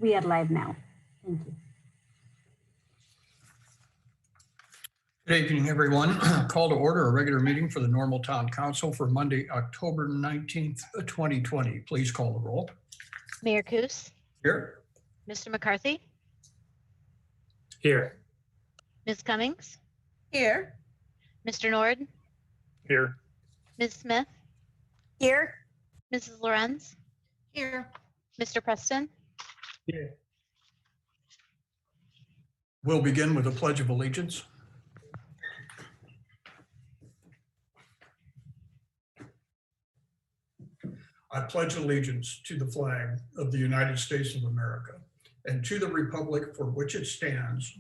We are live now. Thank you. Good evening, everyone. Call to order a regular meeting for the Normal Town Council for Monday, October 19th, 2020. Please call the roll. Mayor Coos. Here. Mr. McCarthy. Here. Ms. Cummings. Here. Mr. Nord. Here. Ms. Smith. Here. Mrs. Lorenz. Here. Mr. Preston. Here. We'll begin with a Pledge of Allegiance. I pledge allegiance to the flag of the United States of America and to the republic for which it stands,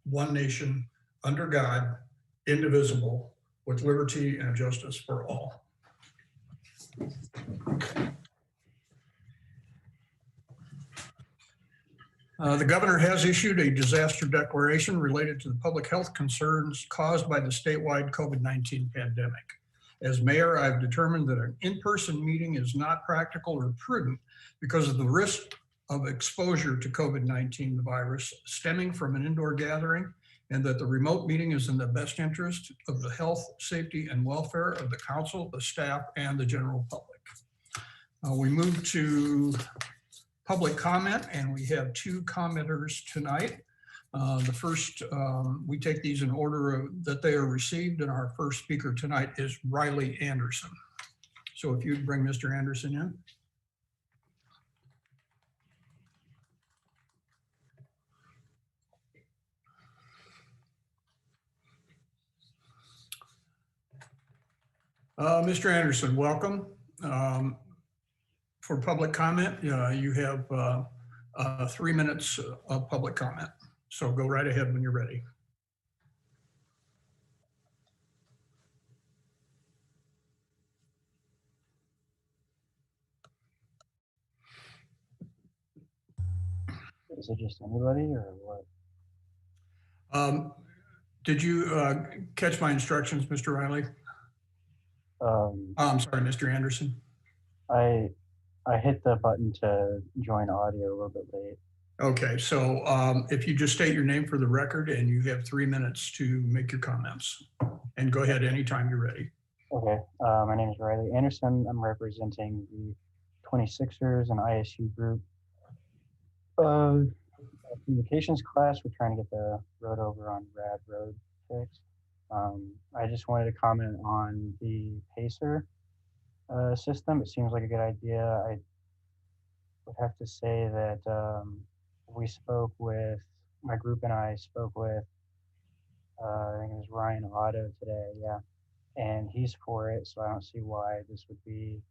one nation, under God, indivisible, with liberty and justice for all. The governor has issued a disaster declaration related to the public health concerns caused by the statewide COVID-19 pandemic. As mayor, I've determined that an in-person meeting is not practical or prudent because of the risk of exposure to COVID-19, the virus, stemming from an indoor gathering, and that the remote meeting is in the best interest of the health, safety, and welfare of the council, the staff, and the general public. We move to public comment, and we have two commenters tonight. The first, we take these in order that they are received, and our first speaker tonight is Riley Anderson. So if you'd bring Mr. Anderson in. Mr. Anderson, welcome. For public comment, you have 3 minutes of public comment. So go right ahead when you're ready. Is it just anybody or what? Did you catch my instructions, Mr. Riley? I'm sorry, Mr. Anderson. I hit the button to join audio a little bit late. Okay, so if you just state your name for the record, and you have 3 minutes to make your comments, and go ahead anytime you're ready. Okay, my name is Riley Anderson. I'm representing the 26ers and ISU group communications class. We're trying to get the road over on Rad Road fixed. I just wanted to comment on the PACER system. It seems like a good idea. I would have to say that we spoke with, my group and I spoke with, I think it was Ryan Otto today, yeah. And he's for it, so I don't see why this would be,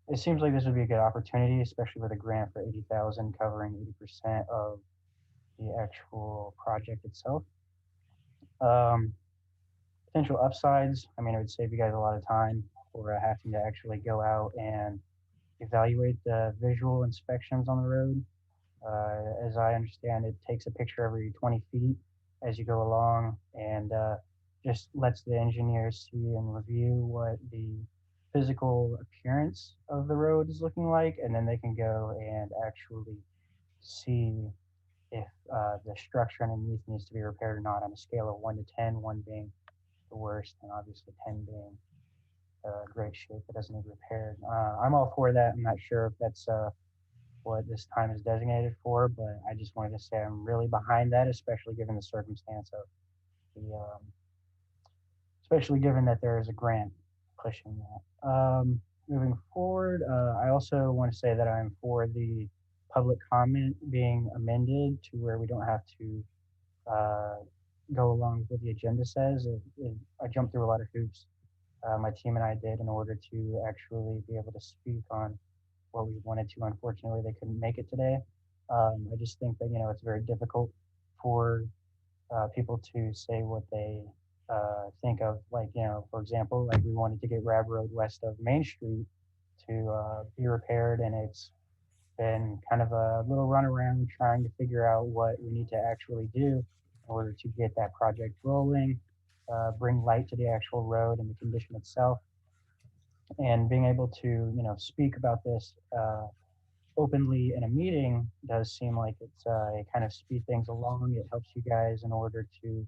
it seems like this would be a good opportunity, especially with a grant for $80,000 covering 80% of the actual project itself. Potential upsides, I mean, it would save you guys a lot of time for having to actually go out and evaluate the visual inspections on the road. As I understand, it takes a picture every 20 feet as you go along, and just lets the engineers see and review what the physical appearance of the road is looking like, and then they can go and actually see if the structure underneath needs to be repaired or not on a scale of 1 to 10, 1 being the worst, and obviously 10 being great shape that doesn't need repaired. I'm all for that. I'm not sure if that's what this time is designated for, but I just wanted to say I'm really behind that, especially given the circumstance of the, especially given that there is a grant pushing that. Moving forward, I also want to say that I'm for the public comment being amended to where we don't have to go along with what the agenda says. I jumped through a lot of hoops. My team and I did in order to actually be able to speak on what we wanted to. Unfortunately, they couldn't make it today. I just think that, you know, it's very difficult for people to say what they think of, like, you know, for example, like we wanted to get Rab Road west of Main Street to be repaired, and it's been kind of a little runaround trying to figure out what we need to actually do in order to get that project rolling, bring light to the actual road and the condition itself. And being able to, you know, speak about this openly in a meeting does seem like it kind of speed things along. It helps you guys in order to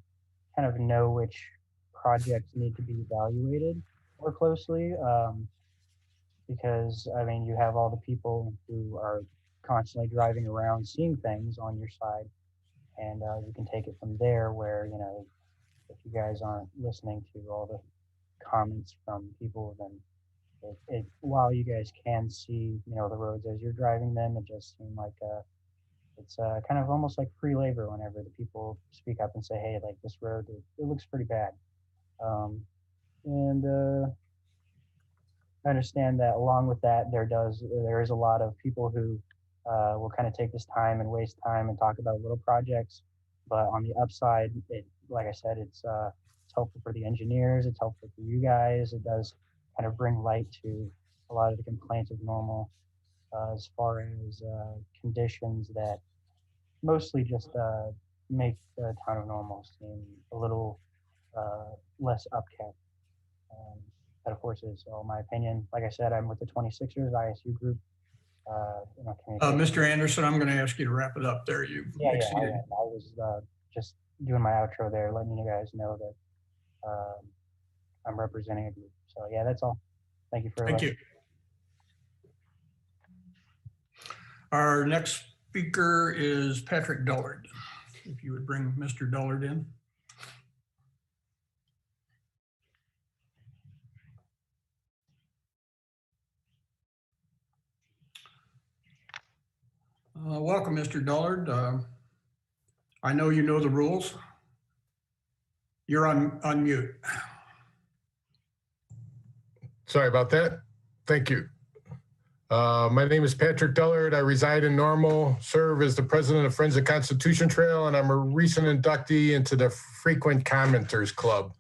kind of know which projects need to be evaluated more closely. Because I mean, you have all the people who are constantly driving around seeing things on your side, and you can take it from there where, you know, if you guys aren't listening to all the comments from people, then while you guys can see, you know, the roads as you're driving them, it just seems like it's kind of almost like free labor whenever the people speak up and say, hey, like this road, it looks pretty bad. And I understand that along with that, there is a lot of people who will kind of take this time and waste time and talk about little projects. But on the upside, like I said, it's helpful for the engineers. It's helpful for you guys. It does kind of bring light to a lot of the complaints of normal as far as conditions that mostly just make the town of Normal seem a little less upkept. That of course is all my opinion. Like I said, I'm with the 26ers ISU group. Mr. Anderson, I'm going to ask you to wrap it up there. You Yeah, exceeded. I was just doing my outro there, letting you guys know that I'm representing a group. So yeah, that's all. Thank you for Thank you. Our next speaker is Patrick Dillard. If you would bring Mr. Dillard in. Welcome, Mr. Dillard. I know you know the rules. You're on mute. Sorry about that. Thank you. My name is Patrick Dillard. I reside in Normal, serve as the president of Friends of Constitution Trail, and I'm a recent inductee into the Frequent Commenters Club.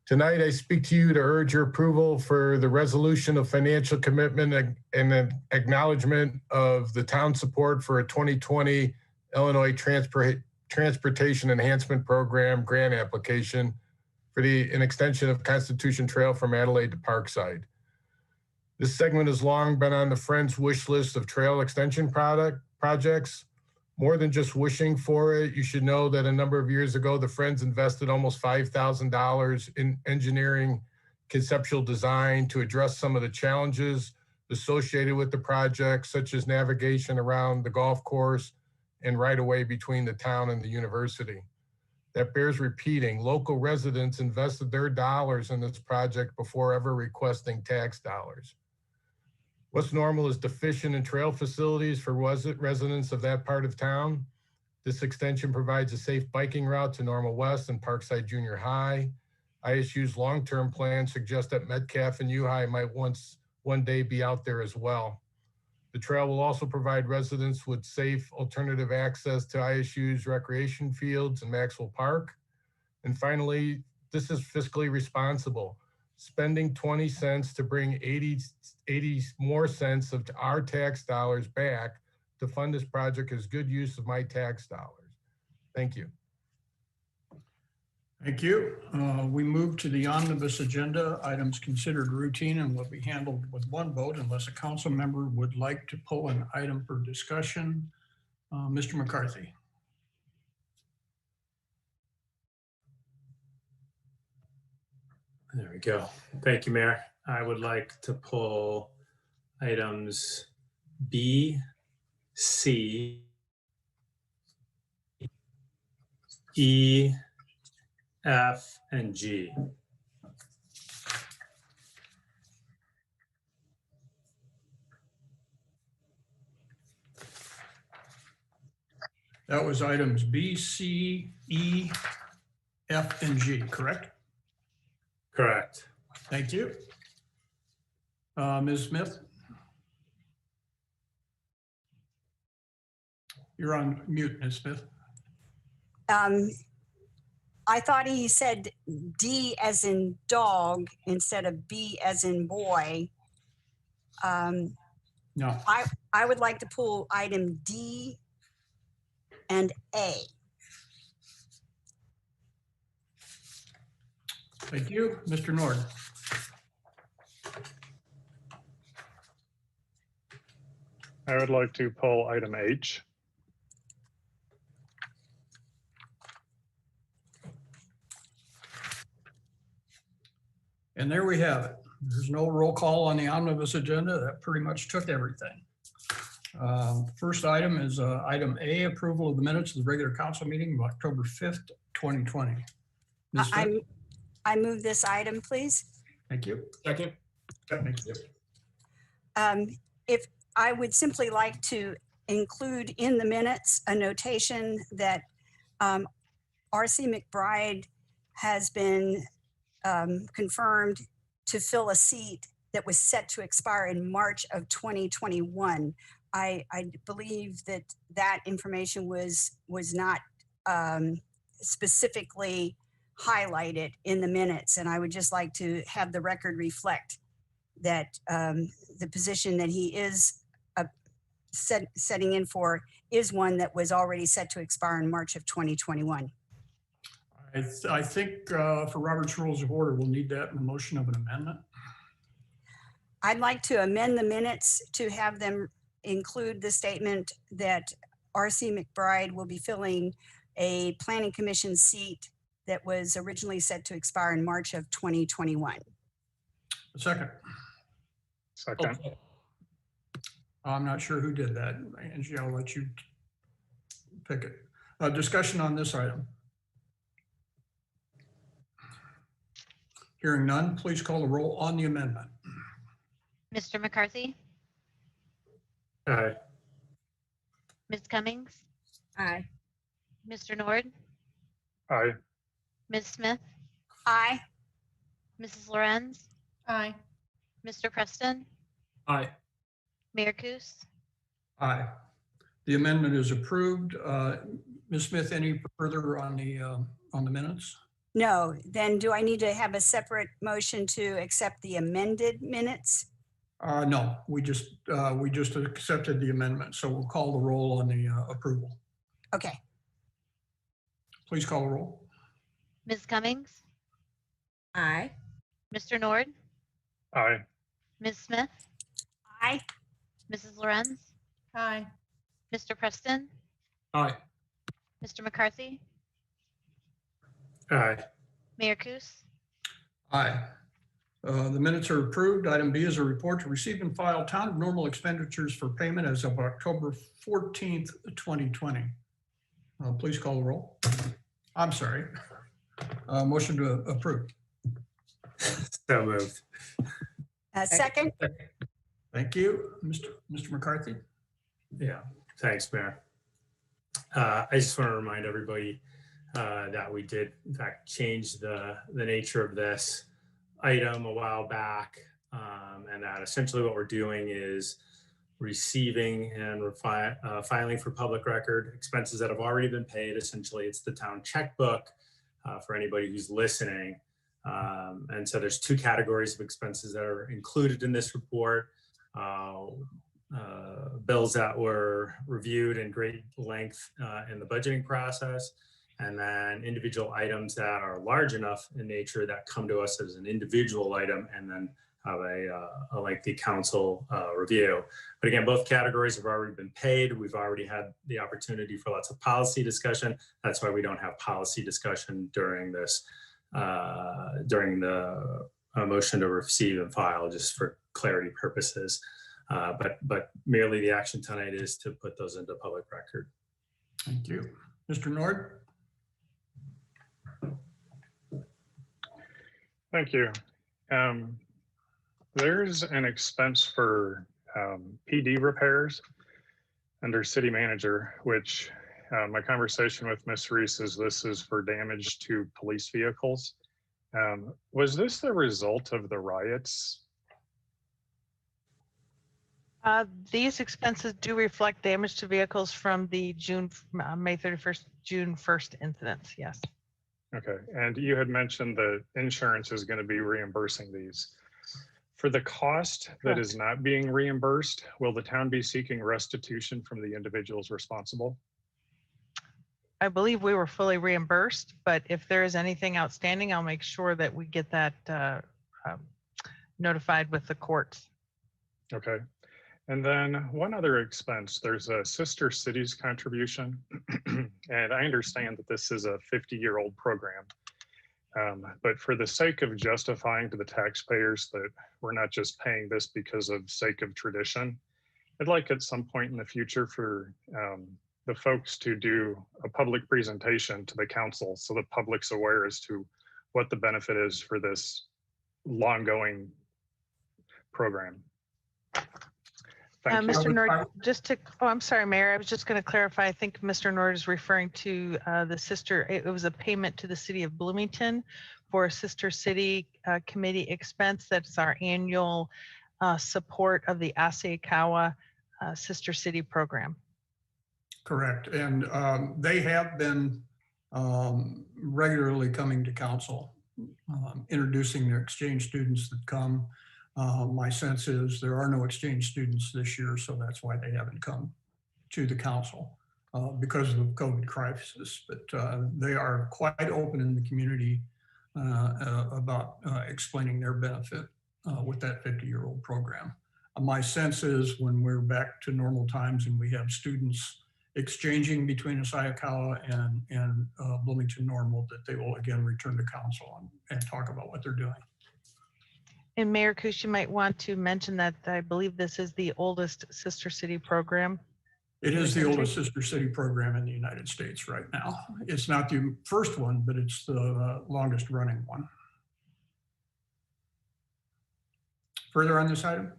Tonight, I speak to you to urge your approval for the resolution of financial commitment and an acknowledgement of the town support for a 2020 Illinois Transportation Enhancement Program grant application for an extension of Constitution Trail from Adelaide to Parkside. This segment has long been on the Friends wish list of trail extension projects. More than just wishing for it, you should know that a number of years ago, the Friends invested almost $5,000 in engineering conceptual design to address some of the challenges associated with the project, such as navigation around the golf course and right away between the town and the university. That bears repeating. Local residents invested their dollars in this project before ever requesting tax dollars. What's Normal is deficient in trail facilities for residents of that part of town. This extension provides a safe biking route to Normal West and Parkside Junior High. ISU's long-term plan suggests that Metcalf and U-High might one day be out there as well. The trail will also provide residents with safe alternative access to ISU's recreation fields and Maxwell Park. And finally, this is fiscally responsible. Spending 20 cents to bring 80 more cents of our tax dollars back to fund this project is good use of my tax dollars. Thank you. Thank you. We move to the omnibus agenda. Items considered routine and will be handled with one vote unless a council member would like to pull an item for discussion. Mr. McCarthy. There we go. Thank you, Mayor. I would like to pull items B, C, E, F, and G. That was items B, C, E, F, and G, correct? Correct. Thank you. Ms. Smith? You're on mute, Ms. Smith. I thought he said D as in dog instead of B as in boy. No. I would like to pull item D and A. Thank you. Mr. Nord. I would like to pull item H. And there we have it. There's no roll call on the omnibus agenda. That pretty much took everything. First item is item A, approval of the minutes of the regular council meeting of October 5th, 2020. Ms. Smith? I move this item, please. Thank you. Second. Thank you. If I would simply like to include in the minutes a notation that R.C. McBride has been confirmed to fill a seat that was set to expire in March of 2021. I believe that that information was not specifically highlighted in the minutes, and I would just like to have the record reflect that the position that he is setting in for is one that was already set to expire in March of 2021. I think for Robert's Rules of Order, we'll need that in the motion of an amendment. I'd like to amend the minutes to have them include the statement that R.C. McBride will be filling a planning commission seat that was originally set to expire in March of 2021. Second. Second. I'm not sure who did that. Angie, I'll let you pick it. Discussion on this item. Hearing none, please call the roll on the amendment. Mr. McCarthy, Aye. Ms. Cummings, Aye. Mr. Nord, Aye. Ms. Smith, Aye. Mrs. Lorenz, Aye. Mr. Preston, Aye. Mayor Kus. Aye. The amendment is approved. Ms. Smith, any further on the minutes? No, then do I need to have a separate motion to accept the amended minutes? No, we just accepted the amendment, so we'll call the roll on the approval. Okay. Please call the roll. Ms. Cummings, Aye. Mr. Nord, Aye. Ms. Smith, Aye. Mrs. Lorenz, Aye. Mr. Preston, Aye. Mr. McCarthy, Aye. Mayor Kus. Aye. The minutes are approved. Item B is a report to receive and file town of normal expenditures for payment as of October 14th, 2020. Please call the roll. I'm sorry. Motion to approve. So moved. Second. Thank you, Mr. McCarthy. Yeah, thanks, Mayor. I just want to remind everybody that we did, in fact, change the nature of this item a while back, and that essentially what we're doing is receiving and filing for public record expenses that have already been paid. Essentially, it's the town checkbook for anybody who's listening. And so there's two categories of expenses that are included in this report. Bills that were reviewed in great length in the budgeting process, and then individual items that are large enough in nature that come to us as an individual item and then have a lengthy council review. But again, both categories have already been paid. We've already had the opportunity for lots of policy discussion. That's why we don't have policy discussion during this, during the motion to receive and file, just for clarity purposes. But merely the action tonight is to put those into public record. Thank you. Mr. Nord? Thank you. There's an expense for PD repairs under city manager, which my conversation with Ms. Reese is this is for damage to police vehicles. Was this the result of the riots? These expenses do reflect damage to vehicles from the May 31st, June 1st incidents, yes. Okay, and you had mentioned that insurance is going to be reimbursing these. For the cost that is not being reimbursed, will the town be seeking restitution from the individuals responsible? I believe we were fully reimbursed, but if there is anything outstanding, I'll make sure that we get that notified with the courts. Okay. And then one other expense, there's a sister cities contribution. And I understand that this is a 50-year-old program. But for the sake of justifying to the taxpayers that we're not just paying this because of sake of tradition, I'd like at some point in the future for the folks to do a public presentation to the council so the public's aware as to what the benefit is for this long-going program. Thank you. Mr. Nord, I'm sorry, Mayor, I was just going to clarify. I think Mr. Nord is referring to the sister, it was a payment to the city of Bloomington for a sister city committee expense. That's our annual support of the Asayakawa sister city program. Correct. And they have been regularly coming to council, introducing their exchange students that come. My sense is there are no exchange students this year, so that's why they haven't come to the council because of the COVID crisis. But they are quite open in the community about explaining their benefit with that 50-year-old program. My sense is when we're back to normal times and we have students exchanging between Asayakawa and Bloomington Normal, that they will again return to council and talk about what they're doing. And Mayor Kush, you might want to mention that I believe this is the oldest sister city program. It is the oldest sister city program in the United States right now. It's not the first one, but it's the longest running one. Further on this item?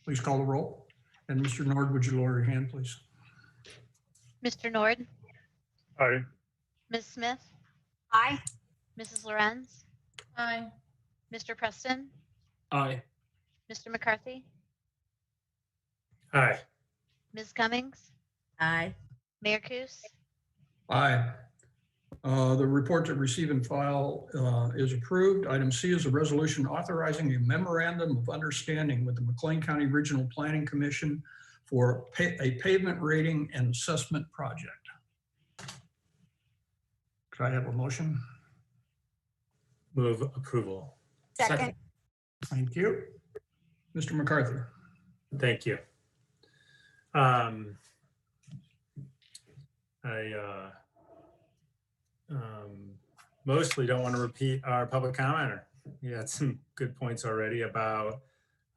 Please call the roll. And Mr. Nord, would you lower your hand, please? Mr. Nord, Aye. Ms. Smith, Aye. Mrs. Lorenz, Aye. Mr. Preston, Aye. Mr. McCarthy, Aye. Ms. Cummings, Aye. Mayor Kus. Aye. The report to receive and file is approved. Item C is a resolution authorizing a memorandum of understanding with the McLean County Regional Planning Commission for a pavement rating and assessment project. Could I have a motion? Move approval. Second. Thank you. Mr. McCarthy. Thank you. I mostly don't want to repeat our public commenter. You had some good points already about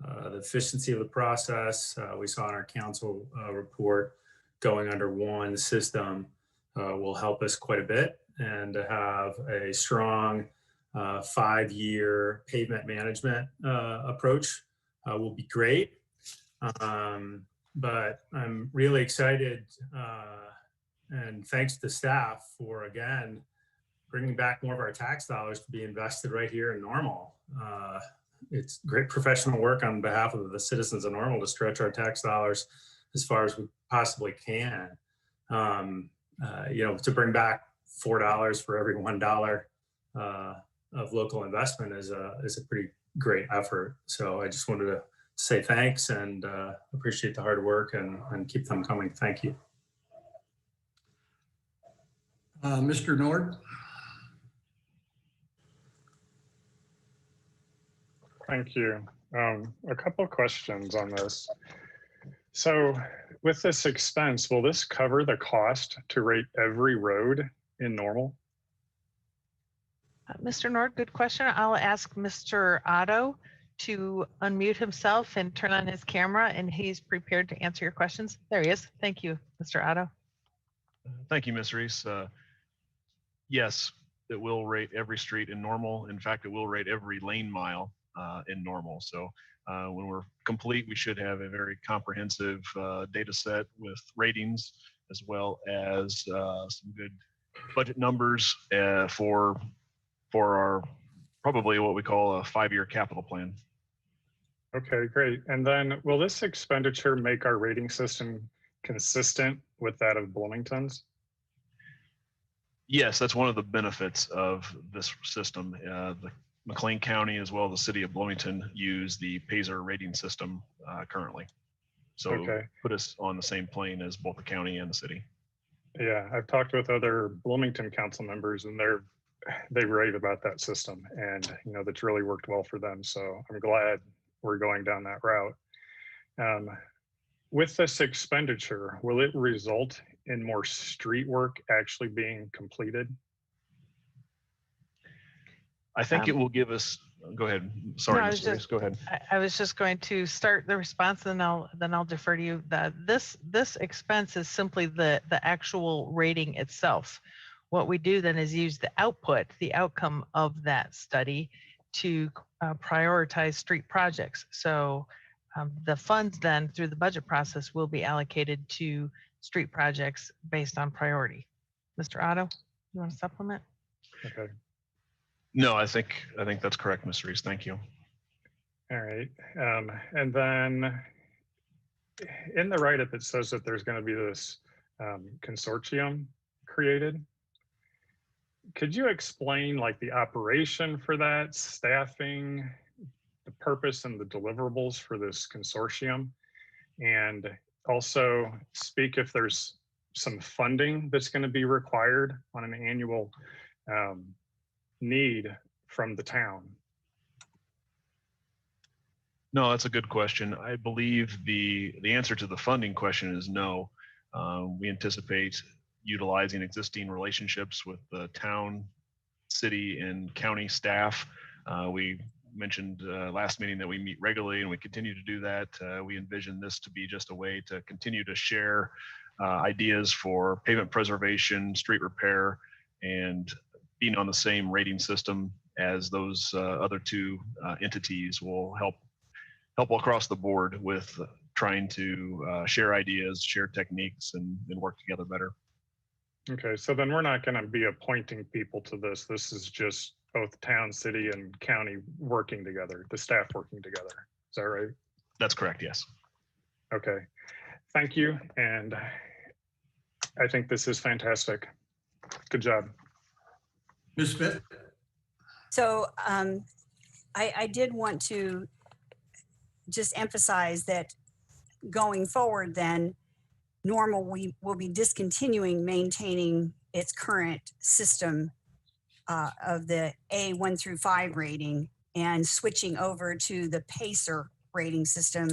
the efficiency of the process. We saw in our council report going under one system will help us quite a bit, and to have a strong 5-year pavement management approach will be great. But I'm really excited and thanks to staff for, again, bringing back more of our tax dollars to be invested right here in Normal. It's great professional work on behalf of the citizens of Normal to stretch our tax dollars as far as we possibly can. You know, to bring back $4 for every $1 of local investment is a pretty great effort. So I just wanted to say thanks and appreciate the hard work and keep them coming. Thank you. Mr. Nord. Thank you. A couple of questions on this. So with this expense, will this cover the cost to rate every road in Normal? Mr. Nord, good question. I'll ask Mr. Otto to unmute himself and turn on his camera, and he's prepared to answer your questions. There he is. Thank you, Mr. Otto. Thank you, Ms. Reese. Yes, it will rate every street in Normal. In fact, it will rate every lane mile in Normal. So when we're complete, we should have a very comprehensive data set with ratings, as well as some good budget numbers for our probably what we call a 5-year capital plan. Okay, great. And then will this expenditure make our rating system consistent with that of Bloomington's? Yes, that's one of the benefits of this system. The McLean County, as well as the city of Bloomington, use the PASER rating system currently. So Okay. put us on the same plane as both the county and the city. Yeah, I've talked with other Bloomington council members, and they rave about that system, and you know that's really worked well for them. So I'm glad we're going down that route. With this expenditure, will it result in more street work actually being completed? I think it Um, will give us, go ahead. Sorry, I was Mr. Reese, go ahead. I was just going to start the response, and then I'll defer to you. That this expense is simply the actual rating itself. What we do then is use the output, the outcome of that study, to prioritize street projects. So the funds then through the budget process will be allocated to street projects based on priority. Mr. Otto, you want to supplement? Okay. No, I think that's correct, Mr. Reese. Thank you. All right. And then in the write-up, it says that there's going to be this consortium created. Could you explain like the operation for that, staffing, the purpose and the deliverables for this consortium? And also speak if there's some funding that's going to be required on an annual need from the town. No, that's a good question. I believe the answer to the funding question is no. We anticipate utilizing existing relationships with the town, city, and county staff. We mentioned last meeting that we meet regularly, and we continue to do that. We envision this to be just a way to continue to share ideas for pavement preservation, street repair, and being on the same rating system as those other two entities will help across the board with trying to share ideas, share techniques, and work together better. Okay, so then we're not going to be appointing people to this. This is just both town, city, and county working together, the staff working together. Is that right? That's correct, yes. Okay, thank you. And I think this is fantastic. Good job. Ms. Smith? So I did want to just emphasize that going forward then, Normal will be discontinuing maintaining its current system of the A1 through 5 rating and switching over to the PACER rating system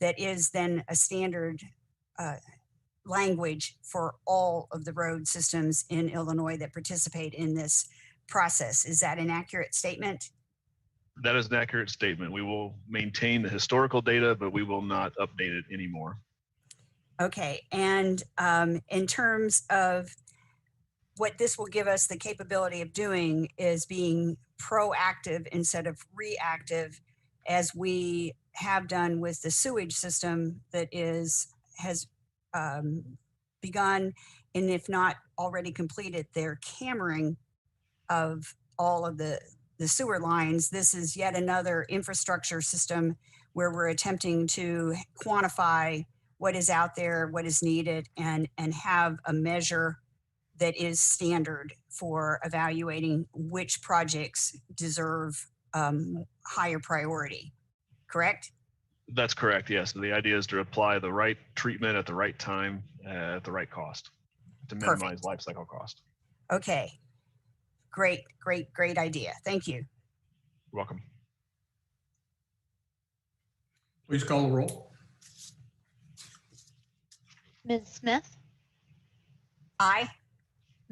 that is then a standard language for all of the road systems in Illinois that participate in this process. Is that an accurate statement? That is an accurate statement. We will maintain the historical data, but we will not update it anymore. Okay, and in terms of what this will give us the capability of doing is being proactive instead of reactive, as we have done with the sewage system that has begun, and if not already completed, their cammering of all of the sewer lines. This is yet another infrastructure system where we're attempting to quantify what is out there, what is needed, and have a measure that is standard for evaluating which projects deserve higher priority, correct? That's correct, yes. The idea is to apply the right treatment at the right time, at the right cost, to minimize life cycle cost. Okay, great idea. Thank you. You're welcome. Please call the roll. Ms. Smith, Aye.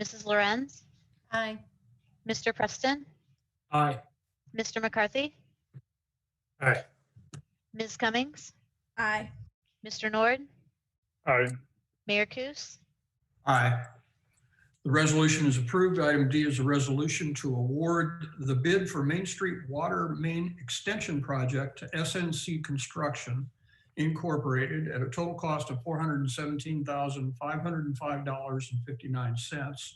Mrs. Lorenz, Aye. Mr. Preston, Aye. Mr. McCarthy, Aye. Ms. Cummings, Aye. Mr. Nord, Aye. Mayor Kus. Aye. The resolution is approved. Item D is a resolution to award the bid for Main Street Water Main Extension Project to SNC Construction Incorporated at a total cost of $417,505.59,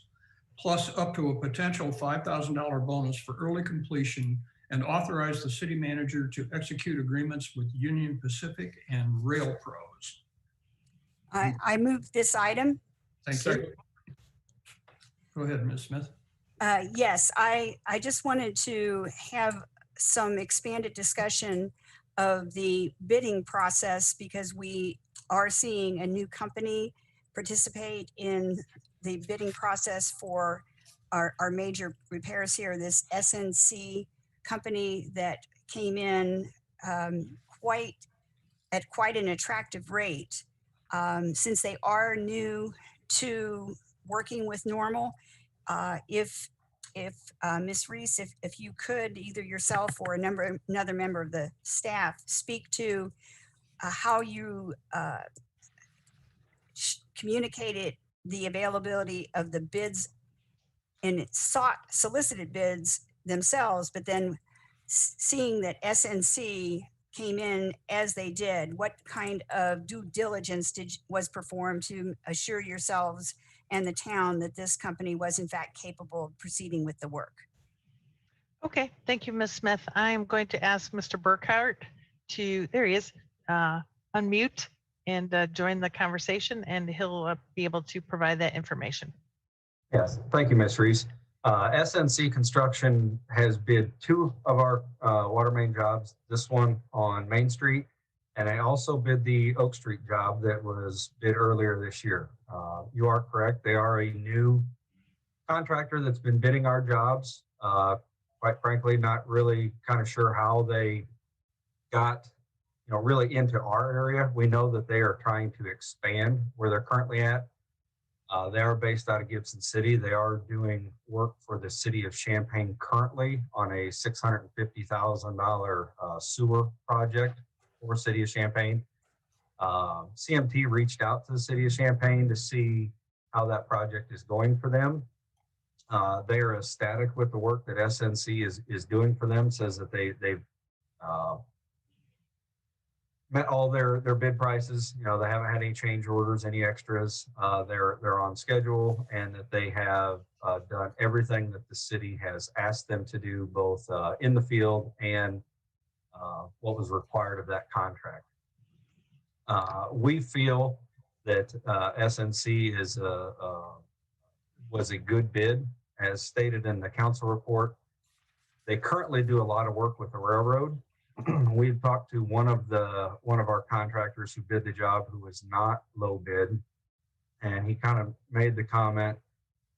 plus up to a potential $5,000 bonus for early completion, and authorize the city manager to execute agreements with Union Pacific and Rail Pros. I move this item. Thank you. Go ahead, Ms. Smith. Yes, I just wanted to have some expanded discussion of the bidding process, because we are seeing a new company participate in the bidding process for our major repairs here. This SNC company that came in quite at quite an attractive rate. Since they are new to working with normal, if Ms. Reese, if you could, either yourself or another member of the staff, speak to how you communicated the availability of the bids and solicited bids themselves, but then seeing that SNC came in as they did, what kind of due diligence was performed to assure yourselves and the town that this company was in fact capable of proceeding with the work? Okay, thank you, Ms. Smith. I'm going to ask Mr. Burkhart to, there he is, unmute and join the conversation, and he'll be able to provide that information. Yes, thank you, Ms. Reese. SNC Construction has bid 2 of our water main jobs, this one on Main Street, and I also bid the Oak Street job that was bid earlier this year. You are correct. They are a new contractor that's been bidding our jobs. Quite frankly, not really kind of sure how they got, really into our area. We know that they are trying to expand where they're currently at. They are based out of Gibson City. They are doing work for the city of Champaign currently on a $650,000 sewer project for city of Champaign. CMT reached out to the city of Champaign to see how that project is going for them. They are ecstatic with the work that SNC is doing for them. Says that they've met all their bid prices. They haven't had any change orders, any extras. They're on schedule, and that they have done everything that the city has asked them to do, both in the field and what was required of that contract. We feel that SNC was a good bid, as stated in the council report. They currently do a lot of work with the railroad. We've talked to one of our contractors who bid the job, who was not low bid, and he kind of made the comment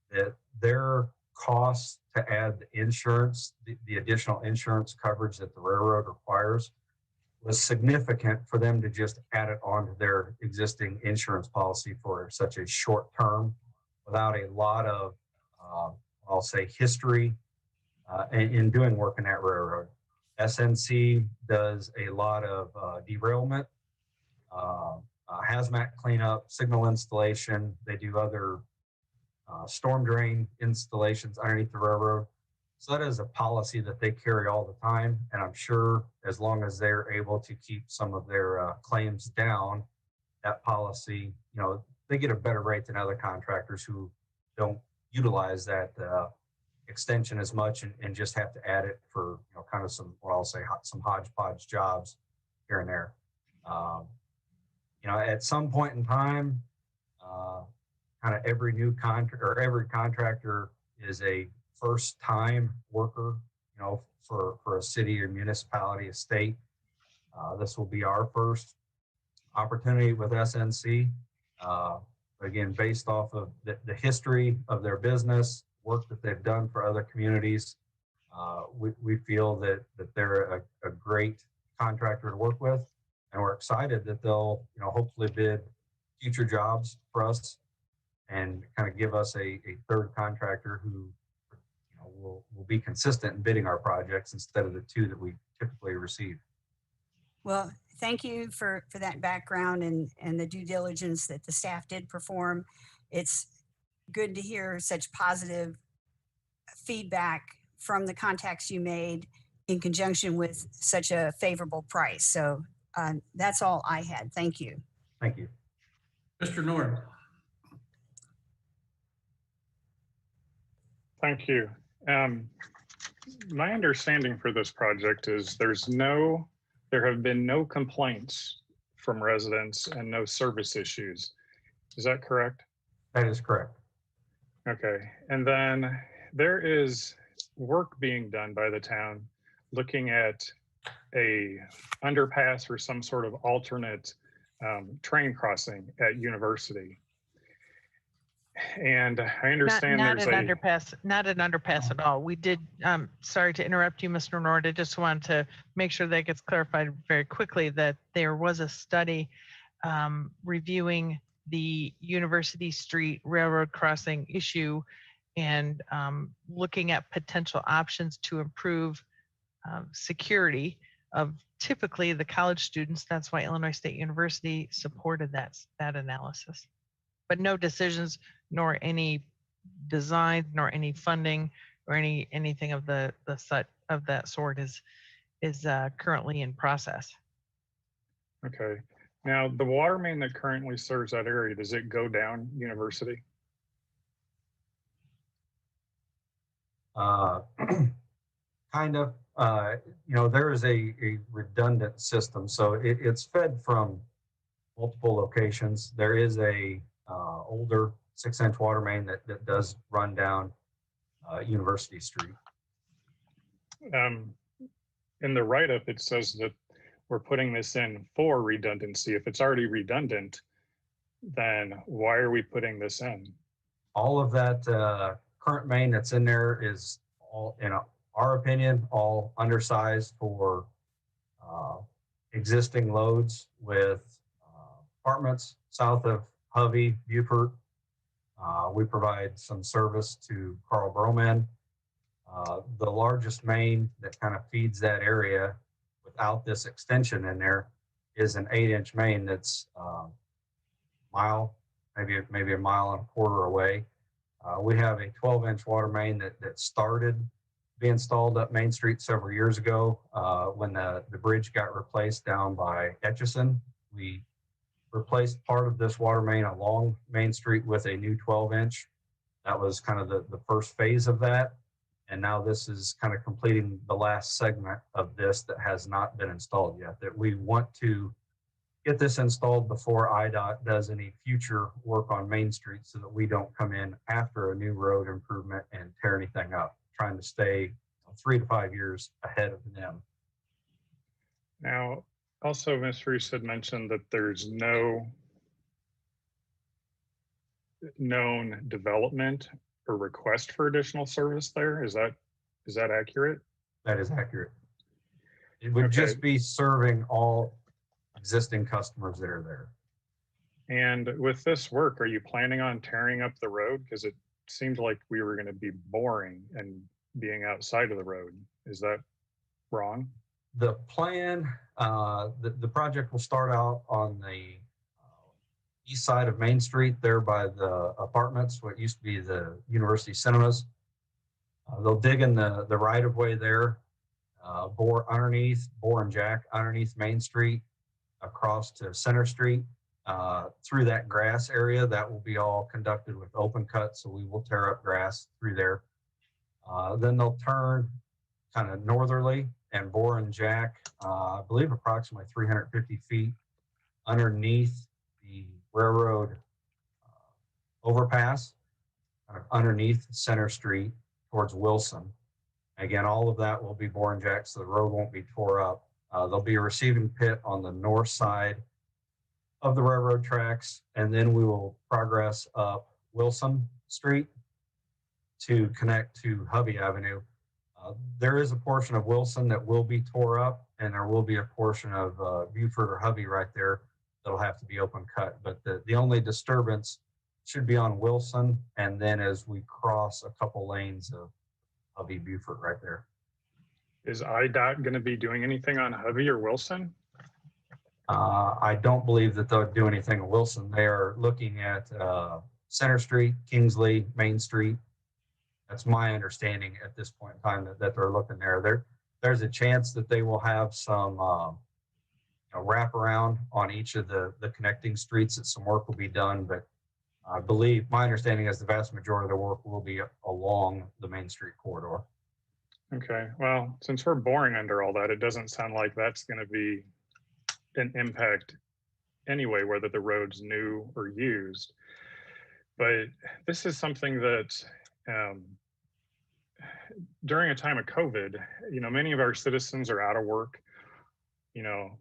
that their costs to add the insurance, the additional insurance coverage that the railroad requires, was significant for them to just add it onto their existing insurance policy for such a short term, without a lot of, I'll say, history in doing work in that railroad. SNC does a lot of derailment, hazmat cleanup, signal installation. They do other storm drain installations underneath the railroad. So that is a policy that they carry all the time. And I'm sure as long as they're able to keep some of their claims down, that policy, they get a better rate than other contractors who don't utilize that extension as much and just have to add it for kind of some, what I'll say, some hodgepodge jobs here and there. At some point in time, kind of every new contract or every contractor is a first time worker, for a city or municipality, a state. This will be our first opportunity with SNC. Again, based off of the history of their business, work that they've done for other communities, we feel that they're a great contractor to work with, and we're excited that they'll hopefully bid future jobs for us and kind of give us a third contractor who will be consistent in bidding our projects instead of the 2 that we typically receive. Well, thank you for that background and the due diligence that the staff did perform. It's good to hear such positive feedback from the contacts you made in conjunction with such a favorable price. So that's all I had. Thank you. Thank you. Mr. Nord. Thank you. My understanding for this project is there have been no complaints from residents and no service issues. Is that correct? That is correct. Okay. And then there is work being done by the town looking at a underpass or some sort of alternate train crossing at University. And I Not, understand not there's an a, underpass, not an underpass at all. We did, sorry to interrupt you, Mr. Nord. I just wanted to make sure that gets clarified very quickly that there was a study reviewing the University Street Railroad crossing issue and looking at potential options to improve security of typically the college students. That's why Illinois State University supported that analysis. But no decisions, nor any design, nor any funding, or anything of that sort is currently in process. okay. Now, the water main that currently serves that area, does it go down University? Kind of. There is a redundant system, so it's fed from multiple locations. There is a older 6-inch water main that does run down University Street. In the write-up, it says that we're putting this in for redundancy. If it's already redundant, then why are we putting this in? All of that current main that's in there is all, in our opinion, all undersized for existing loads with apartments south of Hovey, Beaufort. We provide some service to Carl Broman. The largest main that kind of feeds that area without this extension in there is an 8-inch main that's mile, maybe a mile and a quarter away. We have a 12-inch water main that started being installed up Main Street several years ago when the bridge got replaced down by Etchison. We replaced part of this water main along Main Street with a new 12-inch. That was kind of the first phase of that. And now this is kind of completing the last segment of this that has not been installed yet, that we want to get this installed before IDOT does any future work on Main Street so that we don't come in after a new road improvement and tear anything up, trying to stay 3 to 5 years ahead of them. Now, also, Ms. Reese had mentioned that there's no known development or request for additional service there. Is that accurate? That is accurate. It would just be serving all existing customers that are there. And with this work, are you planning on tearing up the road? Because it seemed like we were going to be boring and being outside of the road. Is that wrong? The plan, the project will start out on the east side of Main Street, there by the apartments, what used to be the University Cinemas. They'll dig in the right of way there, bore and jack underneath Main Street, across to Center Street, through that grass area. That will be all conducted with open cut, so we will tear up grass through there. Then they'll turn kind of northerly and bore and jack, I believe approximately 350 feet underneath the railroad overpass, underneath Center Street towards Wilson. Again, all of that will be bore and jack, so the road won't be tore up. There'll be a receiving pit on the north side of the railroad tracks, and then we will progress up Wilson Street to connect to Hovey Avenue. There is a portion of Wilson that will be tore up, and there will be a portion of Beaufort or Hovey right there that'll have to be open cut. But the only disturbance should be on Wilson, and then as we cross a couple lanes of Hovey Beaufort right there. Is IDOT going to be doing anything on Hovey or Wilson? I don't believe that they'll do anything on Wilson. They are looking at Center Street, Kingsley, Main Street. That's my understanding at this point in time that they're looking there. There's a chance that they will have some wraparound on each of the connecting streets, that some work will be done. But I believe, my understanding is the vast majority of the work will be along the Main Street corridor. Okay, well, since we're boring under all that, it doesn't sound like that's going to be an impact anyway, whether the road's new or used. But this is something that during a time of COVID, many of our citizens are out of work,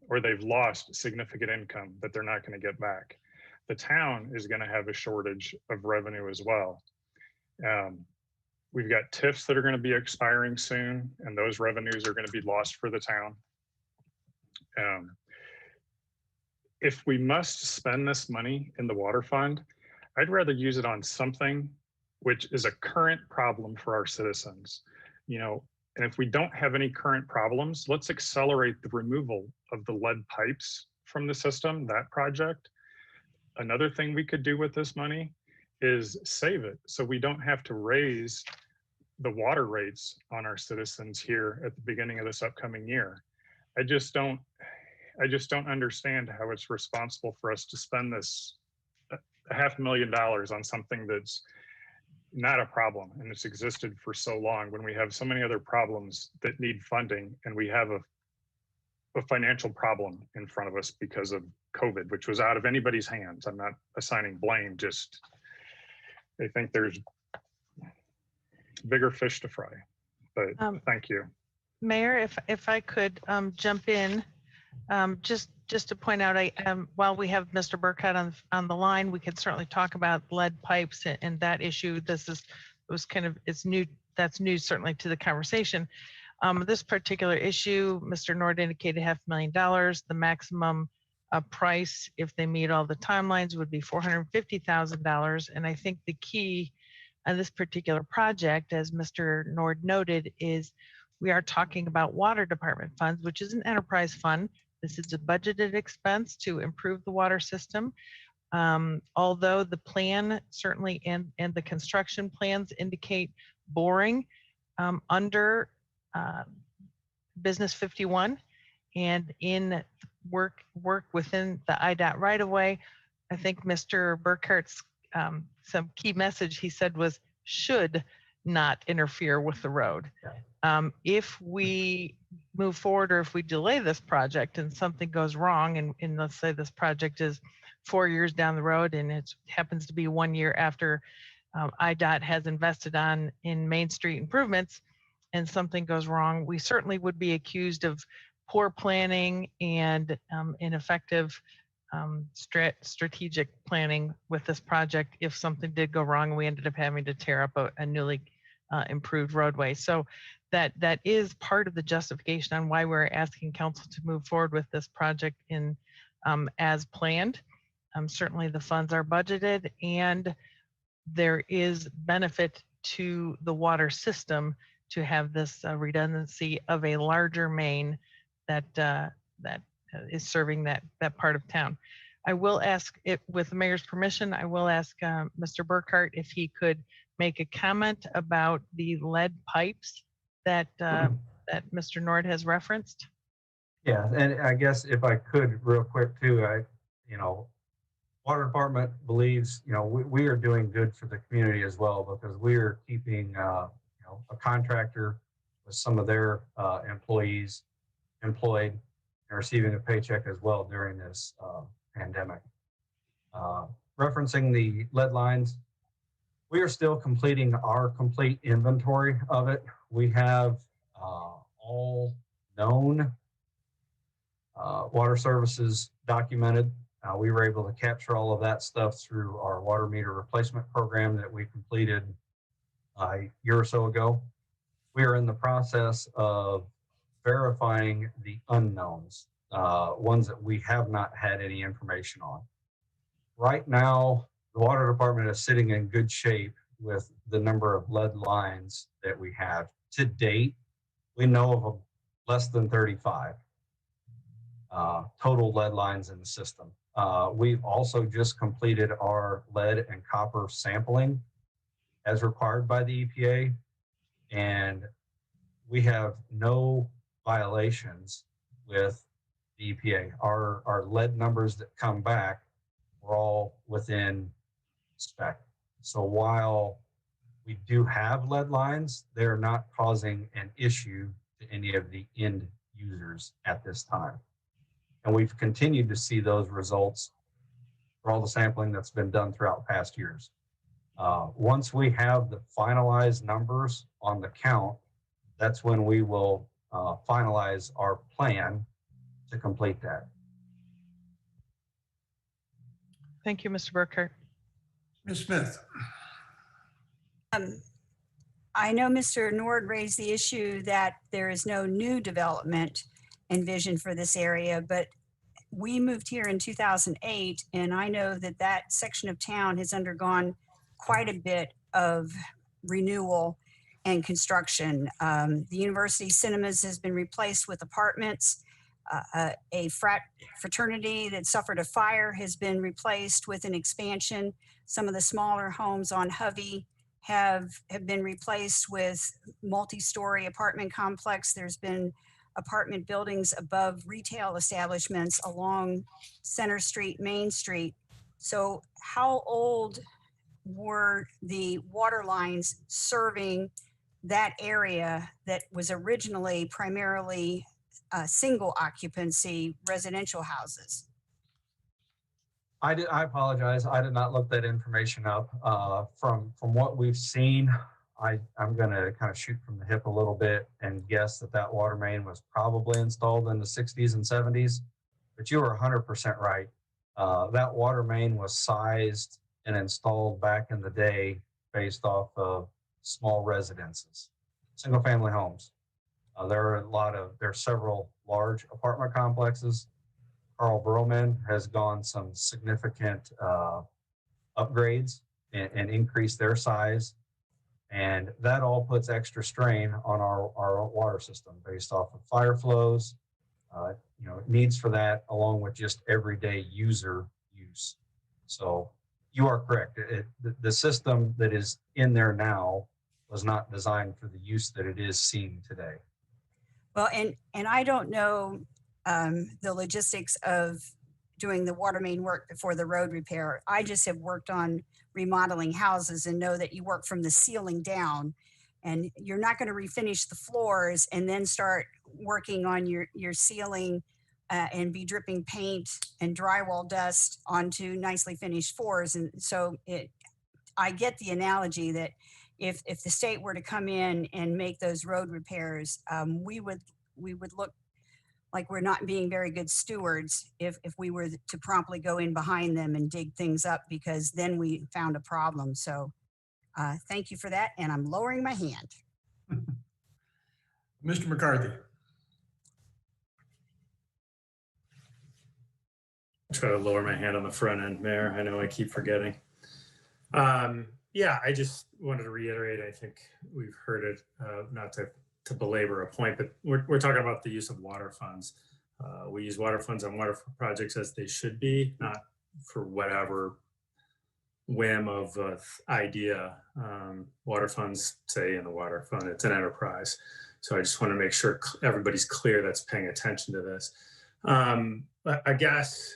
or they've lost significant income that they're not going to get back. the town is going to have a shortage of revenue as well. We've got TIFs that are going to be expiring soon, and those revenues are going to be lost for the town. If we must spend this money in the water fund, I'd rather use it on something which is a current problem for our citizens. You know, and if we don't have any current problems, let's accelerate the removal of the lead pipes from the system, that project. Another thing we could do with this money is save it so we don't have to raise the water rates on our citizens here at the beginning of this upcoming year. I just don't understand how it's responsible for us to spend this $500,000 on something that's not a problem and it's existed for so long when we have so many other problems that need funding, and we have a financial problem in front of us because of COVID, which was out of anybody's hands. I'm not assigning blame, just I think there's bigger fish to fry. But thank you. Mayor, if I could jump in, just to point out, while we have Mr. Burkett on the line, we could certainly talk about lead pipes and that issue. It's new. That's new certainly to the conversation. This particular issue, Mr. Nord indicated $500,000. The maximum price, if they meet all the timelines, would be $450,000. And I think the key on this particular project, as Mr. Nord noted, is we are talking about water department funds, which is an enterprise fund. This is a budgeted expense to improve the water system. Although the plan certainly and the construction plans indicate boring under Business 51 and in work within the IDOT right of way, I think Mr. Burkhart's some key message he said was should not interfere with the road. If we move forward or if we delay this project and something goes wrong, and let's say this project is 4 years down the road and it happens to be 1 year after IDOT has invested in Main Street improvements and something goes wrong, we certainly would be accused of poor planning and ineffective strategic planning with this project if something did go wrong and we ended up having to tear up a newly improved roadway. So that is part of the justification on why we're asking council to move forward with this project in as planned. Certainly the funds are budgeted and there is benefit to the water system to have this redundancy of a larger main that is serving that part of town. I will ask, with the mayor's permission, I will ask Mr. Burkhart if he could make a comment about the lead pipes that Mr. Nord has referenced. Yeah, and I guess if I could real quick too, water department believes, we are doing good for the community as well because we are keeping, a contractor with some of their employees employed and receiving a paycheck as well during this pandemic. Referencing the lead lines, we are still completing our complete inventory of it. We have all known water services documented. We were able to capture all of that stuff through our water meter replacement program that we completed a year or so ago. We are in the process of verifying the unknowns, ones that we have not had any information on. Right now, the water department is sitting in good shape with the number of lead lines that we have. To date, we know of less than 35 total lead lines in the system. We've also just completed our lead and copper sampling as required by the EPA, and we have no violations with the EPA. Our lead numbers that come back were all within spec. So while we do have lead lines, they're not causing an issue to any of the end users at this time. And we've continued to see those results for all the sampling that's been done throughout past years. Once we have the finalized numbers on the count, that's when we will finalize our plan to complete that. Thank you, Mr. Burkhardt. Ms. Smith. I know Mr. Nord raised the issue that there is no new development envisioned for this area, but we moved here in 2008, and I know that that section of town has undergone quite a bit of renewal and construction. The University Cinemas has been replaced with apartments. A fraternity that suffered a fire has been replaced with an expansion. Some of the smaller homes on Hovey have been replaced with multi-story apartment complex. There's been apartment buildings above retail establishments along Center Street, Main Street. So how old were the water lines serving that area that was originally primarily single occupancy residential houses? I apologize. I did not look that information up. From what we've seen, I'm going to kind of shoot from the hip a little bit and guess that water main was probably installed in the 60s and 70s. But you are 100% right. That water main was sized and installed back in the day based off of small residences, single family homes. There are several large apartment complexes. Carl Broman has gone some significant upgrades and increased their size. And that all puts extra strain on our water system based off of fire flows, needs for that, along with just everyday user use. So you are correct. The system that is in there now was not designed for the use that it is seeing today. Well, and I don't know the logistics of doing the water main work before the road repair. I just have worked on remodeling houses and know that you work from the ceiling down, and you're not going to refinish the floors and then start working on your ceiling and be dripping paint and drywall dust onto nicely finished floors. And so I get the analogy that if the state were to come in and make those road repairs, we would look like we're not being very good stewards if we were to promptly go in behind them and dig things up, because then we found a problem. So thank you for that. And I'm lowering my hand. Mr. McCarthy. Try to lower my hand on the front end, Mayor. I know I keep forgetting. Yeah, I just wanted to reiterate, I think we've heard it, not to belabor a point, but we're talking about the use of water funds. We use water funds on water projects as they should be, not for whatever whim of idea. Water funds say in the water fund, it's an enterprise. So I just want to make sure everybody's clear that's paying attention to this. I guess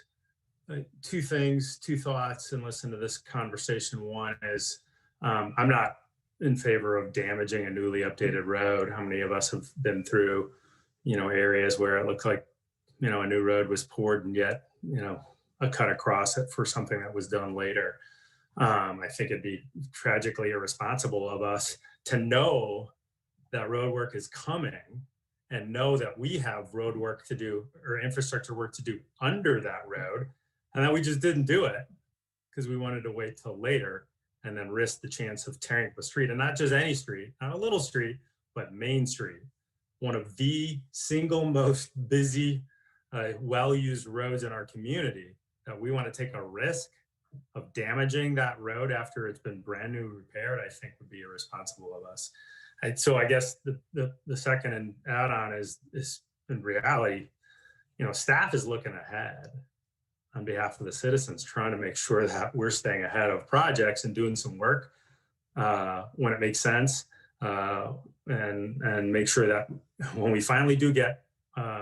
two thoughts and listen to this conversation. One is I'm not in favor of damaging a newly updated road. How many of us have been through, areas where it looked like, a new road was poured and yet, a cut across it for something that was done later. I think it'd be tragically irresponsible of us to know that road work is coming and know that we have road work to do or infrastructure work to do under that road, and that we just didn't do it because we wanted to wait till later and then risk the chance of tearing up a street. And not just any street, not a little street, but Main Street, one of the single most busy, well-used roads in our community, that we want to take a risk of damaging that road after it's been brand new repaired, I think would be irresponsible of us. So I guess the second and add-on is in reality, staff is looking ahead on behalf of the citizens, trying to make sure that we're staying ahead of projects and doing some work when it makes sense, and make sure that when we finally do get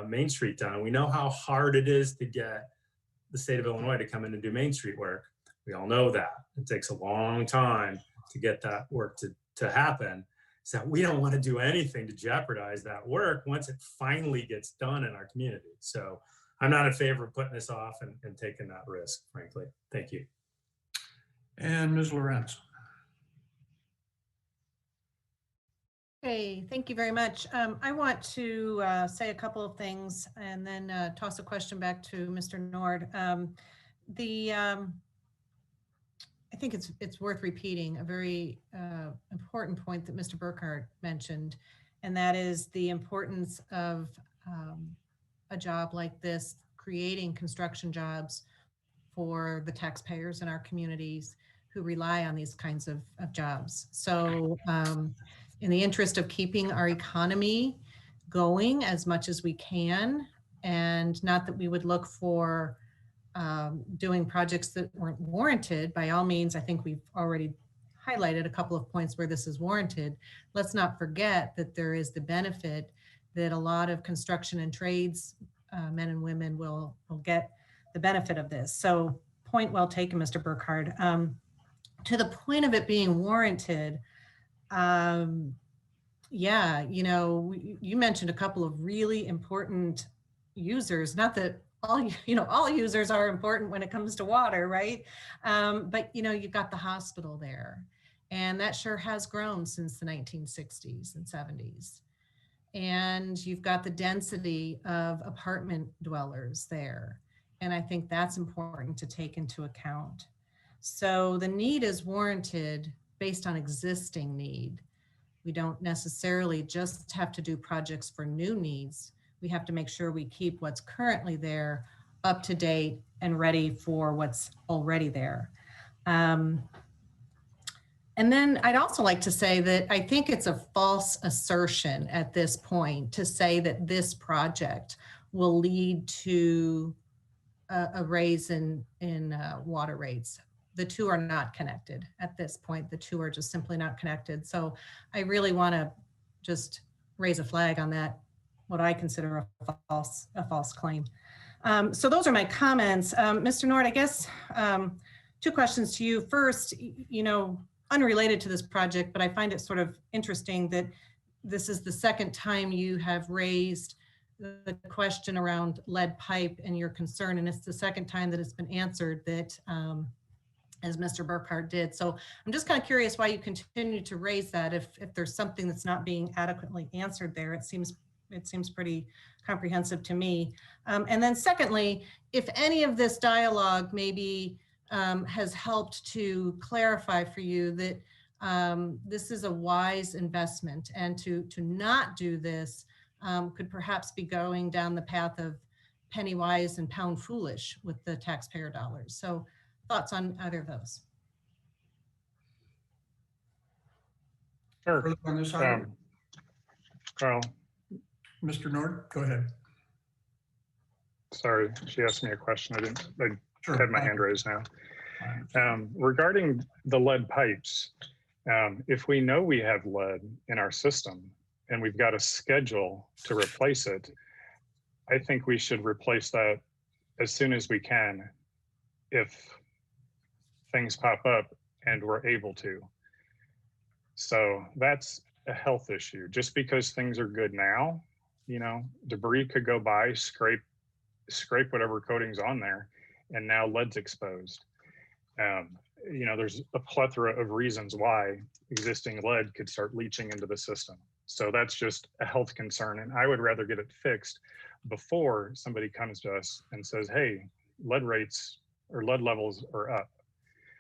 Main Street done, we know how hard it is to get the state of Illinois to come in and do Main Street work. We all know that. It takes a long time to get that work to happen. So we don't want to do anything to jeopardize that work once it finally gets done in our community. So I'm not in favor of putting this off and taking that risk, frankly. Thank you. And Ms. Lorenz. Hey, thank you very much. I want to say a couple of things and then toss a question back to Mr. Nord. think it's worth repeating a very important point that Mr. Burkhart mentioned, and that is the importance of a job like this, creating construction jobs for the taxpayers in our communities who rely on these kinds of jobs. So in the interest of keeping our economy going as much as we can, and not that we would look for doing projects that weren't warranted, by all means, I think we've already highlighted a couple of points where this is warranted. Let's not forget that there is the benefit that a lot of construction and trades men and women will get the benefit of this. So point well taken, Mr. Burkhart. To the point of it being warranted, yeah, you know, you mentioned a couple of really important users, not that all, you know, all users are important when it comes to water, right? But, you know, you've got the hospital there, and that sure has grown since the 1960s and 70s. And you've got the density of apartment dwellers there. And I think that's important to take into account. So the need is warranted based on existing need. We don't necessarily just have to do projects for new needs. We have to make sure we keep what's currently there up to date and ready for what's already there. And then I'd also like to say that I think it's a false assertion at this point to say that this project will lead to a raise in water rates. The two are not connected at this point. The two are just simply not connected. So I really want to just raise a flag on that, what I consider a false claim. So those are my comments. Mr. Nord, I guess two questions to you. First, you know, unrelated to this project, but I find it sort of interesting that this is the second time you have raised the question around lead pipe and your concern, and it's the second time that it's been answered that, as Mr. Burkhart did. So I'm just kind of curious why you continue to raise that if there's something that's not being adequately answered there. It seems pretty comprehensive to me. And then secondly, if any of this dialogue maybe has helped to clarify for you that this is a wise investment, and to not do this could perhaps be going down the path of penny wise and pound foolish with the taxpayer dollars. So thoughts on either of those? Sure. On this item? Carl, Mr. Nord, go ahead. sorry, she asked me a question. I Sure. had my hand raised now. Regarding the lead pipes, if we know we have lead in our system and we've got a schedule to replace it, I think we should replace that as soon as we can if things pop up and we're able to. So that's a health issue. Just because things are good now, you know, debris could go by, scrape whatever coating's on there, and now lead's exposed. You know, there's a plethora of reasons why existing lead could start leaching into the system. So that's just a health concern. And I would rather get it fixed before somebody comes to us and says, hey, lead rates or lead levels are up.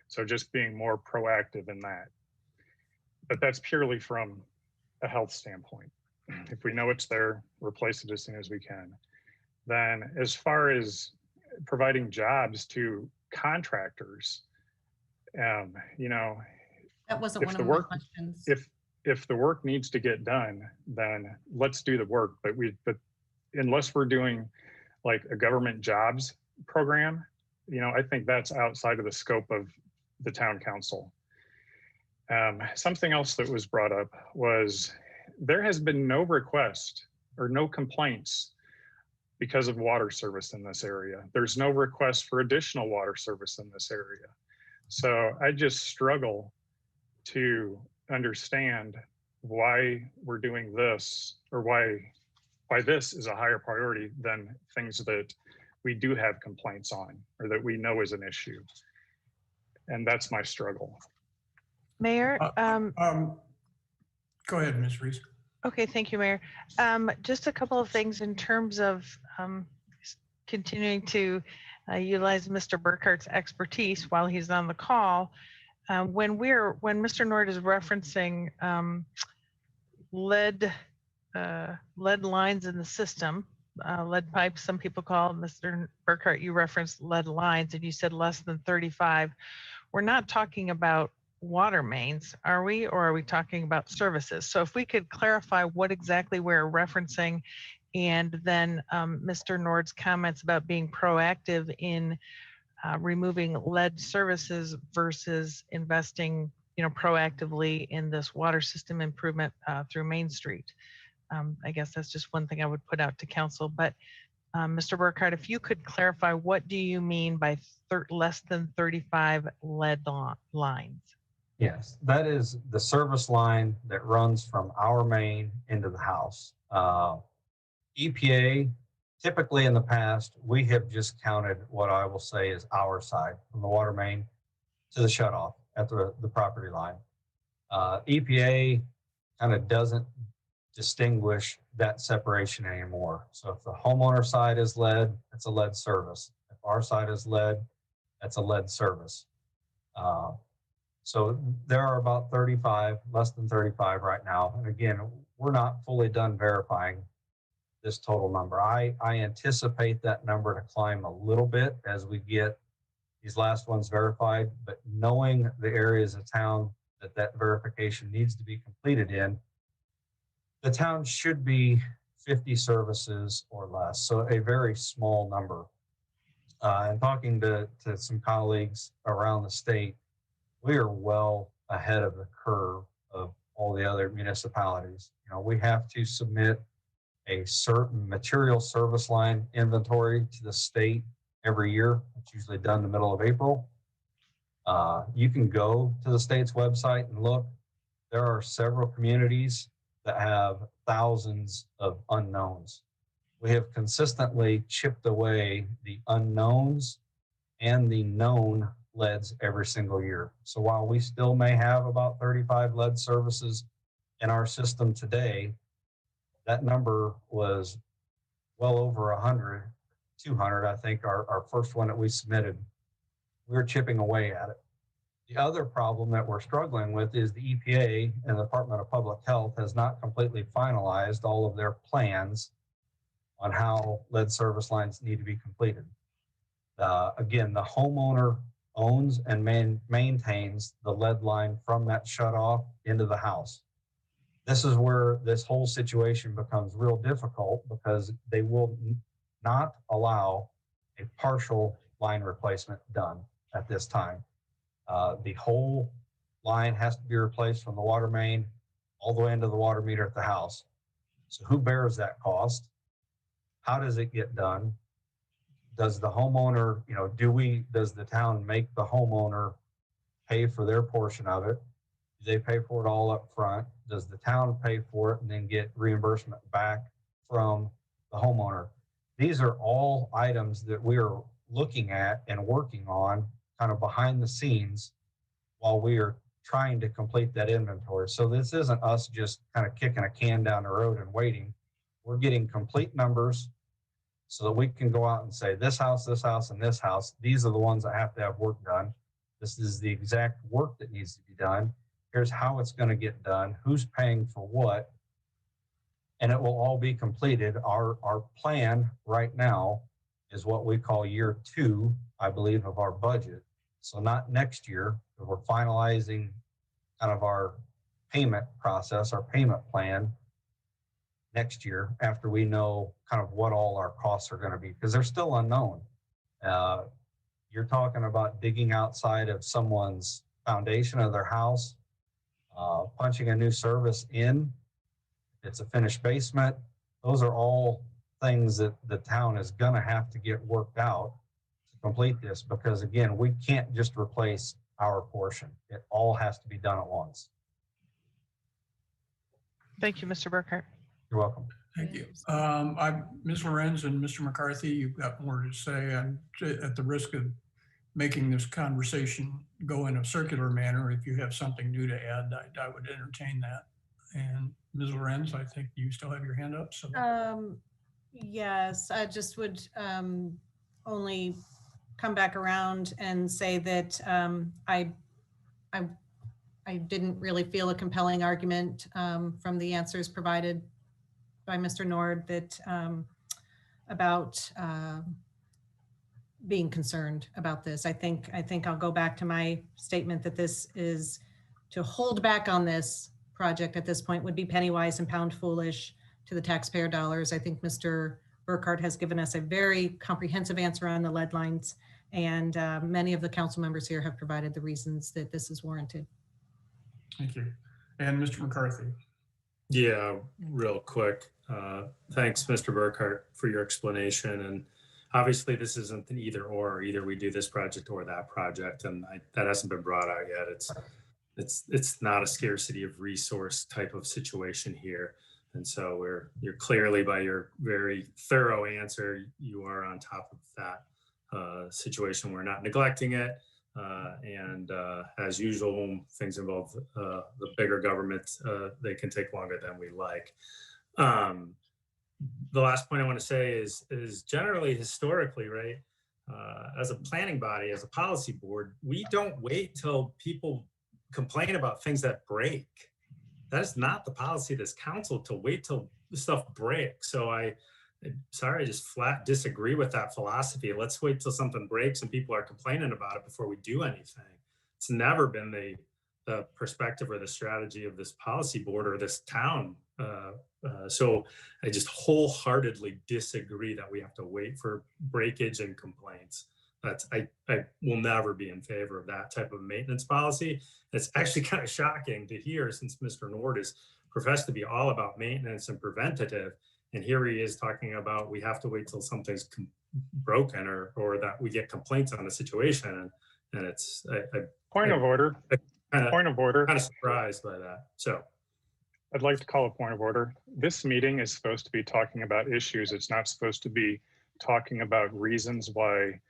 So just being more proactive in that. But that's purely from a health standpoint. If we know it's there, replace it as soon as we can. Then as far as providing jobs to contractors, you know, That wasn't if one the of my work, questions. if the work needs to get done, then let's do the work. But unless we're doing like a government jobs program, you know, I think that's outside of the scope of the town council. Something else that was brought up was there has been no request or no complaints because of water service in this area. There's no request for additional water service in this area. So I just struggle to understand why we're doing this, or why this is a higher priority than things that we do have complaints on or that we know is an issue. And that's my struggle. Mayor, Go ahead, Ms. Reese. okay, thank you, Mayor. Just a couple of things in terms of continuing to utilize Mr. Burkhart's expertise while he's on the call. when Mr. Nord is referencing lead lines in the system, lead pipes, some people call it. Mr. Burkhart, you referenced lead lines and you said less than 35. We're not talking about water mains, are we? Or are we talking about services? So if we could clarify what exactly we're referencing, and then Mr. Nord's comments about being proactive in removing lead services versus investing, proactively in this water system improvement through Main Street. I guess that's just one thing I would put out to council. But Mr. Burkhart, if you could clarify, what do you mean by less than 35 lead lines? Yes, that is the service line that runs from our main into the house. EPA, typically in the past, we have just counted what I will say is our side from the water main to the shutoff at the property line. EPA kind of doesn't distinguish that separation anymore. So if the homeowner side is lead, it's a lead service. If our side is lead, that's a lead service. So there are about 35, less than 35 right now. And again, we're not fully done verifying this total number. I anticipate that number to climb a little bit as we get these last ones verified, but knowing the areas of town that verification needs to be completed in, the town should be 50 services or less, so a very small number. And talking to some colleagues around the state, we are well ahead of the curve of all the other municipalities. We have to submit a certain material service line inventory to the state every year. It's usually done in the middle of April. You can go to the state's website and look. There are several communities that have thousands of unknowns. We have consistently chipped away the unknowns and the known leads every single year. So while we still may have about 35 lead services in our system today, that number was well over 100, 200, I think, our first one that we submitted. We're chipping away at it. The other problem that we're struggling with is the EPA and the Department of Public Health has not completely finalized all of their plans on how lead service lines need to be completed. Again, the homeowner owns and maintains the lead line from that shutoff into the house. This is where this whole situation becomes real difficult because they will not allow a partial line replacement done at this time. The whole line has to be replaced from the water main all the way into the water meter at the house. So who bears that cost? How does it get done? Does the homeowner, does the town make the homeowner pay for their portion of it? Do they pay for it all up front? Does the town pay for it and then get reimbursement back from the homeowner? These are all items that we are looking at and working on kind of behind the scenes while we are trying to complete that inventory. So this isn't us just kind of kicking a can down the road and waiting. We're getting complete numbers so that we can go out and say, this house, and this house, these are the ones that have to have work done. This is the exact work that needs to be done. Here's how it's going to get done, who's paying for what, and it will all be completed. Our plan right now is what we call year 2, I believe, of our budget. So not next year, but we're finalizing kind of our payment process, our payment plan next year after we know kind of what all our costs are going to be, because they're still unknown. You're talking about digging outside of someone's foundation of their house, punching a new service in. It's a finished basement. Those are all things that the town is going to have to get worked out to complete this, because again, we can't just replace our portion. It all has to be done at once. Thank you, Mr. Burkhart. You're welcome. Thank you. Ms. Lorenz and Mr. McCarthy, you've got more to say. I'm at the risk of making this conversation go in a circular manner. If you have something new to add, I would entertain that. And Ms. Lorenz, I think you still have your hand up. So. Yes, I just would only come back around and say that I I didn't really feel a compelling argument from the answers provided by Mr. Nord that about being concerned about this. I think I'll go back to my statement that this is to hold back on this project at this point would be penny wise and pound foolish to the taxpayer dollars. I think Mr. Burkhardt has given us a very comprehensive answer on the lead lines, and many of the council members here have provided the reasons that this is warranted. Thank you. And Mr. McCarthy. Yeah, real quick. Thanks, Mr. Burkhardt, for your explanation. And obviously, this isn't an either or. Either we do this project or that project, and that hasn't been brought out yet. It's not a scarcity of resource type of situation here. And so you're clearly, by your very thorough answer, you are on top of that situation. We're not neglecting it. And as usual, when things involve the bigger government, they can take longer than we like. The last point I want to say is generally historically, right? As a planning body, as a policy board, we don't wait till people complain about things that break. That is not the policy of this council, to wait till stuff breaks. So I'm sorry, I just flat disagree with that philosophy. Let's wait till something breaks and people are complaining about it before we do anything. It's never been the perspective or the strategy of this policy board or this town. So I just wholeheartedly disagree that we have to wait for breakage and complaints. I will never be in favor of that type of maintenance policy. It's actually kind of shocking to hear, since Mr. Nord is professed to be all about maintenance and preventative. And here he is talking about we have to wait till something's broken or that we get complaints on the situation. And it's Point of order. Point of order. Kind of surprised by that. So I'd like to call a point of order. This meeting is supposed to be talking about issues. It's not supposed to be talking about reasons why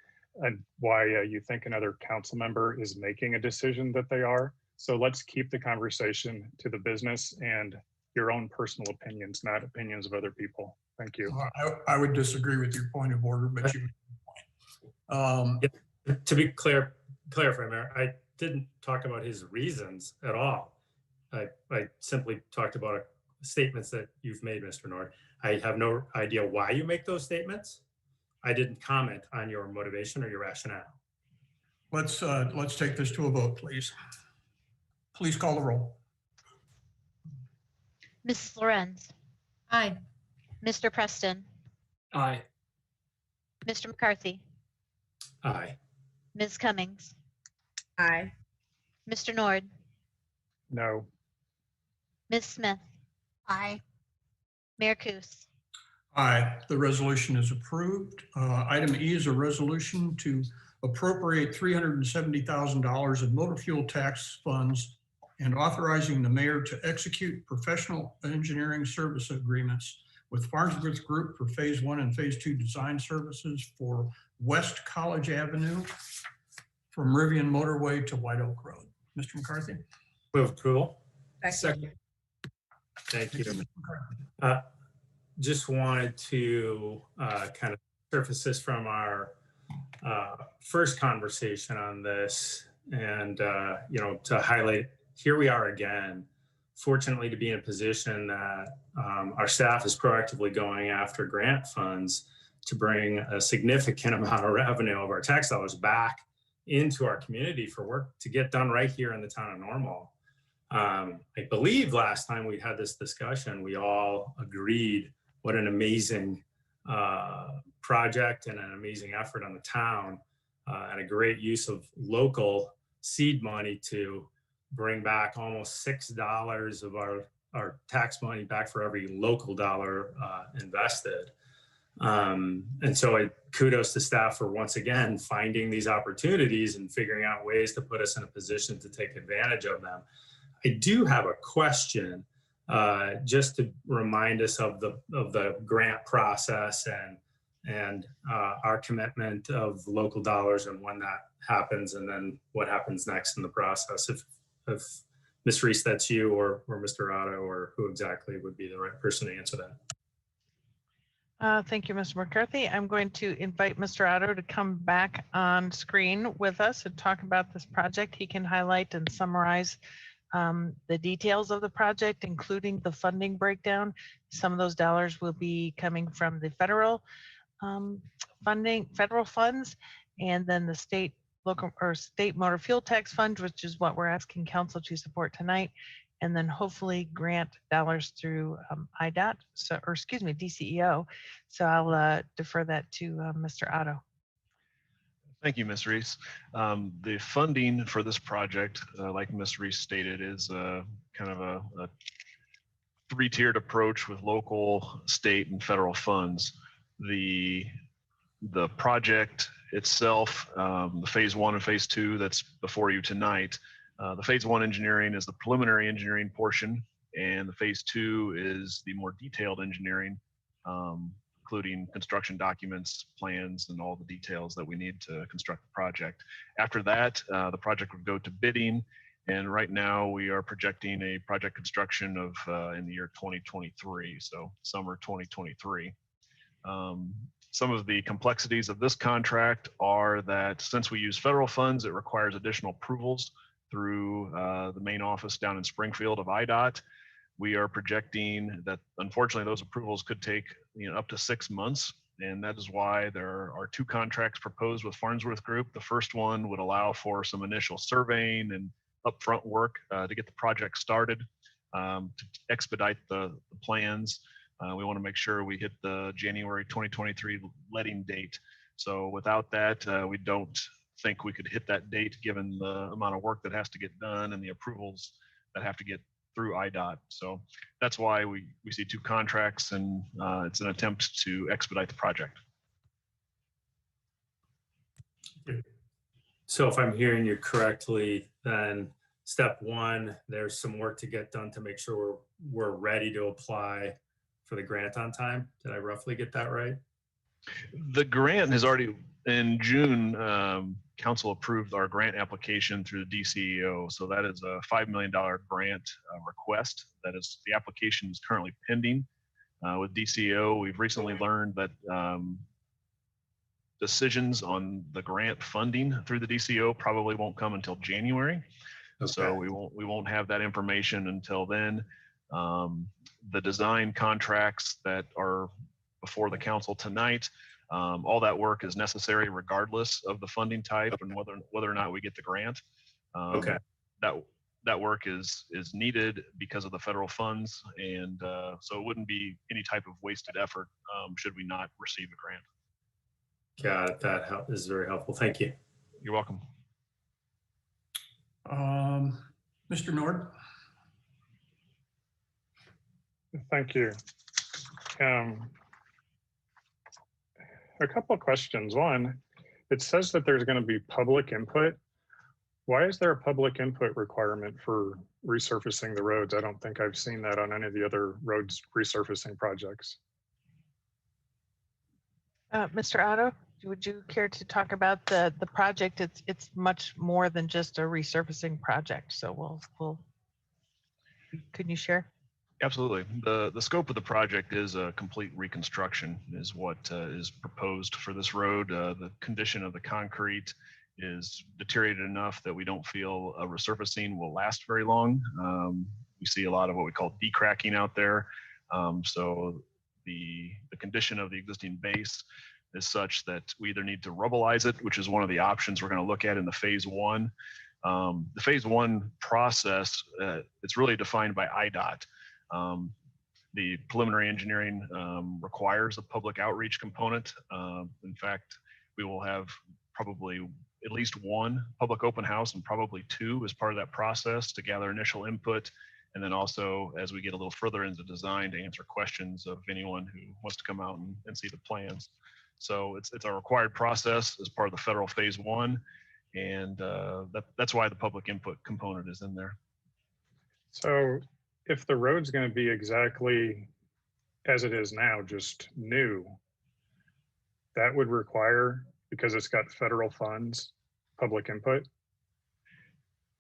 you think another council member is making a decision that they are. So let's keep the conversation to the business and your own personal opinions, not opinions of other people. Thank you. I would disagree with your point of order, but you to be clarify, Mayor, I didn't talk about his reasons at all. I simply talked about statements that you've made, Mr. Nord. I have no idea why you make those statements. I didn't comment on your motivation or your rationale. let's take this to a vote, please. Please call the roll. Mrs. Lorenz, Aye. Mr. Preston, Aye. Mr. McCarthy, Aye. Ms. Cummings, Aye. Mr. Nord, No. Ms. Smith, Aye. Mayor Kus. Aye, the resolution is approved. Item E is a resolution to appropriate $370,000 in motor fuel tax funds and authorizing the mayor to execute professional engineering service agreements with Farnsworth Group for Phase 1 and Phase 2 design services for West College Avenue from Rivian Motorway to White Oak Road. Mr. McCarthy? Move approval. Second. Thank you. Mr. McCarthy. Just wanted to kind of surface this from our first conversation on this, and to highlight, here we are again, fortunately to be in a position that our staff is proactively going after grant funds to bring a significant amount of revenue of our tax dollars back into our community for work to get done right here in the town of Normal. I believe last time we had this discussion, we all agreed what an amazing project and an amazing effort on the town and a great use of local seed money to bring back almost $6 of our tax money back for every local dollar invested. And so kudos to staff for once again finding these opportunities and figuring out ways to put us in a position to take advantage of them. I do have a question just to remind us of the grant process and our commitment of local dollars and when that happens, and then what happens next in the process. If Ms. Reese, that's you or Mr. Otto, or who exactly would be the right person to answer that? Thank you, Mr. McCarthy. I'm going to invite Mr. Otto to come back on screen with us and talk about this project. He can highlight and summarize the details of the project, including the funding breakdown. Some of those dollars will be coming from the federal federal funds, and then the state local or state motor fuel tax fund, which is what we're asking council to support tonight, and then hopefully grant dollars through IDOT, or excuse me, DCEO. So I'll defer that to Mr. Otto. Thank you, Ms. Reese. The funding for this project, like Ms. Reese stated, is kind of a three-tiered approach with local, state, and federal funds. The project itself, the phase 1 and phase 2 that's before you tonight, the phase 1 engineering is the preliminary engineering portion, and the phase 2 is the more detailed engineering, including construction documents, plans, and all the details that we need to construct the project. After that, the project would go to bidding, and right now we are projecting a project construction of in the year 2023, so summer 2023. Some of the complexities of this contract are that since we use federal funds, it requires additional approvals through the main office down in Springfield of IDOT. We are projecting that unfortunately those approvals could take up to 6 months, and that is why there are 2 contracts proposed with Farnsworth Group. The first one would allow for some initial surveying and upfront work to get the project started, to expedite the plans. We want to make sure we hit the January 2023 letting date. So without that, we don't think we could hit that date given the amount of work that has to get done and the approvals that have to get through IDOT. So that's why we see 2 contracts, and it's an attempt to expedite the project. So if I'm hearing you correctly, then step 1, there's some work to get done to make sure we're ready to apply for the grant on time. Did I roughly get that right? The grant has already, in June, council approved our grant application through the DCEO. So that is a $5 million grant request. That is, the application is currently pending with DCEO. We've recently learned that decisions on the grant funding through the DCEO probably won't come until January. Okay. So we won't have that information until then. The design contracts that are before the council tonight, all that work is necessary regardless of the funding type and whether or not we get the grant. Okay. That work is needed because of the federal funds, and so it wouldn't be any type of wasted effort should we not receive a grant. Got it. That is very helpful. Thank you. You're welcome. Mr. Nord. Thank you. A couple of questions. One, it says that there's going to be public input. Why is there a public input requirement for resurfacing the roads? I don't think I've seen that on any of the other roads resurfacing projects. Mr. Otto, would you care to talk about the project? It's much more than just a resurfacing project. So could you share? Absolutely. The scope of the project is a complete reconstruction is what is proposed for this road. The condition of the concrete is deteriorated enough that we don't feel a resurfacing will last very long. We see a lot of what we call decracking out there. So the condition of the existing base is such that we either need to rubbleize it, which is one of the options we're going to look at in the phase 1. The phase 1 process, it's really defined by IDOT. The preliminary engineering requires a public outreach component. In fact, we will have probably at least 1 public open house and probably 2 as part of that process to gather initial input. And then also, as we get a little further into design, to answer questions of anyone who wants to come out and see the plans. So it's a required process as part of the federal phase 1. And that's why the public input component is in there. So if the road's going to be exactly as it is now, just new, that would require, because it's got federal funds, public input?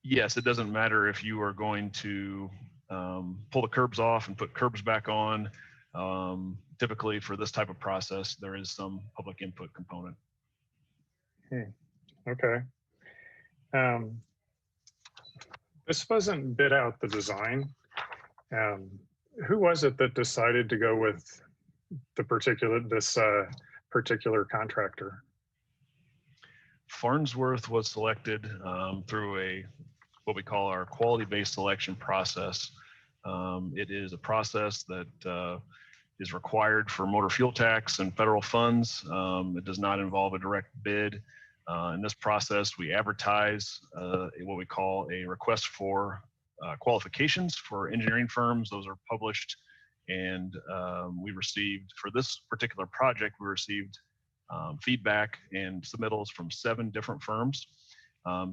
Yes, it doesn't matter if you are going to pull the curbs off and put curbs back on. typically for this type of process, there is some public input component. Okay. This wasn't bid out the design. Who was it that decided to go with this particular contractor? Farnsworth was selected through what we call our quality-based selection process. It is a process that is required for motor fuel tax and federal funds. It does not involve a direct bid. In this process, we advertise what we call a request for qualifications for engineering firms. Those are published, and we received, for this particular project, we received feedback and submittals from 7 different firms.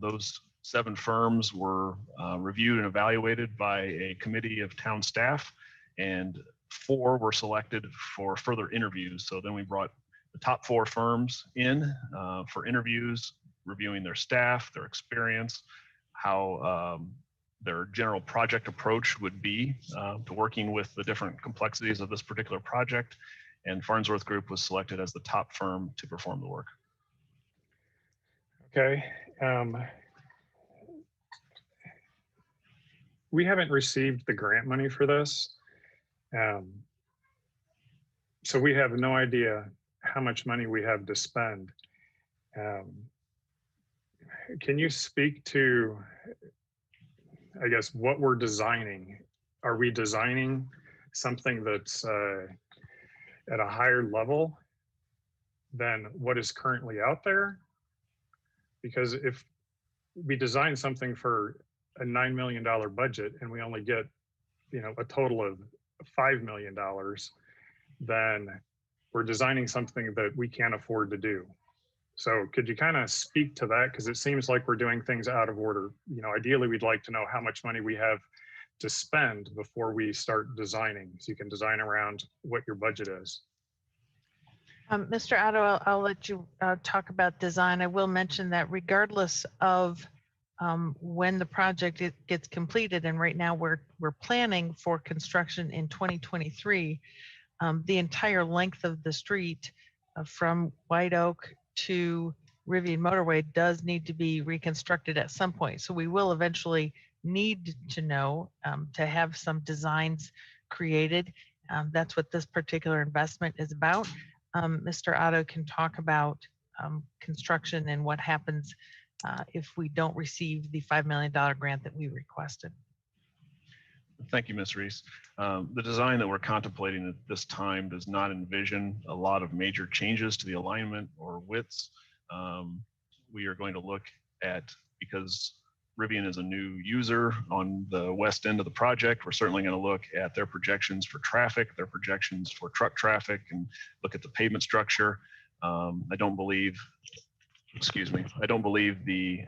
Those 7 firms were reviewed and evaluated by a committee of town staff, and 4 were selected for further interviews. So then we brought the top 4 firms in for interviews, reviewing their staff, their experience, how their general project approach would be to working with the different complexities of this particular project. And Farnsworth Group was selected as the top firm to perform the work. Okay. We haven't received the grant money for this. So we have no idea how much money we have to spend. Can you speak to, I guess, what we're designing? Are we designing something that's at a higher level than what is currently out there? Because if we design something for a $9 million budget and we only get, a total of $5 million, then we're designing something that we can't afford to do. So could you kind of speak to that? Because it seems like we're doing things out of order. Ideally, we'd like to know how much money we have to spend before we start designing, so you can design around what your budget is. Mr. Otto, I'll let you talk about design. I will mention that regardless of when the project gets completed, and right now we're planning for construction in 2023, the entire length of the street from White Oak to Rivian Motorway does need to be reconstructed at some point. So we will eventually need to know to have some designs created. That's what this particular investment is about. Mr. Otto can talk about construction and what happens if we don't receive the $5 million grant that we requested. Thank you, Ms. Reese. The design that we're contemplating at this time does not envision a lot of major changes to the alignment or widths. We are going to look at, because Rivian is a new user on the west end of the project, we're certainly going to look at their projections for traffic, their projections for truck traffic, and look at the pavement structure. I don't believe the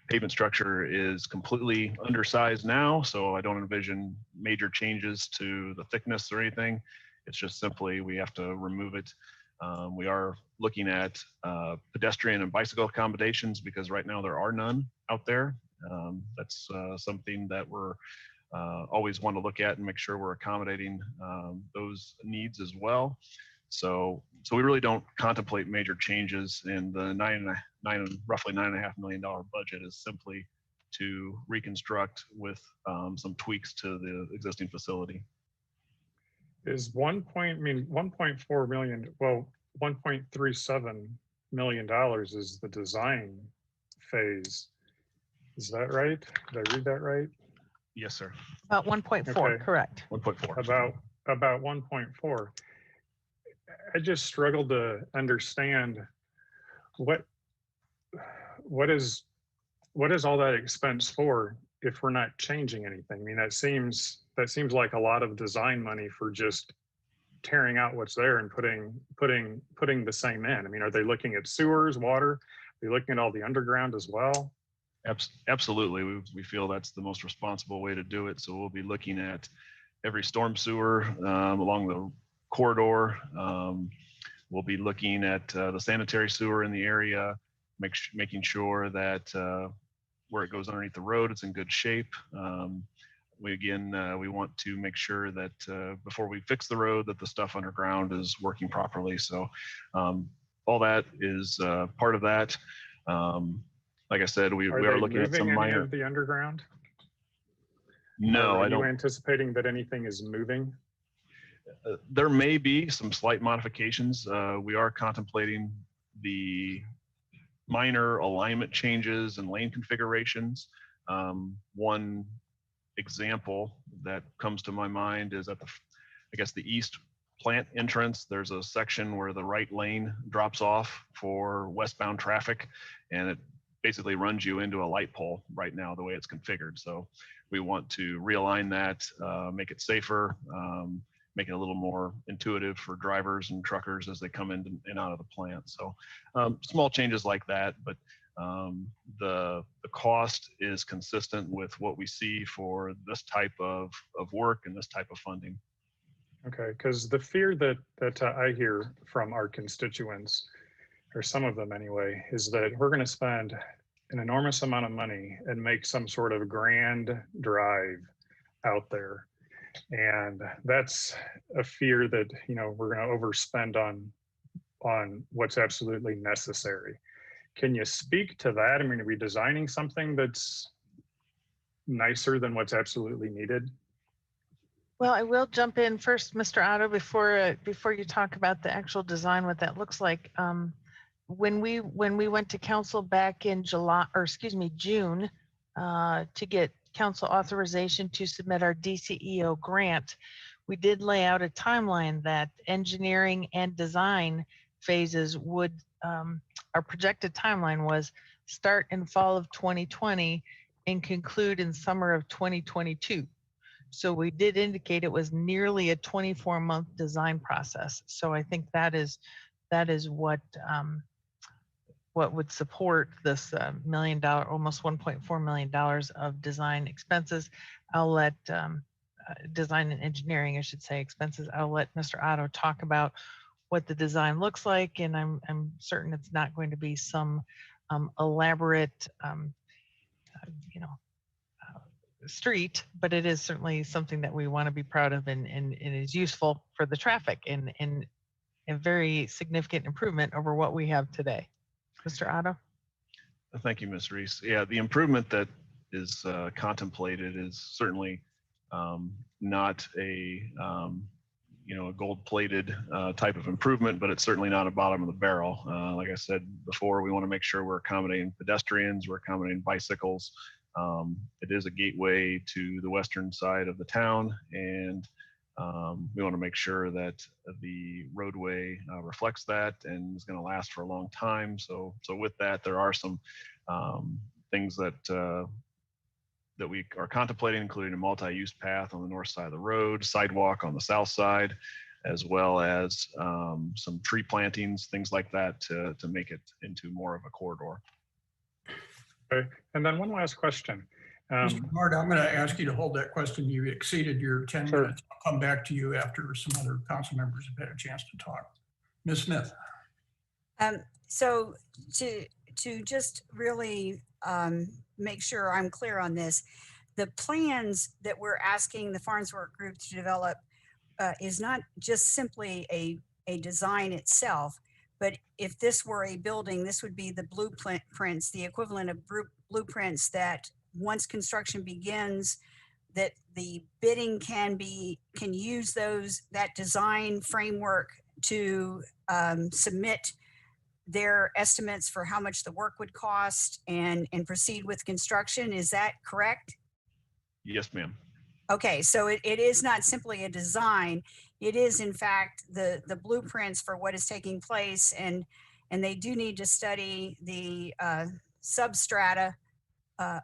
pavement structure is completely undersized now, so I don't envision major changes to the thickness or anything. It's just simply we have to remove it. We are looking at pedestrian and bicycle accommodations because right now there are none out there. That's something that we're always want to look at and make sure we're accommodating those needs as well. So we really don't contemplate major changes, and the roughly $9.5 million budget is simply to reconstruct with some tweaks to the existing facility. Is 1.4 million, well, $1.37 million is the design phase. Is that right? Did I read that right? Yes, sir. About 1.4, Okay. correct. 1.4. About 1.4. I just struggled to understand what is all that expense for if we're not changing anything. I mean, that seems like a lot of design money for just tearing out what's there and putting the same in. I mean, are they looking at sewers, water? Are they looking at all the underground as well? Absolutely. We feel that's the most responsible way to do it. So we'll be looking at every storm sewer along the corridor. We'll be looking at the sanitary sewer in the area, making sure that where it goes underneath the road, it's in good shape. we want to make sure that before we fix the road, that the stuff underground is working properly. So all that is part of that. Like I said, we are looking at some moving any minor. of the underground? No, I Are don't. you anticipating that anything is moving? There may be some slight modifications. We are contemplating the minor alignment changes and lane configurations. One example that comes to my mind is at the east plant entrance. There's a section where the right lane drops off for westbound traffic, and it basically runs you into a light pole right now the way it's configured. So we want to realign that, make it safer, make it a little more intuitive for drivers and truckers as they come in and out of the plant. So small changes like that, but the cost is consistent with what we see for this type of work and this type of funding. Okay, because the fear that I hear from our constituents, or some of them anyway, is that we're going to spend an enormous amount of money and make some sort of grand drive out there. And that's a fear that, we're going to overspend on what's absolutely necessary. Can you speak to that? I mean, are we designing something that's nicer than what's absolutely needed? Well, I will jump in first, Mr. Otto, before you talk about the actual design, what that looks like. When we went to council back in June, to get council authorization to submit our DCEO grant, we did lay out a timeline that engineering and design phases would, our projected timeline was start in fall of 2020 and conclude in summer of 2022. So we did indicate it was nearly a 24-month design process. So I think that is what would support this $1 million, almost $1.4 million of design expenses. I'll let design and engineering, I should say, expenses. I'll let Mr. Otto talk about what the design looks like, and I'm certain it's not going to be some elaborate, street, but it is certainly something that we want to be proud of and is useful for the traffic and a very significant improvement over what we have today. Mr. Otto? Thank you, Ms. Reese. Yeah, the improvement that is contemplated is certainly not a gold-plated type of improvement, but it's certainly not a bottom of the barrel. Like I said before, we want to make sure we're accommodating pedestrians, we're accommodating bicycles. It is a gateway to the western side of the town, and we want to make sure that the roadway reflects that and is going to last for a long time. So with that, there are some things that we are contemplating, including a multi-use path on the north side of the road, sidewalk on the south side, as well as some tree plantings, things like that to make it into more of a corridor. Okay, and then one last question. Mr. Bernard, I'm going to ask you to hold that question. You exceeded your 10 Sure. minutes. I'll come back to you after some other council members have had a chance to talk. Ms. Smith. So to just really make sure I'm clear on this, the plans that we're asking the Farnsworth Group to develop is not just simply a design itself, but if this were a building, this would be the blueprints, the equivalent of blueprints that once construction begins, that the bidding can use that design framework to submit their estimates for how much the work would cost and proceed with construction. Is that correct? Yes, ma'am. Okay, so it is not simply a design. It is in fact the blueprints for what is taking place, and they do need to study the substrata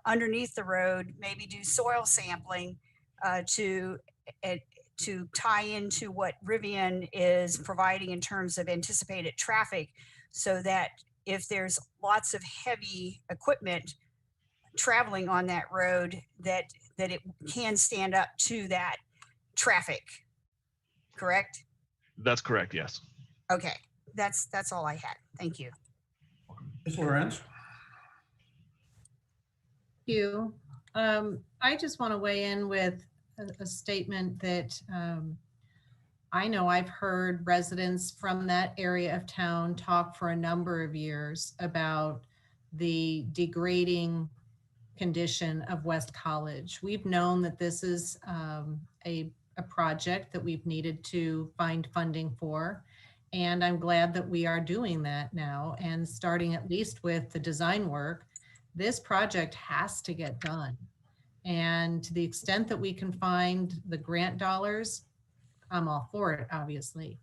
underneath the road, maybe do soil sampling to tie into what Rivian is providing in terms of anticipated traffic, so that if there's lots of heavy equipment traveling on that road, that it can stand up to that traffic. Correct? That's correct, yes. Okay, that's all I had. Thank you. Ms. Lorenz. You. I just want to weigh in with a statement that I know I've heard residents from that area of town talk for a number of years about the degrading condition of West College. We've known that this is a project that we've needed to find funding for. And I'm glad that we are doing that now and starting at least with the design work. This project has to get done. And to the extent that we can find the grant dollars, I'm all for it, obviously.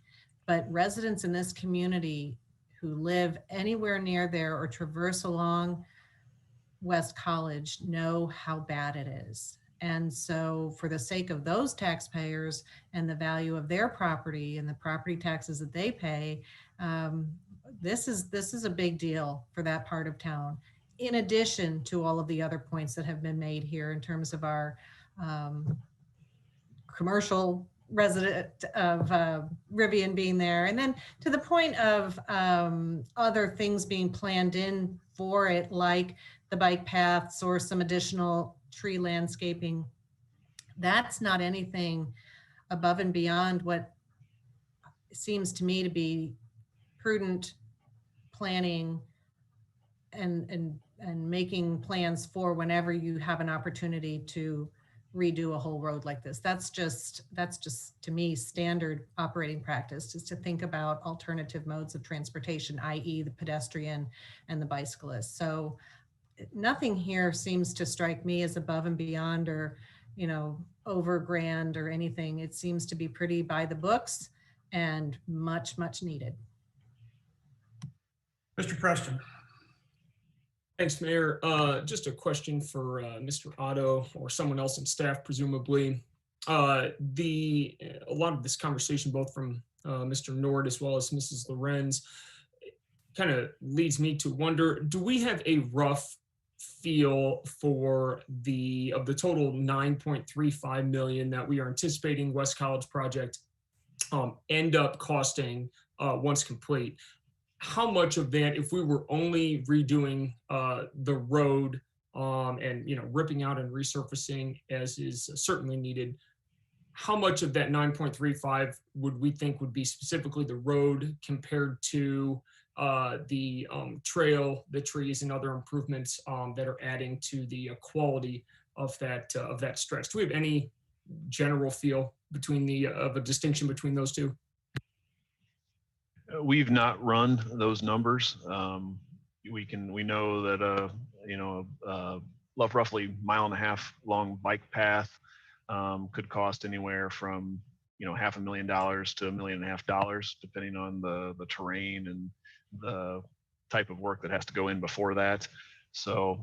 But residents in this community who live anywhere near there or traverse along West College know how bad it is. And so for the sake of those taxpayers and the value of their property and the property taxes that they pay, this is a big deal for that part of town, in addition to all of the other points that have been made here in terms of our commercial resident of Rivian being there. And then to the point of other things being planned in for it, like the bike paths or some additional tree landscaping, that's not anything above and beyond what seems to me to be prudent planning and making plans for whenever you have an opportunity to redo a whole road like this. That's just to me standard operating practice, is to think about alternative modes of transportation, i.e. the pedestrian and the bicyclist. So nothing here seems to strike me as above and beyond or, over grand or anything. It seems to be pretty by the books and much, much needed. Mr. Preston. Thanks, Mayor. Just a question for Mr. Otto or someone else in staff, presumably. A lot of this conversation, both from Mr. Nord as well as Mrs. Lorenz, kind of leads me to wonder, do we have a rough feel for the total $9.35 million that we are anticipating West College project end up costing once complete? How much of that, if we were only redoing the road and ripping out and resurfacing as is certainly needed, how much of that 9.35 would we think would be specifically the road compared to the trail, the trees, and other improvements that are adding to the quality of that stretch? Do we have any general feel between of a distinction between those two? We've not run those numbers. We know that roughly mile and a half long bike path could cost anywhere from $500,000 to $1.5 million, depending on the terrain and the type of work that has to go in before that. So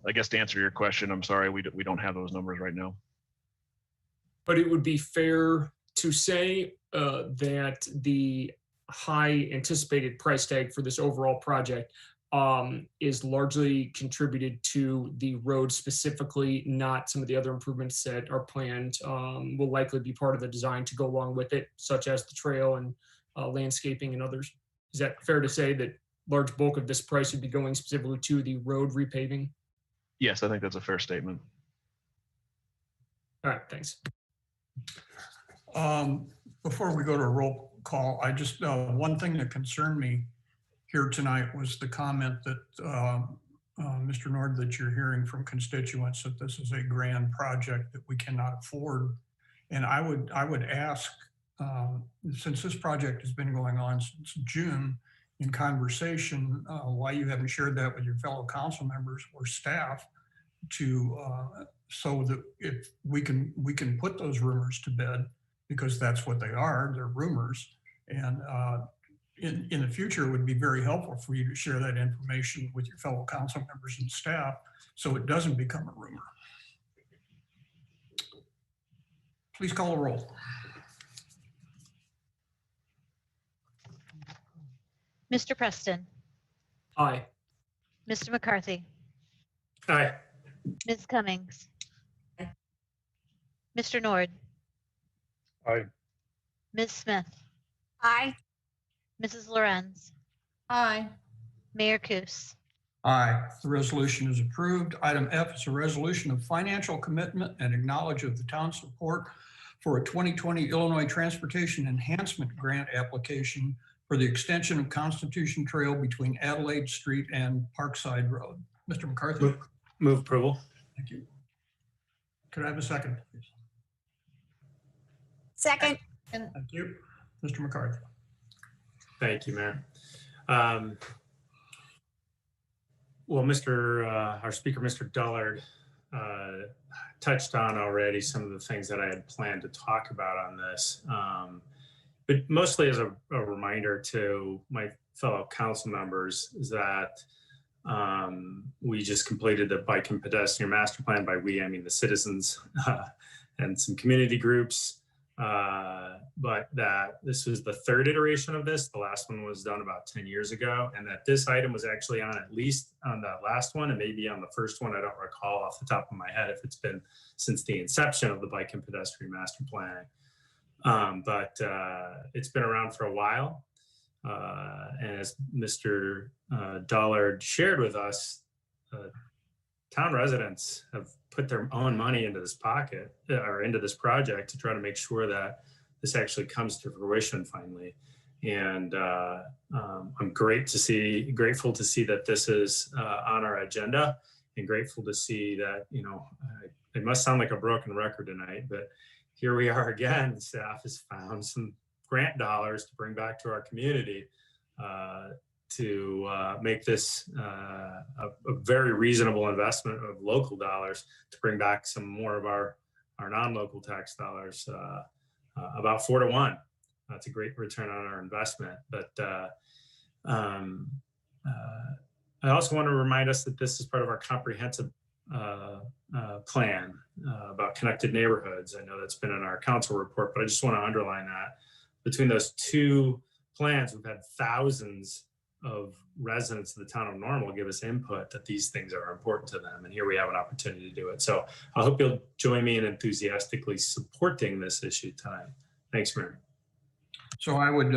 I guess to answer your question, I'm sorry, we don't have those numbers right now. But it would be fair to say that the high anticipated price tag for this overall project is largely contributed to the road specifically, not some of the other improvements that are planned will likely be part of the design to go along with it, such as the trail and landscaping and others. Is that fair to say that large bulk of this price would be going specifically to the road repaving? Yes, I think that's a fair statement. All right, thanks. Before we go to a roll call, I just, one thing that concerned me here tonight was the comment that Mr. Nord, that you're hearing from constituents that this is a grand project that we cannot afford. And I would ask, since this project has been going on since June in conversation, why you haven't shared that with your fellow council members or staff so that if we can put those rumors to bed, because that's what they are, they're rumors. And in the future, it would be very helpful for you to share that information with your fellow council members and staff so it doesn't become a rumor. Please call a roll. Mr. Preston. Aye. Mr. McCarthy. Aye. Ms. Cummings. Mr. Nord. Aye. Ms. Smith. Aye. Mrs. Lorenz. Aye. Mayor Kus. Aye, the resolution is approved. Item F is a resolution of financial commitment and acknowledge of the town's support for a 2020 Illinois Transportation Enhancement Grant application for the extension of Constitution Trail between Adelaide Street and Parkside Road. Mr. McCarthy. Move approval. Thank you. Could I have a second, please? Second. Thank you. Mr. McCarthy. Thank you, Mayor. Well, our speaker, Mr. Dillard, touched on already some of the things that I had planned to talk about on this. But mostly as a reminder to my fellow council members is that we just completed the Bike and Pedestrian Master Plan. By we, I mean the citizens and some community groups. But that this was the third iteration of this. The last one was done about 10 years ago, and that this item was actually on at least on that last one and maybe on the first one. I don't recall off the top of my head if it's been since the inception of the Bike and Pedestrian Master Plan. But it's been around for a while. And as Mr. Dillard shared with us, town residents have put their own money into this pocket or into this project to try to make sure that this actually comes to fruition finally. And I'm grateful to see that this is on our agenda, and grateful to see that, you know, it must sound like a broken record tonight, but here we are again. Staff has found some grant dollars to bring back to our community to make this a very reasonable investment of local dollars to bring back some more of our non-local tax dollars, about 4 to 1. That's a great return on our investment. But I also want to remind us that this is part of our comprehensive plan about connected neighborhoods. I know that's been in our council report, but I just want to underline that between those two plans, we've had thousands of residents of the town of Normal give us input that these things are important to them. And here we have an opportunity to do it. So I hope you'll join me in enthusiastically supporting this issue tonight. Thanks, Mayor. So I would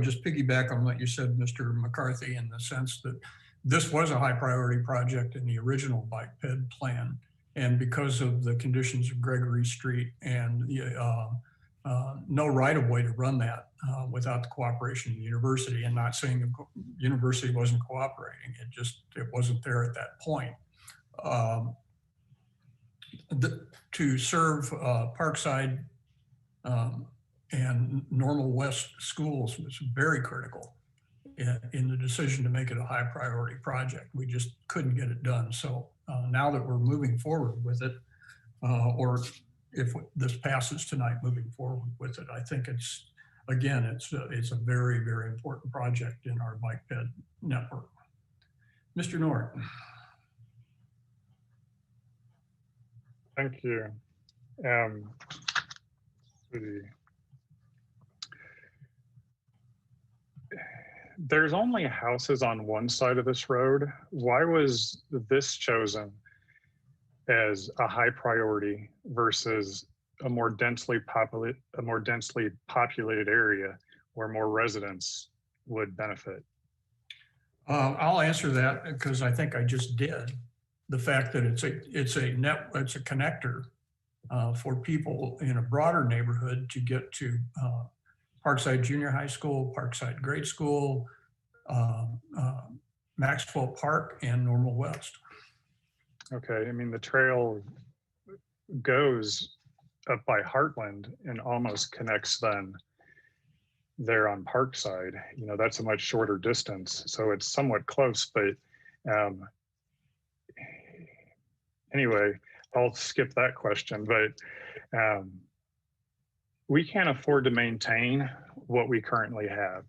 just piggyback on what you said, Mr. McCarthy, in the sense that this was a high priority project in the original bike ped plan. And because of the conditions of Gregory Street and no right of way to run that without the cooperation of the university, and not saying the university wasn't cooperating, it wasn't there at that point. To serve Parkside and Normal West schools was very critical in the decision to make it a high priority project. We just couldn't get it done. So now that we're moving forward with it, or if this passes tonight, moving forward with it, I think it's a very, very important project in our bike ped network. Mr. Nord. Thank you. There's only houses on one side of this road. Why was this chosen as a high priority versus a more densely populated area where more residents would benefit? I'll answer that because I think I just did. The fact that it's a connector for people in a broader neighborhood to get to Parkside Junior High School, Parkside Grade School, Maxwell Park, and Normal West. Okay, I mean, the trail goes up by Heartland and almost connects then there on Parkside. You know, that's a much shorter distance, so it's somewhat close, but anyway, I'll skip that question, but we can't afford to maintain what we currently have.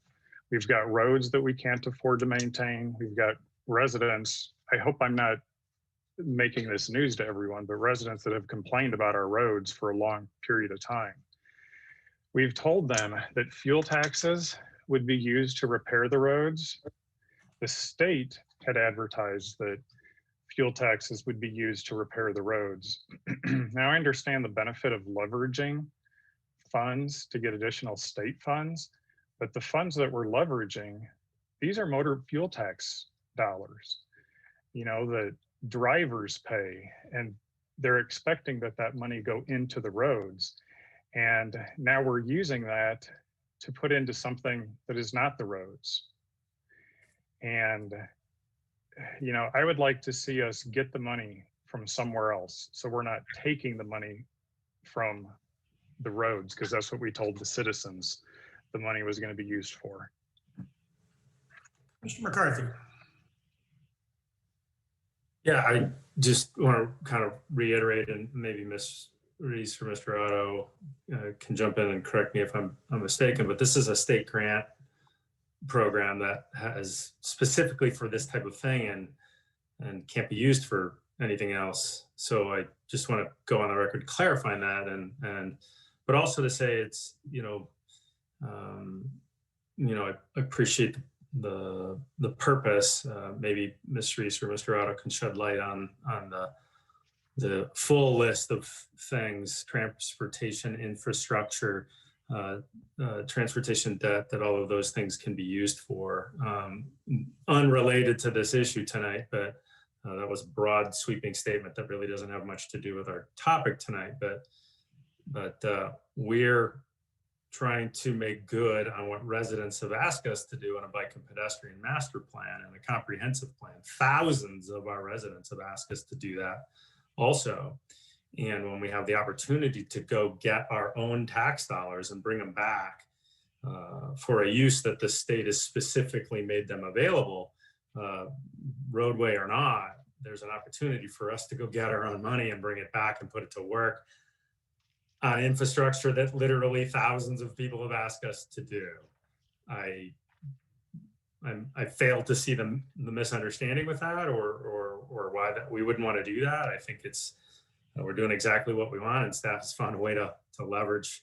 We've got roads that we can't afford to maintain. We've got residents, I hope I'm not making this news to everyone, but residents that have complained about our roads for a long period of time. We've told them that fuel taxes would be used to repair the roads. The state had advertised that fuel taxes would be used to repair the roads. Now I understand the benefit of leveraging funds to get additional state funds, but the funds that we're leveraging, these are motor fuel tax dollars. the drivers pay, and they're expecting that money go into the roads. And now we're using that to put into something that is not the roads. And, I would like to see us get the money from somewhere else. So we're not taking the money from the roads, because that's what we told the citizens the money was going to be used for. Mr. McCarthy. Yeah, I just want to kind of reiterate, and maybe Ms. Reese or Mr. Otto can jump in and correct me if I'm mistaken, but this is a state grant program that has specifically for this type of thing and can't be used for anything else. So I just want to go on the record clarifying that, but also to say it's, I appreciate the purpose. Maybe Ms. Reese or Mr. Otto can shed light on the full list of things: transportation infrastructure, transportation debt, that all of those things can be used for. Unrelated to this issue tonight, but that was a broad sweeping statement that really doesn't have much to do with our topic tonight. But we're trying to make good on what residents have asked us to do on a bike and pedestrian master plan and a comprehensive plan. Thousands of our residents have asked us to do that also. And when we have the opportunity to go get our own tax dollars and bring them back for a use that the state has specifically made them available, roadway or not, there's an opportunity for us to go get our own money and bring it back and put it to work on infrastructure that literally thousands of people have asked us to do. I fail to see the misunderstanding with that, or why that we wouldn't want to do that. I think it's we're doing exactly what we want, and staff has found a way to leverage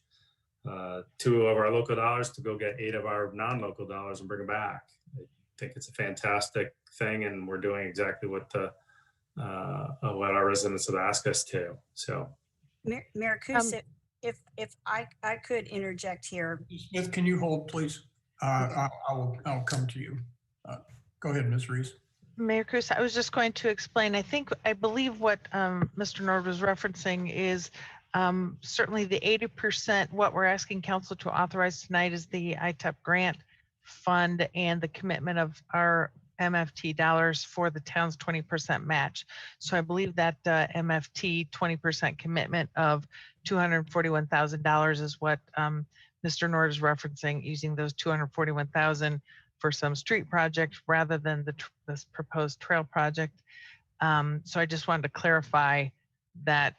2 of our local dollars to go get 8 of our non-local dollars and bring them back. I think it's a fantastic thing, and we're doing exactly what our residents have asked us to. So. Mayor Kus, if I could interject here. Smith, can you hold, please? I'll come to you. Go ahead, Ms. Reese. Mayor Cruz, I was just going to explain. I believe what Mr. Nord was referencing is certainly the 80%. What we're asking council to authorize tonight is the ITEP grant fund and the commitment of our MFT dollars for the town's 20% match. So I believe that MFT 20% commitment of $241,000 is what Mr. Nord is referencing, using those $241,000 for some street project rather than this proposed trail project. So I just wanted to clarify that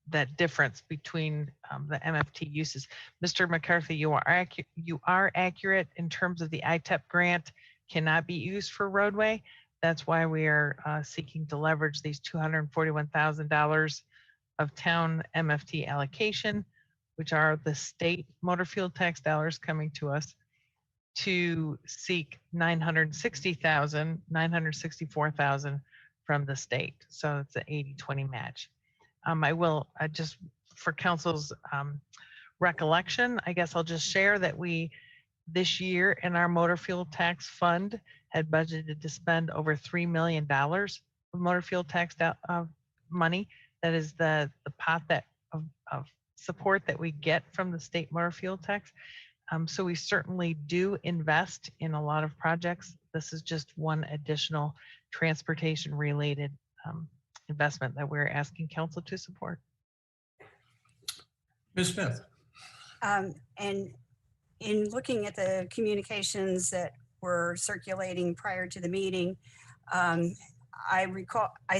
that difference between the MFT uses. Mr. McCarthy, you are accurate in terms of the ITEP grant cannot be used for roadway. That's why we are seeking to leverage these $241,000 of town MFT allocation, which are the state motor fuel tax dollars coming to us, to seek $964,000 from the state. So it's an 80-20 match. I will just, for council's recollection, I guess I'll just share that we, this year in our motor fuel tax fund, had budgeted to spend over $3 million of motor fuel tax money. That is the pot that of support that we get from the state motor fuel tax. So we certainly do invest in a lot of projects. This is just one additional transportation related investment that we're asking council to support. Ms. Smith. And in looking at the communications that were circulating prior to the meeting, I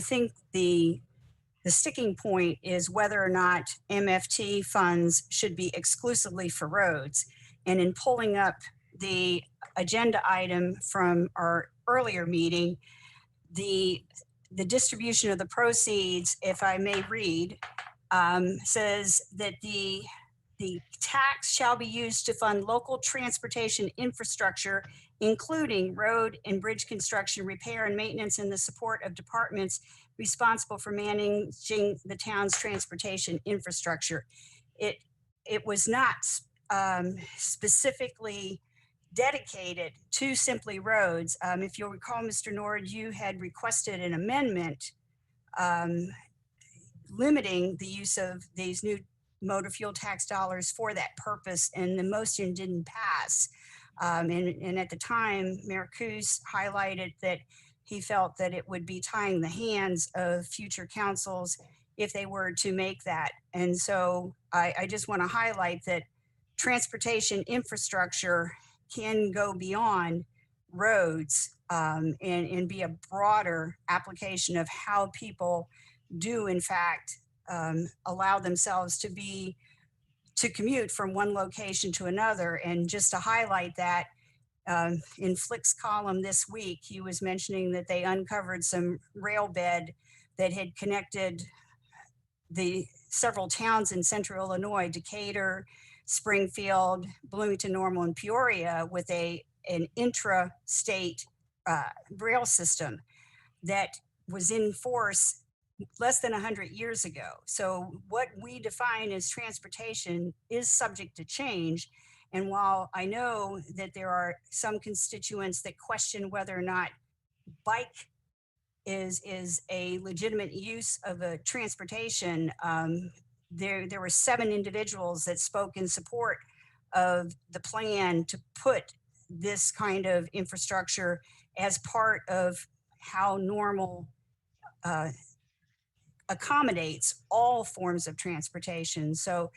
think the sticking point is whether or not MFT funds should be exclusively for roads. And in pulling up the agenda item from our earlier meeting, the distribution of the proceeds, if I may read, says that the tax shall be used to fund local transportation infrastructure, including road and bridge construction, repair and maintenance, and the support of departments responsible for managing the town's transportation infrastructure. It was not specifically dedicated to simply roads. If you'll recall, Mr. Nord, you had requested an amendment limiting the use of these new motor fuel tax dollars for that purpose, and the motion didn't pass. And at the time, Mayor Coos highlighted that he felt that it would be tying the hands of future councils if they were to make that. And so I just want to highlight that transportation infrastructure can go beyond roads and be a broader application of how people do in fact allow themselves to commute from one location to another. And just to highlight that, in Flick's column this week, he was mentioning that they uncovered some rail bed that had connected the several towns in central Illinois, Decatur, Springfield, Bloomington Normal, and Peoria, with an intra-state rail system that was in force less than 100 years ago. So what we define as transportation is subject to change. And while I know that there are some constituents that question whether or not bike is a legitimate use of a transportation, there were 7 individuals that spoke in support of the plan to put this kind of infrastructure as part of how normal accommodates all forms of transportation. So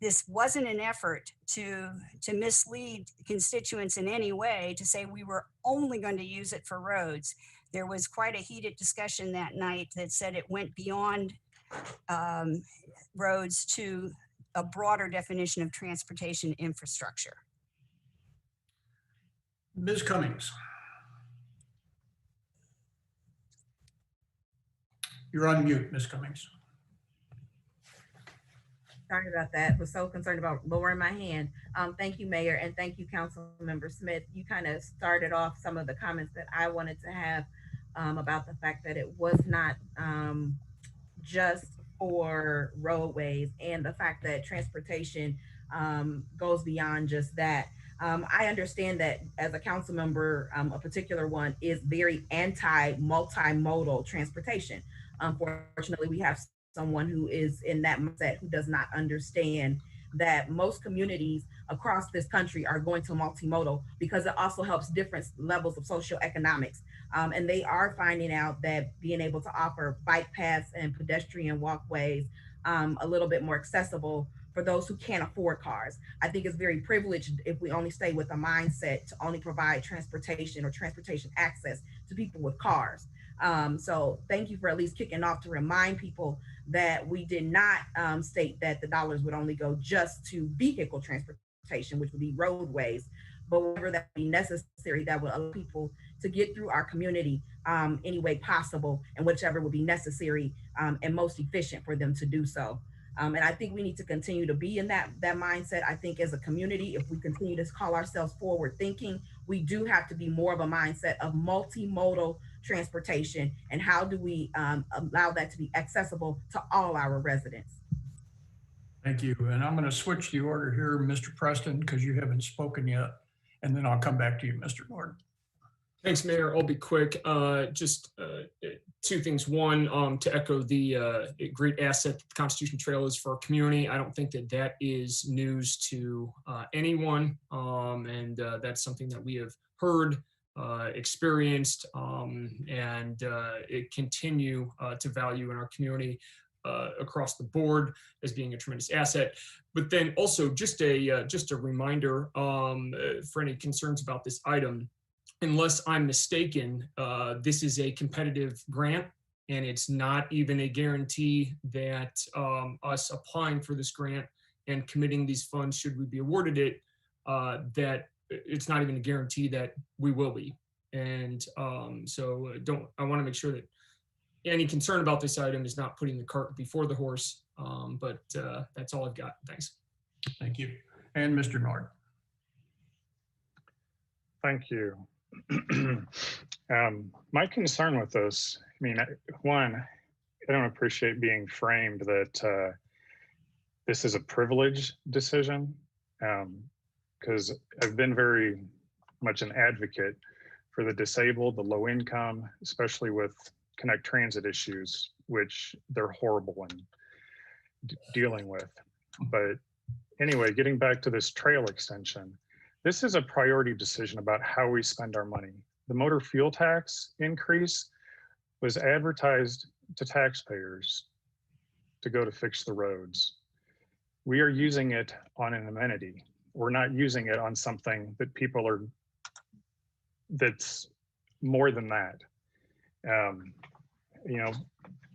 this wasn't an effort to mislead constituents in any way, to say we were only going to use it for roads. There was quite a heated discussion that night that said it went beyond roads to a broader definition of transportation infrastructure. Ms. Cummings. You're on mute, Ms. Cummings. Sorry about that. Was so concerned about lowering my hand. Thank you, Mayor, and thank you, Councilmember Smith. You kind of started off some of the comments that I wanted to have about the fact that it was not just for roadways, and the fact that transportation goes beyond just that. I understand that as a council member, a particular one is very anti-multimodal transportation. Unfortunately, we have someone who is in that mindset who does not understand that most communities across this country are going to multimodal because it also helps different levels of socioeconomics. And they are finding out that being able to offer bike paths and pedestrian walkways a little bit more accessible for those who can't afford cars. I think it's very privileged if we only stay with a mindset to only provide transportation or transportation access to people with cars. So thank you for at least kicking off to remind people that we did not state that the dollars would only go just to vehicle transportation, which would be roadways, but whatever that would be necessary that would allow people to get through our community any way possible, and whichever would be necessary and most efficient for them to do so. And I think we need to continue to be in that mindset. I think as a community, if we continue to call ourselves forward thinking, we do have to be more of a mindset of multimodal transportation, and how do we allow that to be accessible to all our residents. Thank you. And I'm going to switch the order here, Mr. Preston, because you haven't spoken yet, and then I'll come back to you, Mr. Nord. Thanks, Mayor. I'll be quick. Just 2 things. One, to echo the great asset that the Constitution Trail is for our community. I don't think that is news to anyone. And that's something that we have heard, experienced, and continue to value in our community across the board as being a tremendous asset. But then also just a reminder for any concerns about this item. Unless I'm mistaken, this is a competitive grant, and it's not even a guarantee that us applying for this grant and committing these funds, should we be awarded it, that it's not even a guarantee that we will be. And so I want to make sure that any concern about this item is not putting the cart before the horse, but that's all I've got. Thanks. Thank you. And Mr. Nord. Thank you. My concern with this, I mean, one, I don't appreciate being framed that this is a privilege decision. because I've been very much an advocate for the disabled, the low income, especially with Connect Transit issues, which they're horrible in dealing with. But anyway, getting back to this trail extension, this is a priority decision about how we spend our money. The motor fuel tax increase was advertised to taxpayers to go to fix the roads. We are using it on an amenity. We're not using it on something that people are, that's more than that. You know,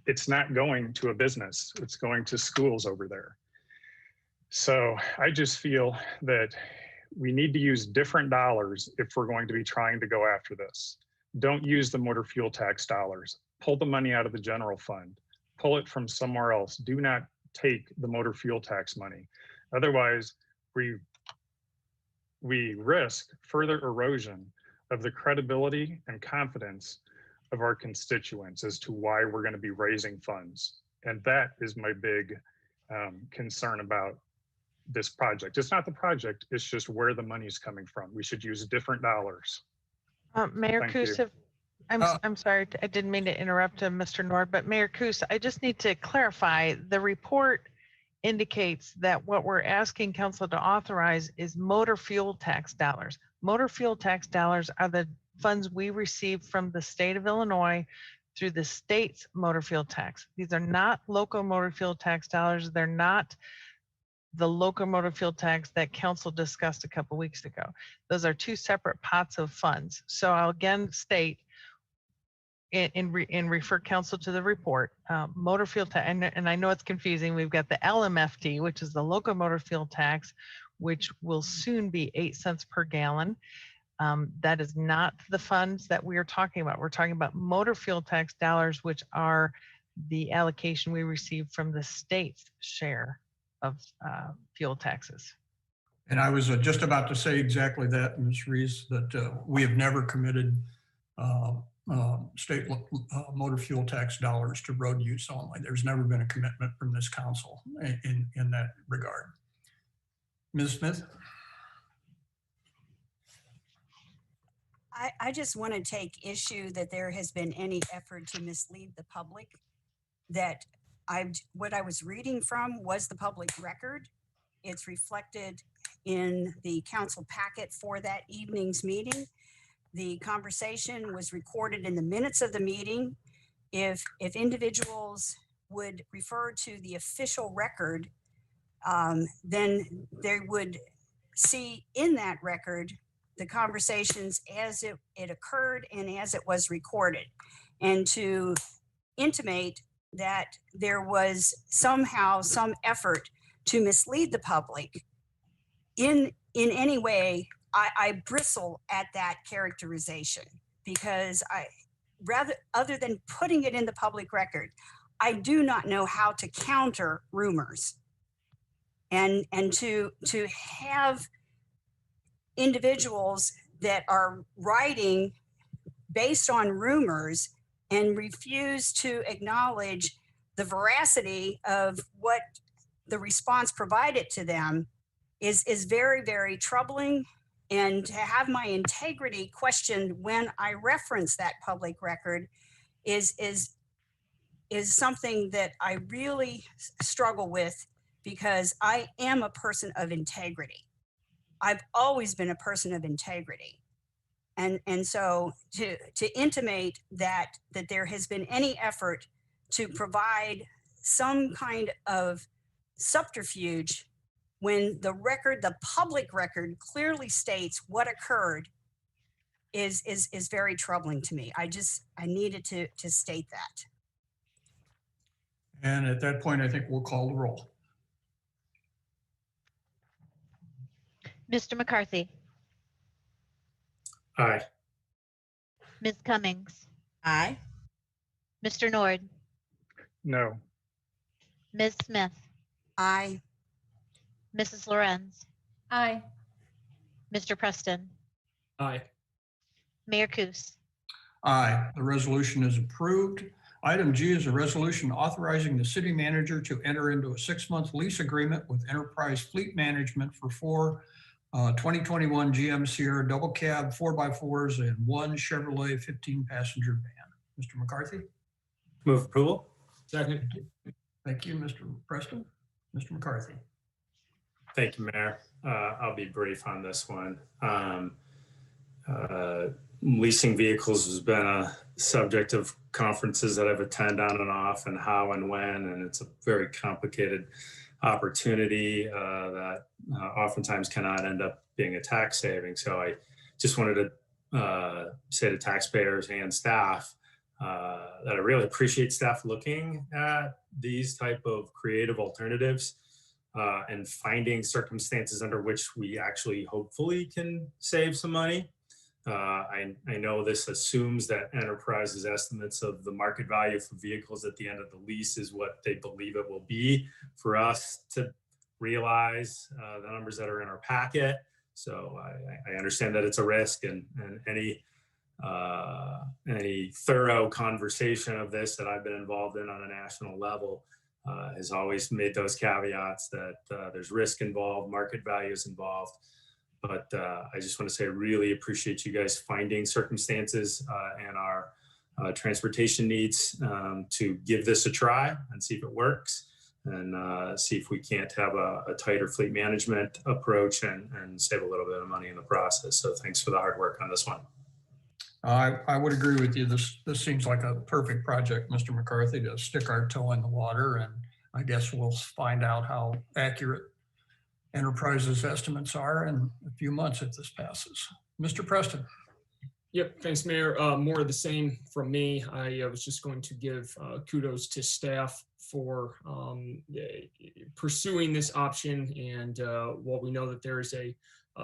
it's not going to a business, it's going to schools over there. So I just feel that we need to use different dollars if we're going to be trying to go after this. Don't use the motor fuel tax dollars. Pull the money out of the general fund. Pull it from somewhere else. Do not take the motor fuel tax money. Otherwise, we risk further erosion of the credibility and confidence of our constituents as to why we're going to be raising funds. And that is my big concern about this project. It's not the project, it's just where the money's coming from. We should use different dollars. Mayor Thank Coos, you. I'm sorry, I didn't mean to interrupt Mr. Nord, but Mayor Coos, I just need to clarify, the report indicates that what we're asking council to authorize is motor fuel tax dollars. Motor fuel tax dollars are the funds we receive from the state of Illinois through the state's motor fuel tax. These are not local motor fuel tax dollars. They're not the local motor fuel tax that council discussed a couple weeks ago. Those are two separate pots of funds. So I'll again state and refer council to the report, motor fuel tax, and I know it's confusing. We've got the LMFT, which is the local motor fuel tax, which will soon be 8 cents per gallon. That is not the funds that we are talking about. We're talking about motor fuel tax dollars, which are the allocation we receive from the state's share of fuel taxes. And I was just about to say exactly that, Ms. Rees, that we have never committed state motor fuel tax dollars to road use only. There's never been a commitment from this council in that regard. Ms. Smith? I just want to take issue that there has been any effort to mislead the public. That what I was reading from was the public record. It's reflected in the council packet for that evening's meeting. The conversation was recorded in the minutes of the meeting. If individuals would refer to the official record, then they would see in that record the conversations as it occurred and as it was recorded. And to intimate that there was somehow some effort to mislead the public in any way, I bristle at that characterization, because other than putting it in the public record, I do not know how to counter rumors. And to have individuals that are writing based on rumors and refuse to acknowledge the veracity of what the response provided to them is very, very troubling. And to have my integrity questioned when I reference that public record is something that I really struggle with, because I am a person of integrity. I've always been a person of integrity. And so to intimate that there has been any effort to provide some kind of subterfuge when the record, the public record, clearly states what occurred is very troubling to me. I needed to state that. And at that point, I think we'll call the roll. Mr. McCarthy, Aye. Ms. Cummings, Aye. Mr. Nord, No. Ms. Smith, Aye. Mrs. Lorenz, Aye. Mr. Preston, Aye. Mayor Coos. Aye, the resolution is approved. Item G is a resolution authorizing the city manager to enter into a 6-month lease agreement with Enterprise Fleet Management for 4 2021 GM Sierra double cab 4x4s and one Chevrolet 15-passenger van. Mr. McCarthy? Move approval. Second. Thank you, Mr. Preston. Mr. McCarthy? Thank you, Mayor. I'll be brief on this one. Leasing vehicles has been a subject of conferences that I've attended on and off, and how and when, and it's a very complicated opportunity that oftentimes cannot end up being a tax saving. So I just wanted to say to taxpayers and staff that I really appreciate staff looking at these type of creative alternatives and finding circumstances under which we actually hopefully can save some money. I know this assumes that Enterprise's estimates of the market value for vehicles at the end of the lease is what they believe it will be. For us to realize the numbers that are in our packet. So I understand that it's a risk, and any thorough conversation of this that I've been involved in on a national level has always made those caveats that there's risk involved, market values involved. But I just want to say I really appreciate you guys finding circumstances and our transportation needs to give this a try and see if it works, and see if we can't have a tighter fleet management approach and save a little bit of money in the process. So thanks for the hard work on this one. I would agree with you. This seems like a perfect project, Mr. McCarthy, to stick our toe in the water, and I guess we'll find out how accurate Enterprise's estimates are in a few months if this passes. Mr. Preston? Yep, thanks, Mayor. More of the same from me. I was just going to give kudos to staff for pursuing this option, and while we know that there is a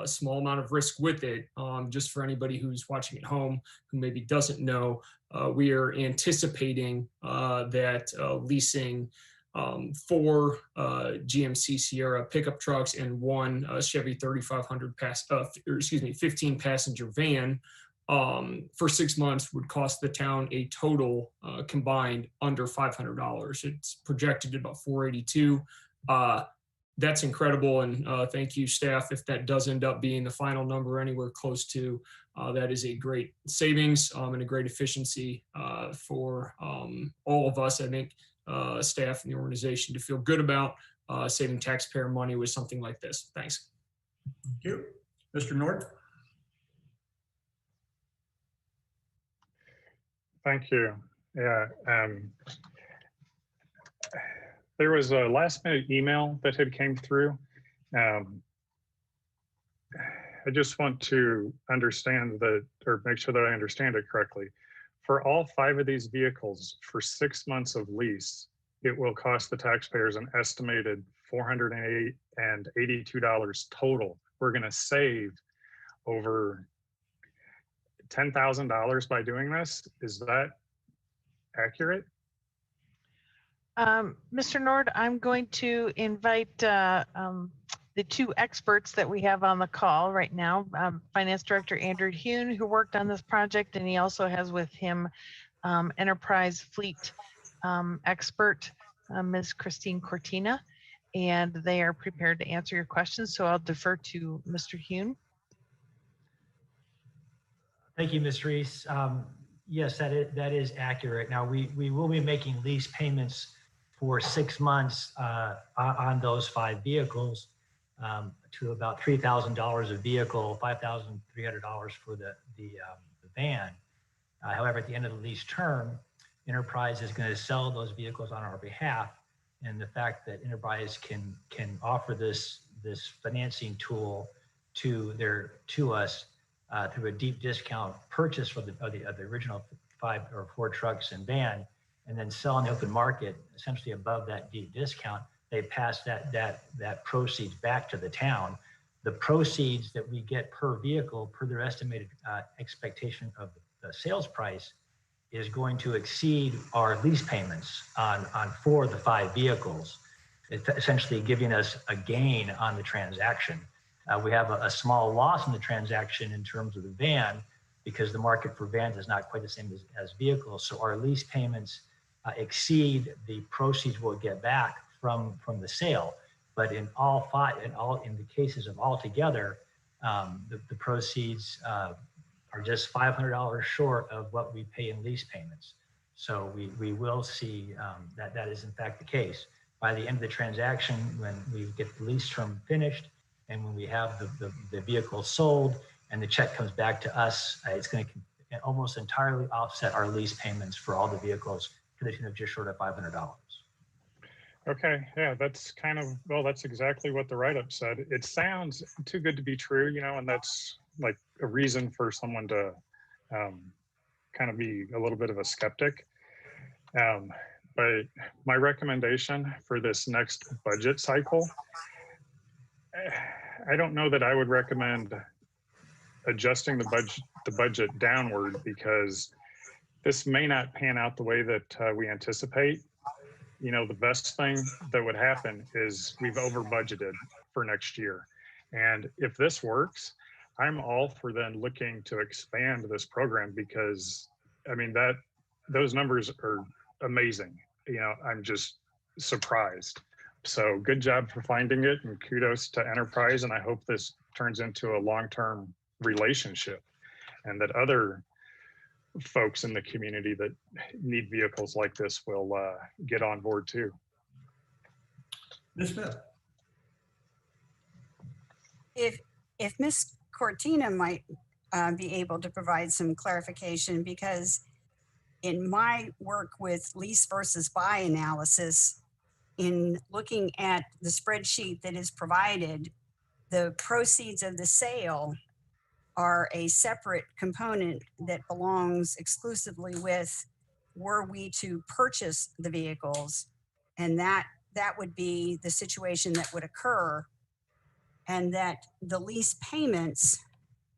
small amount of risk with it, just for anybody who's watching at home who maybe doesn't know, we are anticipating that leasing 4 GMC Sierra pickup trucks and 1 Chevy 3500 15 passenger van for 6 months would cost the town a total combined under $500. It's projected at about $482. That's incredible, and thank you, staff. If that does end up being the final number anywhere close to, that is a great savings and a great efficiency for all of us. I think staff and the organization to feel good about saving taxpayer money with something like this. Thanks. Thank you. Mr. Nord? Thank you. Yeah. There was a last minute email that had came through. I just want to understand that, or make sure that I understand it correctly. For all 5 of these vehicles, for 6 months of lease, it will cost the taxpayers an estimated $482 total. We're going to save over $10,000 by doing this. Is that accurate? Mr. Nord, I'm going to invite the 2 experts that we have on the call right now, Finance Director Andrew Hune, who worked on this project, and he also has with him Enterprise Fleet expert, Ms. Christine Cortina, and they are prepared to answer your questions. So I'll defer to Mr. Hune. Thank you, Ms. Reese. Yes, that is accurate. Now, we will be making lease payments for 6 months on those 5 vehicles to about $3,000 a vehicle, $5,300 for the van. However, at the end of the lease term, Enterprise is going to sell those vehicles on our behalf, and the fact that Enterprise can offer this financing tool to us through a deep discount purchase for the original 5 or 4 trucks and van, and then sell on the open market essentially above that deep discount, they pass that proceeds back to the town. The proceeds that we get per vehicle, per their estimated expectation of the sales price, is going to exceed our lease payments on 4 of the 5 vehicles, essentially giving us a gain on the transaction. We have a small loss in the transaction in terms of the van, because the market for vans is not quite the same as vehicles. So our lease payments exceed the proceeds we'll get back from the sale. But in the cases of all together, The proceeds are just $500 short of what we pay in lease payments. So we will see that is in fact the case. By the end of the transaction, when we get the lease term finished and when we have the vehicle sold and the check comes back to us, it's going to almost entirely offset our lease payments for all the vehicles to the tune of just short of $500. Okay, yeah, that's kind of, well, that's exactly what the write-up said. It sounds too good to be true, you know, and that's like a reason for someone to kind of be a little bit of a skeptic. But my recommendation for this next budget cycle, I don't know that I would recommend adjusting the budget downward, because this may not pan out the way that we anticipate. You know, the best thing that would happen is we've over budgeted for next year. And if this works, I'm all for then looking to expand this program, because I mean, those numbers are amazing. You know, I'm just surprised. So good job for finding it, and kudos to Enterprise. And I hope this turns into a long-term relationship, and that other folks in the community that need vehicles like this will get on board too. Ms. Smith. If Ms. Cortina might be able to provide some clarification, because in my work with lease versus buy analysis, in looking at the spreadsheet that is provided, the proceeds of the sale are a separate component that belongs exclusively with, were we to purchase the vehicles, and that would be the situation that would occur, and that the lease payments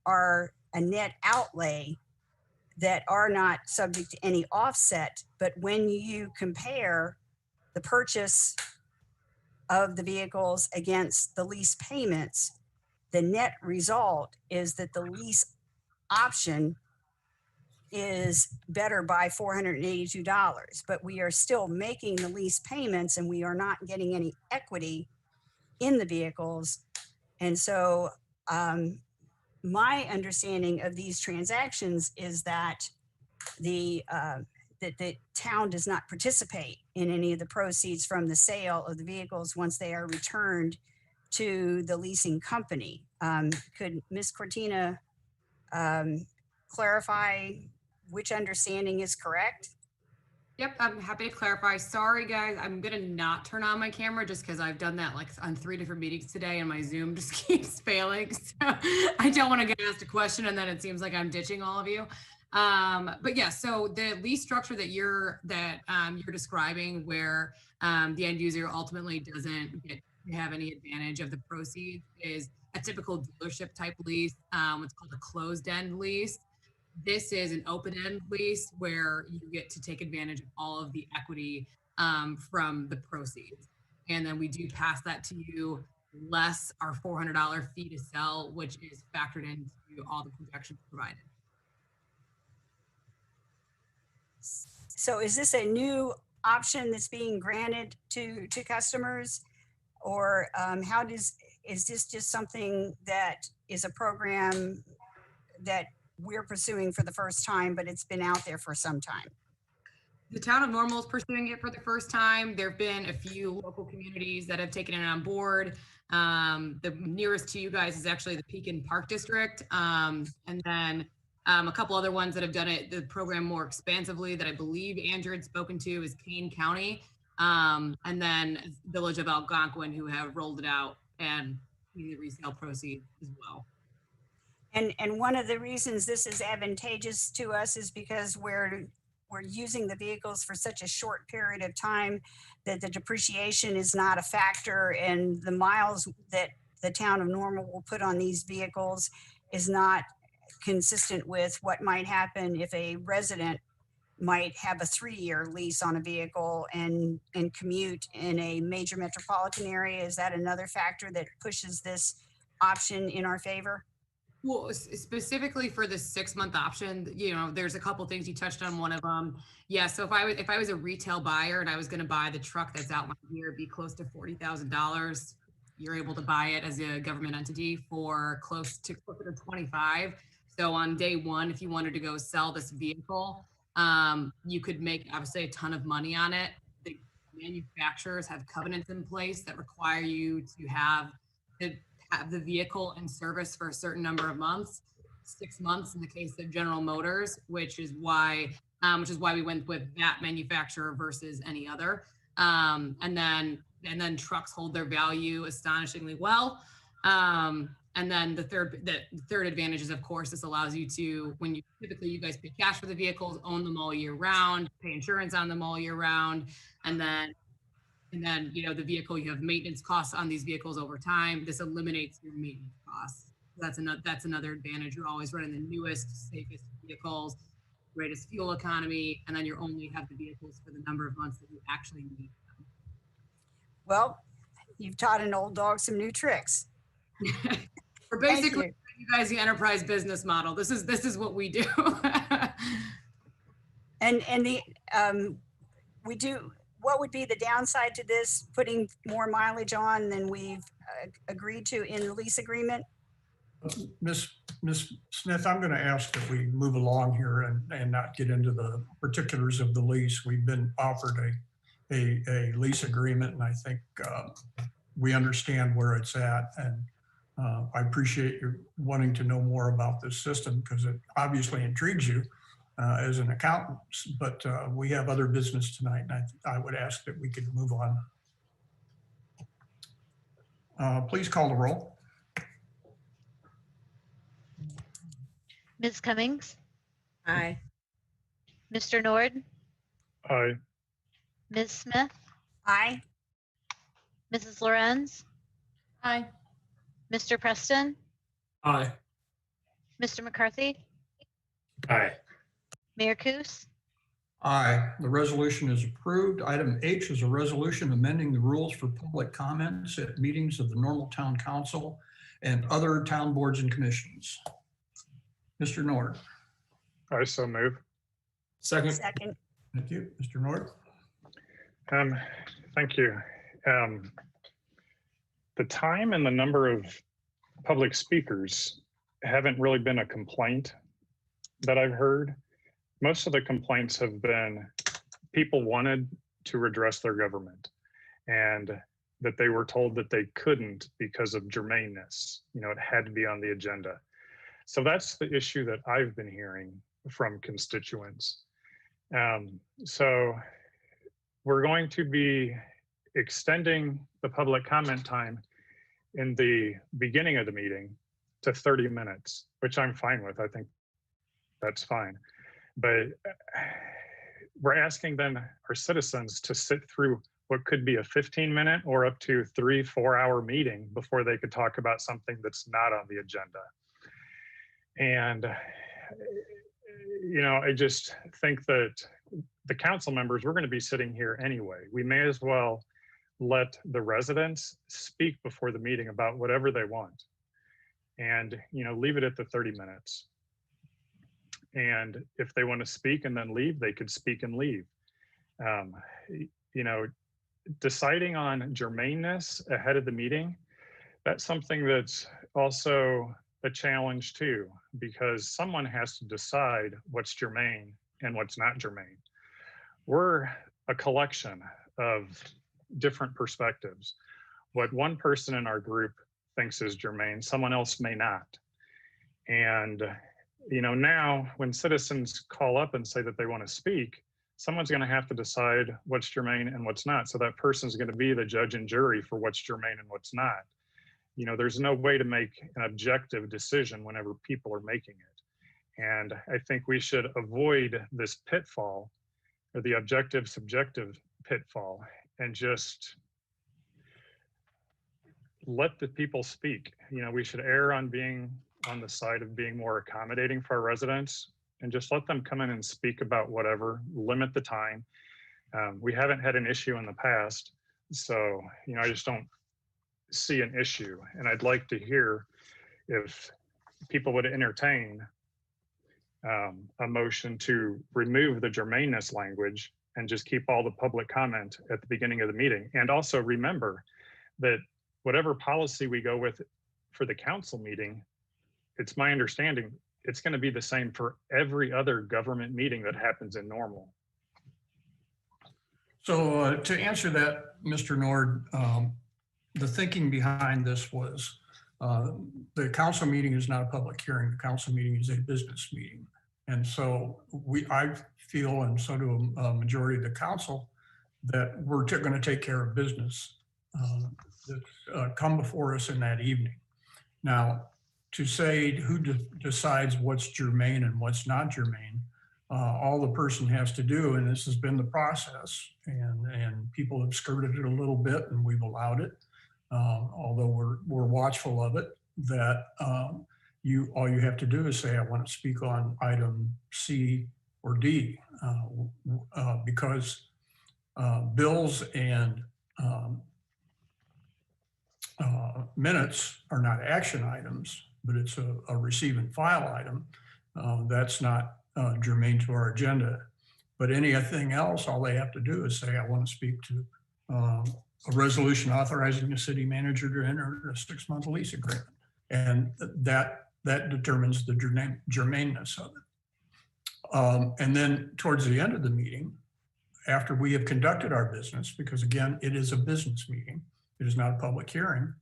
are a net outlay that are not subject to any offset. But when you compare the purchase of the vehicles against the lease payments, the net result is that the lease option is better by $482, but we are still making the lease payments and we are not getting any equity in the vehicles. And so my understanding of these transactions is that the town does not participate in any of the proceeds from the sale of the vehicles once they are returned to the leasing company. Could Ms. Cortina clarify which understanding is correct? Yep, I'm happy to clarify. Sorry, guys, I'm gonna not turn on my camera just because I've done that like on 3 different meetings today, and my Zoom just keeps failing. So I don't want to get asked a question and then it seems like I'm ditching all of you. But yeah, so the lease structure that you're describing, where the end user ultimately doesn't have any advantage of the proceeds, is a typical dealership type lease. What's called a closed end lease. This is an open-end lease where you get to take advantage of all of the equity from the proceeds. And then we do pass that to you, less our $400 fee to sell, which is factored into all the projections provided. So is this a new option that's being granted to customers? Or is this just something that is a program that we're pursuing for the first time, but it's been out there for some time? The town of Normal is pursuing it for the first time. There have been a few local communities that have taken it on board. The nearest to you guys is actually the Pekin Park District. And then a couple other ones that have done the program more expansively that I believe Andrew had spoken to is Kane County. And then Village of Algonquin, who have rolled it out and the resale proceeds as well. And one of the reasons this is advantageous to us is because we're using the vehicles for such a short period of time that the depreciation is not a factor, and the miles that the town of Normal will put on these vehicles is not consistent with what might happen if a resident might have a 3-year lease on a vehicle and commute in a major metropolitan area. Is that another factor that pushes this option in our favor? Well, specifically for the 6-month option, there's a couple things. You touched on one of them. Yeah. So if I was a retail buyer and I was going to buy the truck that's outlined here, it'd be close to $40,000 you're able to buy it as a government entity for closer to 25. So on day one, if you wanted to go sell this vehicle, you could make obviously a ton of money on it. The manufacturers have covenants in place that require you to have the vehicle in service for a certain number of months, 6 months in the case of General Motors, which is why we went with that manufacturer versus any other. And then trucks hold their value astonishingly well. And then the third advantage is, of course, this allows you to, when you guys pay cash for the vehicles, own them all year round, pay insurance on them all year round, and then the vehicle, you have maintenance costs on these vehicles over time. This eliminates your maintenance costs. That's another advantage. You're always running the newest, safest vehicles, greatest fuel economy, and then you only have the vehicles for the number of months that you actually need them. Well, you've taught an old dog some new tricks. We're basically you guys the enterprise business model. This is what we do. We do. What would be the downside to this? Putting more mileage on than we've agreed to in the lease agreement? Ms. Smith, I'm going to ask that we move along here and not get into the particulars of the lease. We've been offered a lease agreement, and I think we understand where it's at. And I appreciate you wanting to know more about this system because it obviously intrigues you as an accountant. But we have other business tonight, and I would ask that we could move on. Please call the roll. Ms. Cummings, Aye. Mr. Nord, Aye. Ms. Smith, Aye. Mrs. Lorenz, Aye. Mr. Preston, Aye. Mr. McCarthy, Aye. Mayor Kus. Aye, the resolution is approved. Item H is a resolution amending the rules for public comments at meetings of the normal town council and other town boards and commissions. Mr. Nord. I so move. Second. Second. Thank you, Mr. Nord. Thank you. The time and the number of public speakers haven't really been a complaint that I've heard. Most of the complaints have been people wanted to redress their government and that they were told that they couldn't because of germaneness. It had to be on the agenda. So that's the issue that I've been hearing from constituents. So we're going to be extending the public comment time in the beginning of the meeting to 30 minutes, which I'm fine with. I think that's fine. But we're asking then our citizens to sit through what could be a 15-minute or up to 3-4 hour meeting before they could talk about something that's not on the agenda. And, I just think that the council members, we're going to be sitting here anyway. We may as well let the residents speak before the meeting about whatever they want and, leave it at the 30 minutes. And if they want to speak and then leave, they could speak and leave. Deciding on germaneness ahead of the meeting, that's something that's also a challenge too, because someone has to decide what's germane and what's not germane. We're a collection of different perspectives. What one person in our group thinks is germane, someone else may not. And now when citizens call up and say that they want to speak, someone's going to have to decide what's germane and what's not. So that person's going to be the judge and jury for what's germane and what's not. There's no way to make an objective decision whenever people are making it. And I think we should avoid this pitfall or the objective subjective pitfall and just let the people speak. We should err on being on the side of being more accommodating for our residents and just let them come in and speak about whatever, limit the time. We haven't had an issue in the past. So, I just don't see an issue. And I'd like to hear if people would entertain a motion to remove the germaneness language and just keep all the public comment at the beginning of the meeting. And also remember that whatever policy we go with for the council meeting, it's my understanding it's going to be the same for every other government meeting that happens in normal. So to answer that, Mr. Nord, the thinking behind this was the council meeting is not a public hearing. The council meeting is a business meeting. And so I feel, and so do a majority of the council, that we're going to take care of business that come before us in that evening. Now, to say who decides what's germane and what's not germane, all the person has to do, and this has been the process, and people have skirted it a little bit, and we've allowed it, although we're watchful of it, that all you have to do is say, I want to speak on item C or D, because bills and minutes are not action items, but it's a receive and file item. That's not germane to our agenda. But anything else, all they have to do is say, I want to speak to a resolution authorizing the city manager to enter a 6-month lease agreement. And that determines the germaneness of it. And then towards the end of the meeting, after we have conducted our business, because again, it is a business meeting, it is not a public hearing,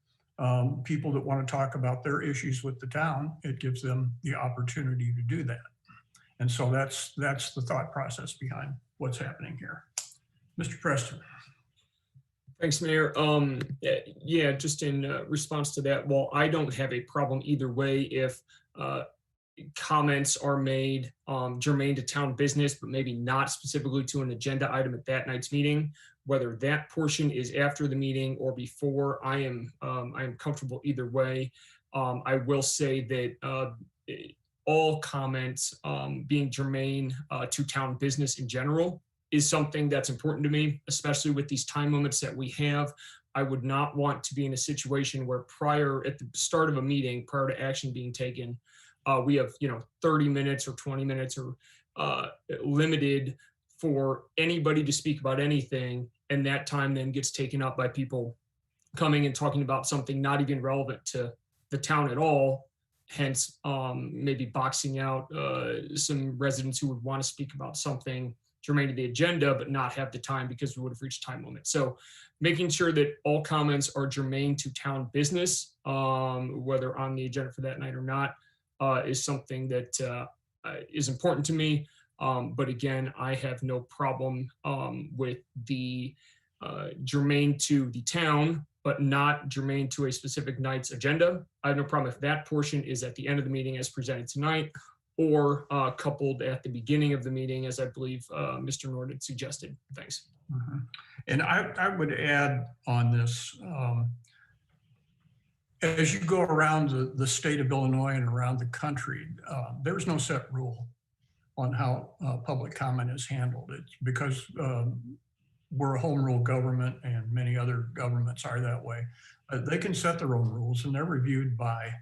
people that want to talk about their issues with the town, it gives them the opportunity to do that. And so that's the thought process behind what's happening here. Mr. Preston. Thanks, Mayor. Yeah, just in response to that, well, I don't have a problem either way if comments are made germane to town business, but maybe not specifically to an agenda item at that night's meeting. Whether that portion is after the meeting or before, I am comfortable either way. I will say that all comments being germane to town business in general is something that's important to me, especially with these time limits that we have. I would not want to be in a situation where at the start of a meeting, prior to action being taken, we have 30 minutes or 20 minutes or limited for anybody to speak about anything, and that time then gets taken up by people coming and talking about something not even relevant to the town at all, hence maybe boxing out some residents who would want to speak about something germane to the agenda but not have the time because we would have reached time limit. So making sure that all comments are germane to town business, whether on the agenda for that night or not, is something that is important to me. But again, I have no problem with the germane to the town, but not germane to a specific night's agenda. I have no problem if that portion is at the end of the meeting as presented tonight, or coupled at the beginning of the meeting, as I believe Mr. Nord had suggested. Thanks. Mm-hmm. And I would add on this, as you go around the state of Illinois and around the country, there's no set rule on how public comment is handled. It's because we're a home rule government and many other governments are that way. They can set their own rules and they're reviewed by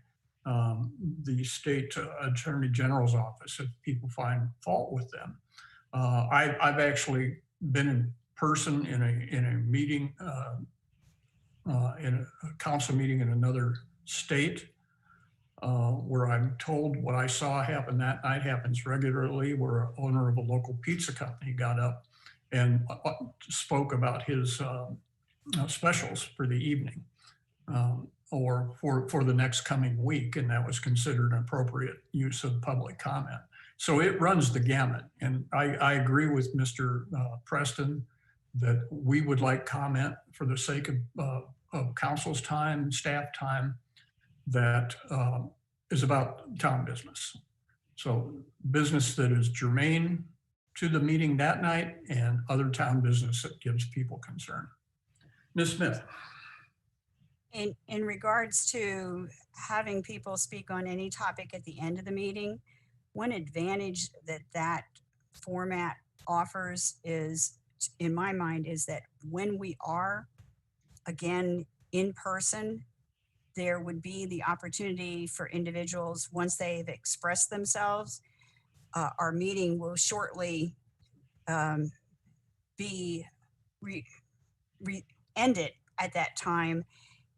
the state attorney general's office if people find fault with them. I've actually been in person in a meeting, in a council meeting in another state, where I'm told what I saw happen that night happens regularly, where an owner of a local pizza company got up and spoke about his specials for the evening. Or for the next coming week, and that was considered an appropriate use of public comment. So it runs the gamut, and I agree with Mr. Preston that we would like comment for the sake of council's time, staff time, that is about town business. So business that is germane to the meeting that night and other town business that gives people concern. Ms. Smith. In regards to having people speak on any topic at the end of the meeting, one advantage that format offers is, in my mind, is that when we are, again, in person, there would be the opportunity for individuals, once they've expressed themselves, our meeting will shortly be ended at that time.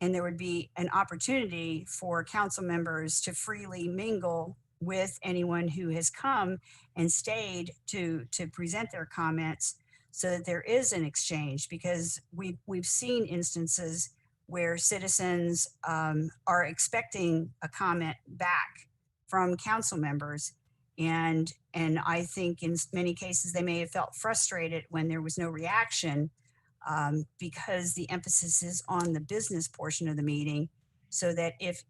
and there would be an opportunity for council members to freely mingle with anyone who has come and stayed to present their comments, so that there is an exchange, because we've seen instances where citizens are expecting a comment back from council members. And I think in many cases, they may have felt frustrated when there was no reaction, because the emphasis is on the business portion of the meeting, so that if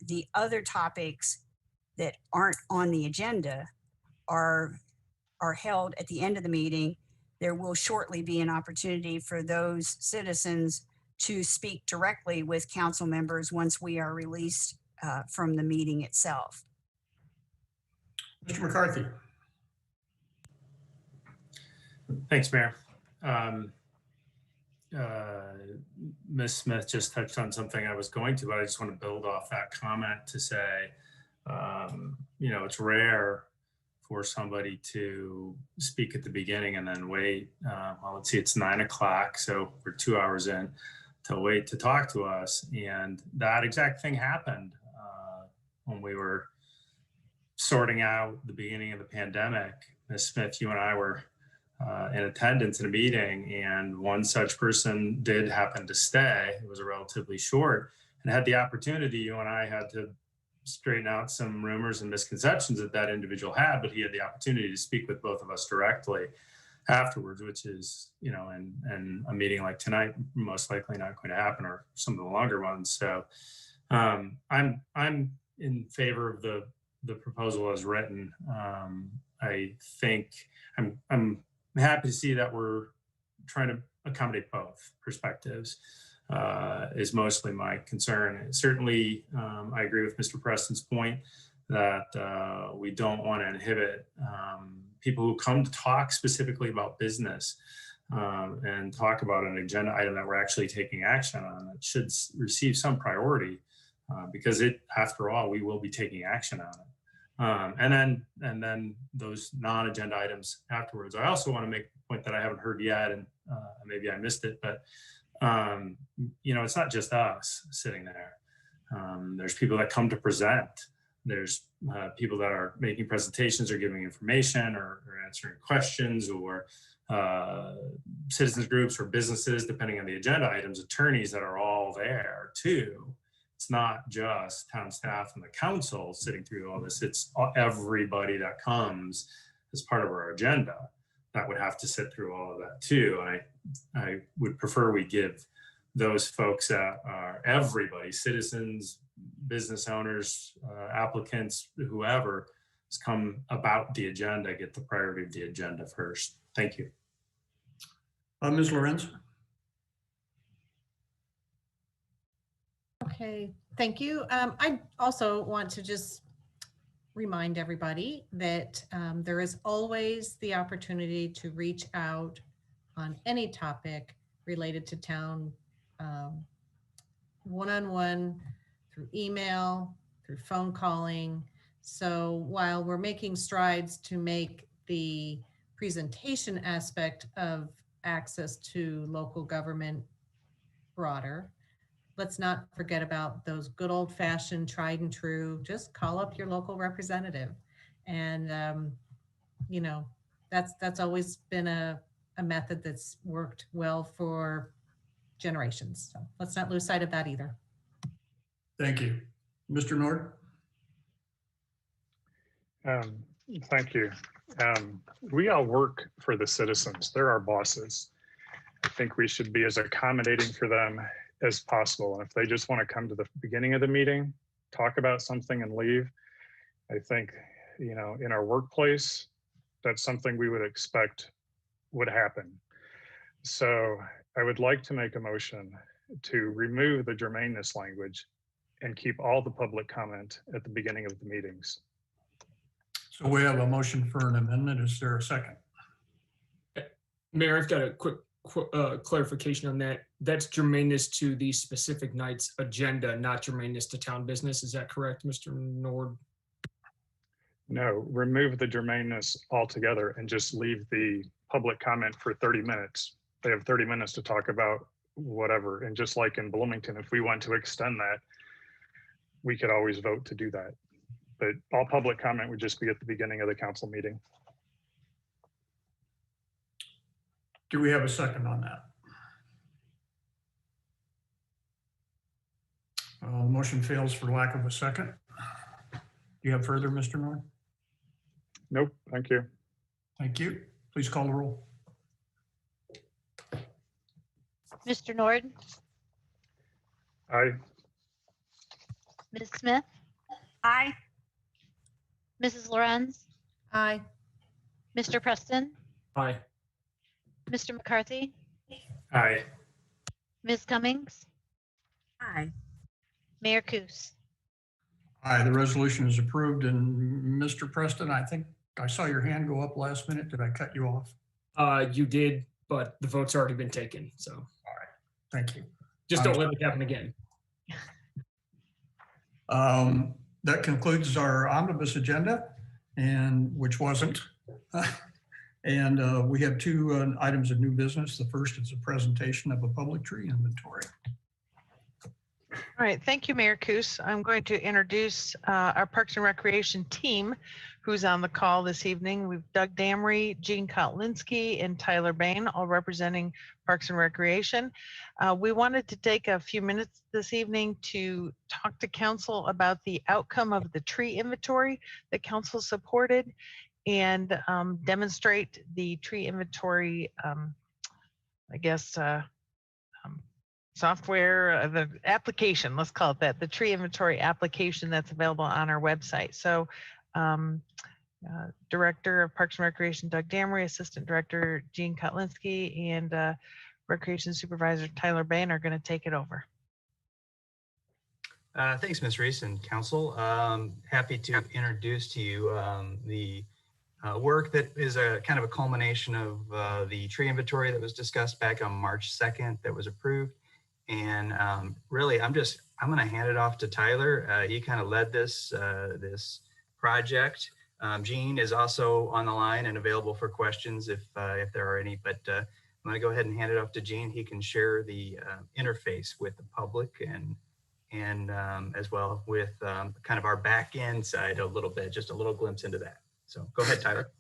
the other topics that aren't on the agenda are held at the end of the meeting, there will shortly be an opportunity for those citizens to speak directly with council members once we are released from the meeting itself. Mr. McCarthy. Thanks, Mayor. Ms. Smith just touched on something I was going to, but I just want to build off that comment to say, it's rare for somebody to speak at the beginning and then wait. Well, let's see, it's 9 o'clock, so we're 2 hours in, to wait to talk to us. And that exact thing happened when we were sorting out the beginning of the pandemic. Ms. Smith, you and I were in attendance in a meeting, and one such person did happen to stay. It was a relatively short, and had the opportunity. You and I had to straighten out some rumors and misconceptions that individual had, but he had the opportunity to speak with both of us directly afterwards, which is, in a meeting like tonight, most likely not going to happen, or some of the longer ones. So I'm in favor of the proposal as written. I think I'm happy to see that we're trying to accommodate both perspectives, is mostly my concern. Certainly, I agree with Mr. Preston's point that we don't want to inhibit people who come to talk specifically about business and talk about an agenda item that we're actually taking action on. It should receive some priority because after all, we will be taking action on it. And then those non-agenda items afterwards. I also want to make a point that I haven't heard yet, and maybe I missed it, but it's not just us sitting there. There's people that come to present. There's people that are making presentations or giving information or answering questions, or citizens groups or businesses, depending on the agenda items, attorneys that are all there too. It's not just town staff and the council sitting through all this. It's everybody that comes as part of our agenda that would have to sit through all of that too. And I would prefer we give those folks that are everybody, citizens, business owners, applicants, whoever has come about the agenda, get the priority of the agenda first. Thank you. Ms. Lorenz. Okay, thank you. I also want to just remind everybody that there is always the opportunity to reach out on any topic related to town, one-on-one, through email, through phone calling. So while we're making strides to make the presentation aspect of access to local government broader, let's not forget about those good old-fashioned, tried and true, just call up your local representative. And, that's always been a method that's worked well for generations. So let's not lose sight of that either. Thank you. Mr. Nord? Thank you. We all work for the citizens. They're our bosses. I think we should be as accommodating for them as possible. And if they just want to come to the beginning of the meeting, talk about something and leave, I think, in our workplace, that's something we would expect would happen. So I would like to make a motion to remove the germaneness language and keep all the public comment at the beginning of the meetings. So we have a motion for an amendment. Is there a second? Mayor, I've got a quick clarification on that. That's germaneness to the specific night's agenda, not germaneness to town business. Is that correct, Mr. Nord? No, remove the germaneness altogether and just leave the public comment for 30 minutes. They have 30 minutes to talk about whatever. And just like in Bloomington, if we want to extend that, we could always vote to do that. But all public comment would just be at the beginning of the council meeting. Do we have a second on that? The motion fails for lack of a second. Do you have further, Mr. Nord? Nope, thank you. Thank you. Please call the roll. Mr. Nord, Aye. Ms. Smith, Aye. Mrs. Lorenz, Aye. Mr. Preston, Aye. Mr. McCarthy, Aye. Ms. Cummings, Aye. Mayor Kus. Aye, the resolution is approved. And Mr. Preston, I think I saw your hand go up last minute. Did I cut you off? You did, but the vote's already been taken. So Thank you. just don't let it happen again. That concludes our omnibus agenda, and which wasn't. And we have two items of new business. The first is a presentation of a public tree inventory. All right, thank you, Mayor Kus. I'm going to introduce our Parks and Recreation team who's on the call this evening. We've Doug Damry, Gene Kotlinski, and Tyler Bain, all representing Parks and Recreation. We wanted to take a few minutes this evening to talk to council about the outcome of the tree inventory that council supported and demonstrate the tree inventory, software, the application, let's call it that, the tree inventory application that's available on our website. So Director of Parks and Recreation, Doug Damry, Assistant Director, Gene Kotlinski, and Recreation Supervisor, Tyler Bain, are going to take it over. Thanks, Ms. Reese and Council. Happy to introduce to you the work that is a kind of a culmination of the tree inventory that was discussed back on March 2nd that was approved. And really, I'm going to hand it off to Tyler. He kind of led this project. Gene is also on the line and available for questions if there are any, but I'm going to go ahead and hand it off to Gene. He can share the interface with the public and as well with kind of our back end side a little bit, just a little glimpse into that. So go ahead, Tyler.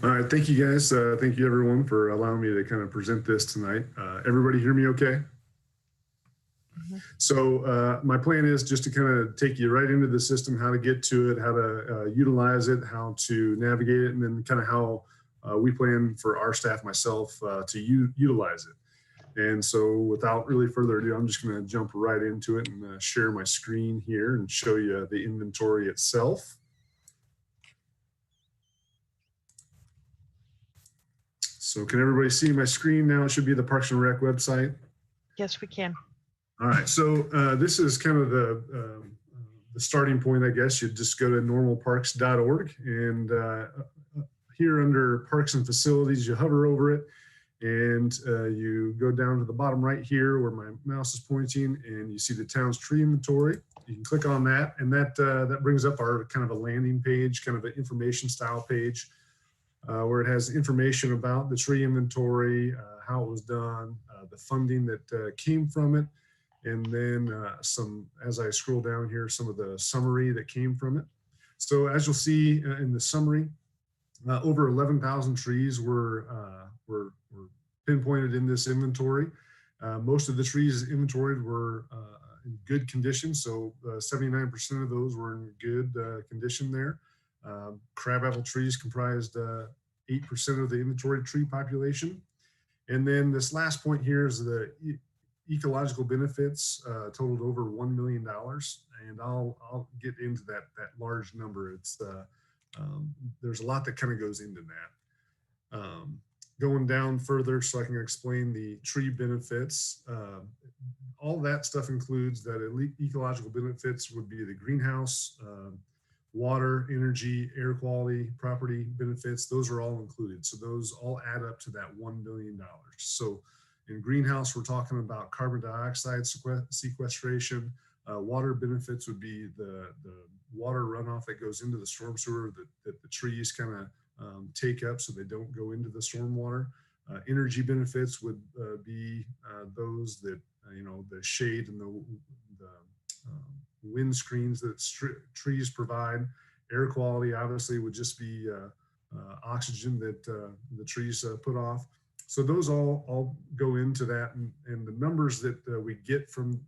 All right, thank you guys. Thank you everyone for allowing me to kind of present this tonight. Everybody hear me okay? So my plan is just to kind of take you right into the system, how to get to it, how to utilize it, how to navigate it, and then kind of how we plan for our staff, myself, to utilize it. And so without really further ado, I'm just going to jump right into it and share my screen here and show you the inventory itself. So can everybody see my screen now? It should be the Parks and Rec website. Yes, we can. All right, so this is kind of the starting point, I guess. You just go to normalparks.org, and here under Parks and Facilities, you hover over it, and you go down to the bottom right here where my mouse is pointing, and you see the town's tree inventory. You can click on that, and that brings up our kind of a landing page, kind of an information style page, where it has information about the tree inventory, how it was done, the funding that came from it, and then as I scroll down here, some of the summary that came from it. So as you'll see in the summary, over 11,000 trees were pinpointed in this inventory. Most of the trees inventoried were in good condition, so 79% of those were in good condition there. Crabapple trees comprised 8% of the inventory tree population. And then this last point here is the ecological benefits totaled over $1 million, and I'll get into that large number. It's there's a lot that kind of goes into that. Going down further, so I can explain the tree benefits. All that stuff includes that ecological benefits would be the greenhouse, water, energy, air quality, property benefits. Those are all included. So those all add up to that $1 million. So in greenhouse, we're talking about carbon dioxide sequestration. Water benefits would be the water runoff that goes into the storm sewer that the trees kind of take up so they don't go into the storm water. Energy benefits would be those that, the shade and the wind screens that trees provide. Air quality obviously would just be oxygen that the trees put off. So those all go into that, and the numbers that we get from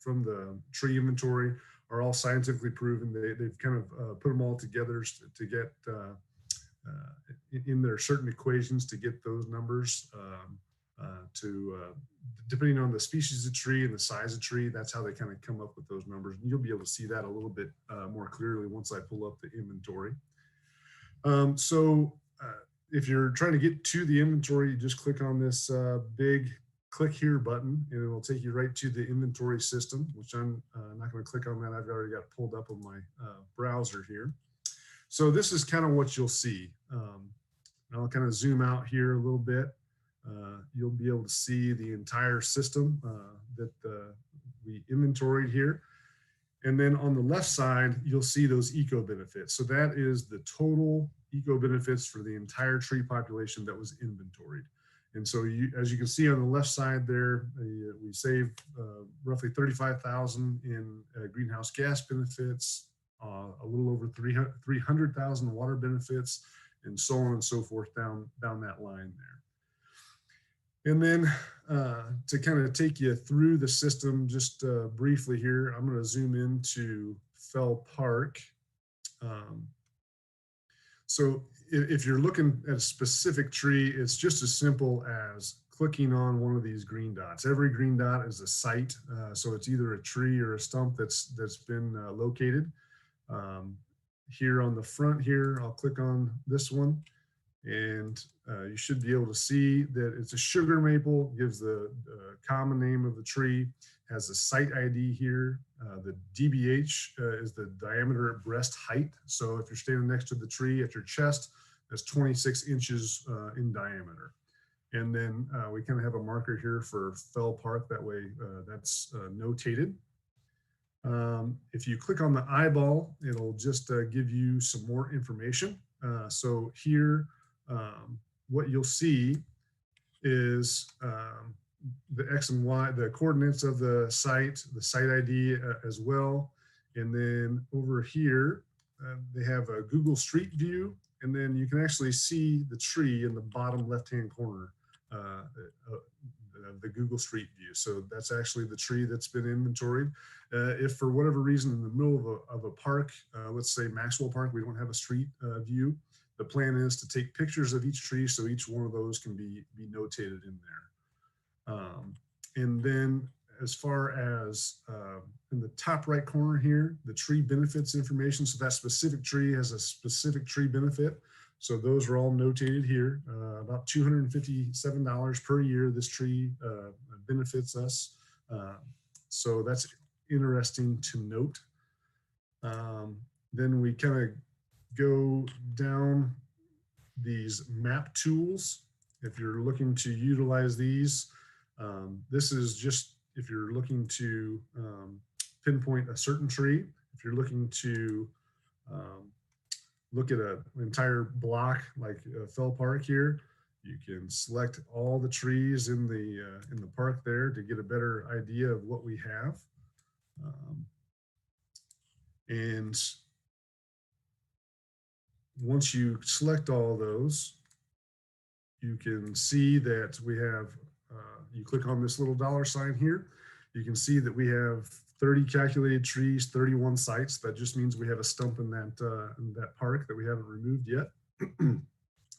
the tree inventory are all scientifically proven. They've kind of put them all together to get in their certain equations to get those numbers depending on the species of tree and the size of tree. That's how they kind of come up with those numbers. And you'll be able to see that a little bit more clearly once I pull up the inventory. If you're trying to get to the inventory, you just click on this big click here button, and it'll take you right to the inventory system, which I'm not going to click on that. I've already got pulled up on my browser here. So this is kind of what you'll see. I'll kind of zoom out here a little bit. You'll be able to see the entire system that we inventoried here. And then on the left side, you'll see those eco benefits. So that is the total eco benefits for the entire tree population that was inventoried. And so as you can see on the left side there, we saved roughly 35,000 in greenhouse gas benefits, a little over 300,000 water benefits, and so on and so forth down that line there. And then to kind of take you through the system just briefly here, I'm going to zoom into Fell Park. So if you're looking at a specific tree, it's just as simple as clicking on one of these green dots. Every green dot is a site, so it's either a tree or a stump that's been located. Here on the front here, I'll click on this one, and you should be able to see that it's a sugar maple, gives the common name of the tree, has a site ID here. The DBH is the diameter at breast height. So if you're standing next to the tree at your chest, that's 26 inches in diameter. And then we kind of have a marker here for Fell Park. That way that's notated. If you click on the eyeball, it'll just give you some more information. So here, what you'll see is the X and Y, the coordinates of the site ID as well. And then over here, they have a Google Street View, and then you can actually see the tree in the bottom left-hand corner of the Google Street View. So that's actually the tree that's been inventoried. If for whatever reason in the middle of a park, let's say Maxwell Park, we don't have a street view, the plan is to take pictures of each tree so each one of those can be notated in there. And then as far as in the top right corner here, the tree benefits information. So that specific tree has a specific tree benefit. So those are all notated here. About $257 per year this tree benefits us. So that's interesting to note. Then we kind of go down these map tools. If you're looking to utilize these, this is just if you're looking to pinpoint a certain tree. If you're looking to look at an entire block like Fell Park here, you can select all the trees in the park there to get a better idea of what we have. And once you select all those, you can see that we have, you click on this little dollar sign here, you can see that we have 30 calculated trees, 31 sites. That just means we have a stump in that park that we haven't removed yet. And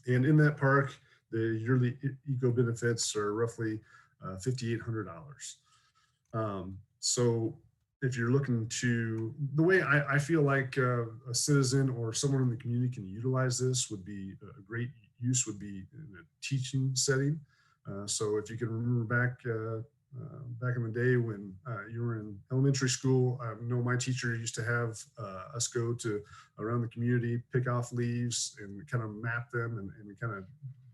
in that park, the yearly eco benefits are roughly $5,800. So if you're looking to, the way I feel like a citizen or someone in the community can utilize this would be a great use would be in a teaching setting. So if you can remember back in the day when you were in elementary school, I know my teacher used to have us go to around the community, pick off leaves and kind of map them and kind of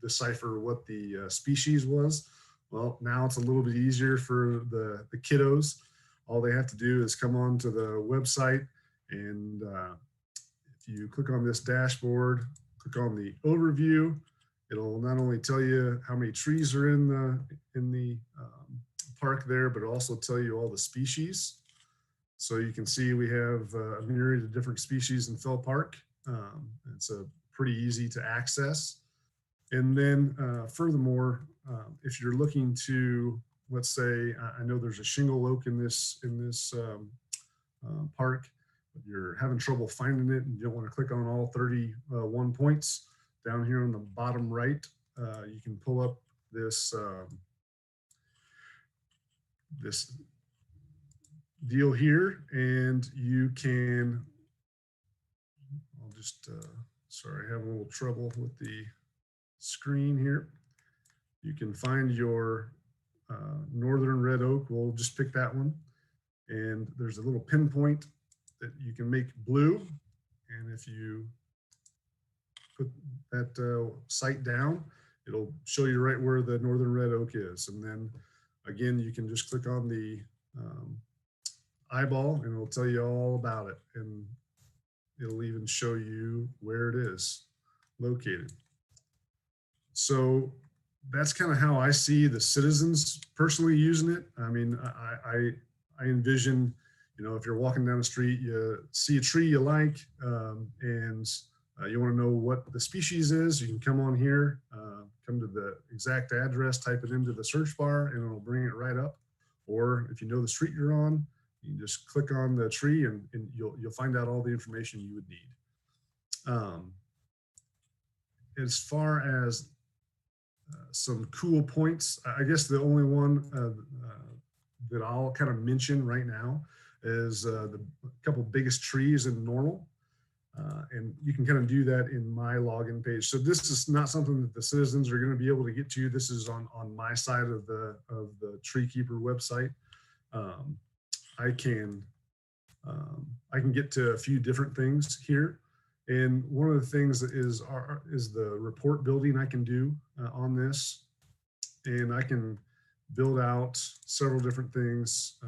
decipher what the species was. Well, now it's a little bit easier for the kiddos. All they have to do is come on to the website, and if you click on this dashboard, click on the overview, It'll not only tell you how many trees are in the park there, but it'll also tell you all the species. So you can see we have a myriad of different species in Fell Park. It's pretty easy to access. And then furthermore, if you're looking to, let's say, I know there's a shingle oak in this park, but you're having trouble finding it and you don't want to click on all 31 points, down here on the bottom right, you can pull up this this deal here, and you can, I'll just, sorry, I have a little trouble with the screen here. You can find your northern red oak. We'll just pick that one. And there's a little pinpoint that you can make blue. And if you put that site down, it'll show you right where the northern red oak is. And then again, you can just click on the eyeball and it'll tell you all about it. And it'll even show you where it is located. So that's kind of how I see the citizens personally using it. I mean, I envision, you know, if you're walking down the street, you see a tree you like, and you want to know what the species is, you can come on here, come to the exact address, type it into the search bar, and it'll bring it right up. Or if you know the street you're on, you can just click on the tree and you'll find out all the information you would need. As far as some cool points, I guess the only one that I'll kind of mention right now is the couple biggest trees in Normal. And you can kind of do that in my login page. So this is not something that the citizens are going to be able to get to. This is on my side of the Tree Keeper website. I can get to a few different things here. And one of the things that is the report building I can do on this. And I can build out several different things.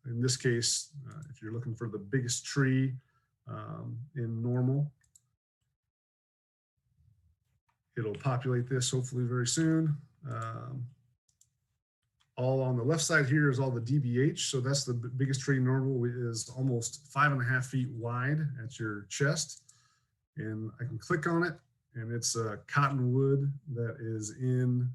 In this case, if you're looking for the biggest tree in Normal, it'll populate this hopefully very soon. All on the left side here is all the DBH. So that's the biggest tree in Normal, is almost 5.5 feet wide at your chest. And I can click on it, and it's a cottonwood that is in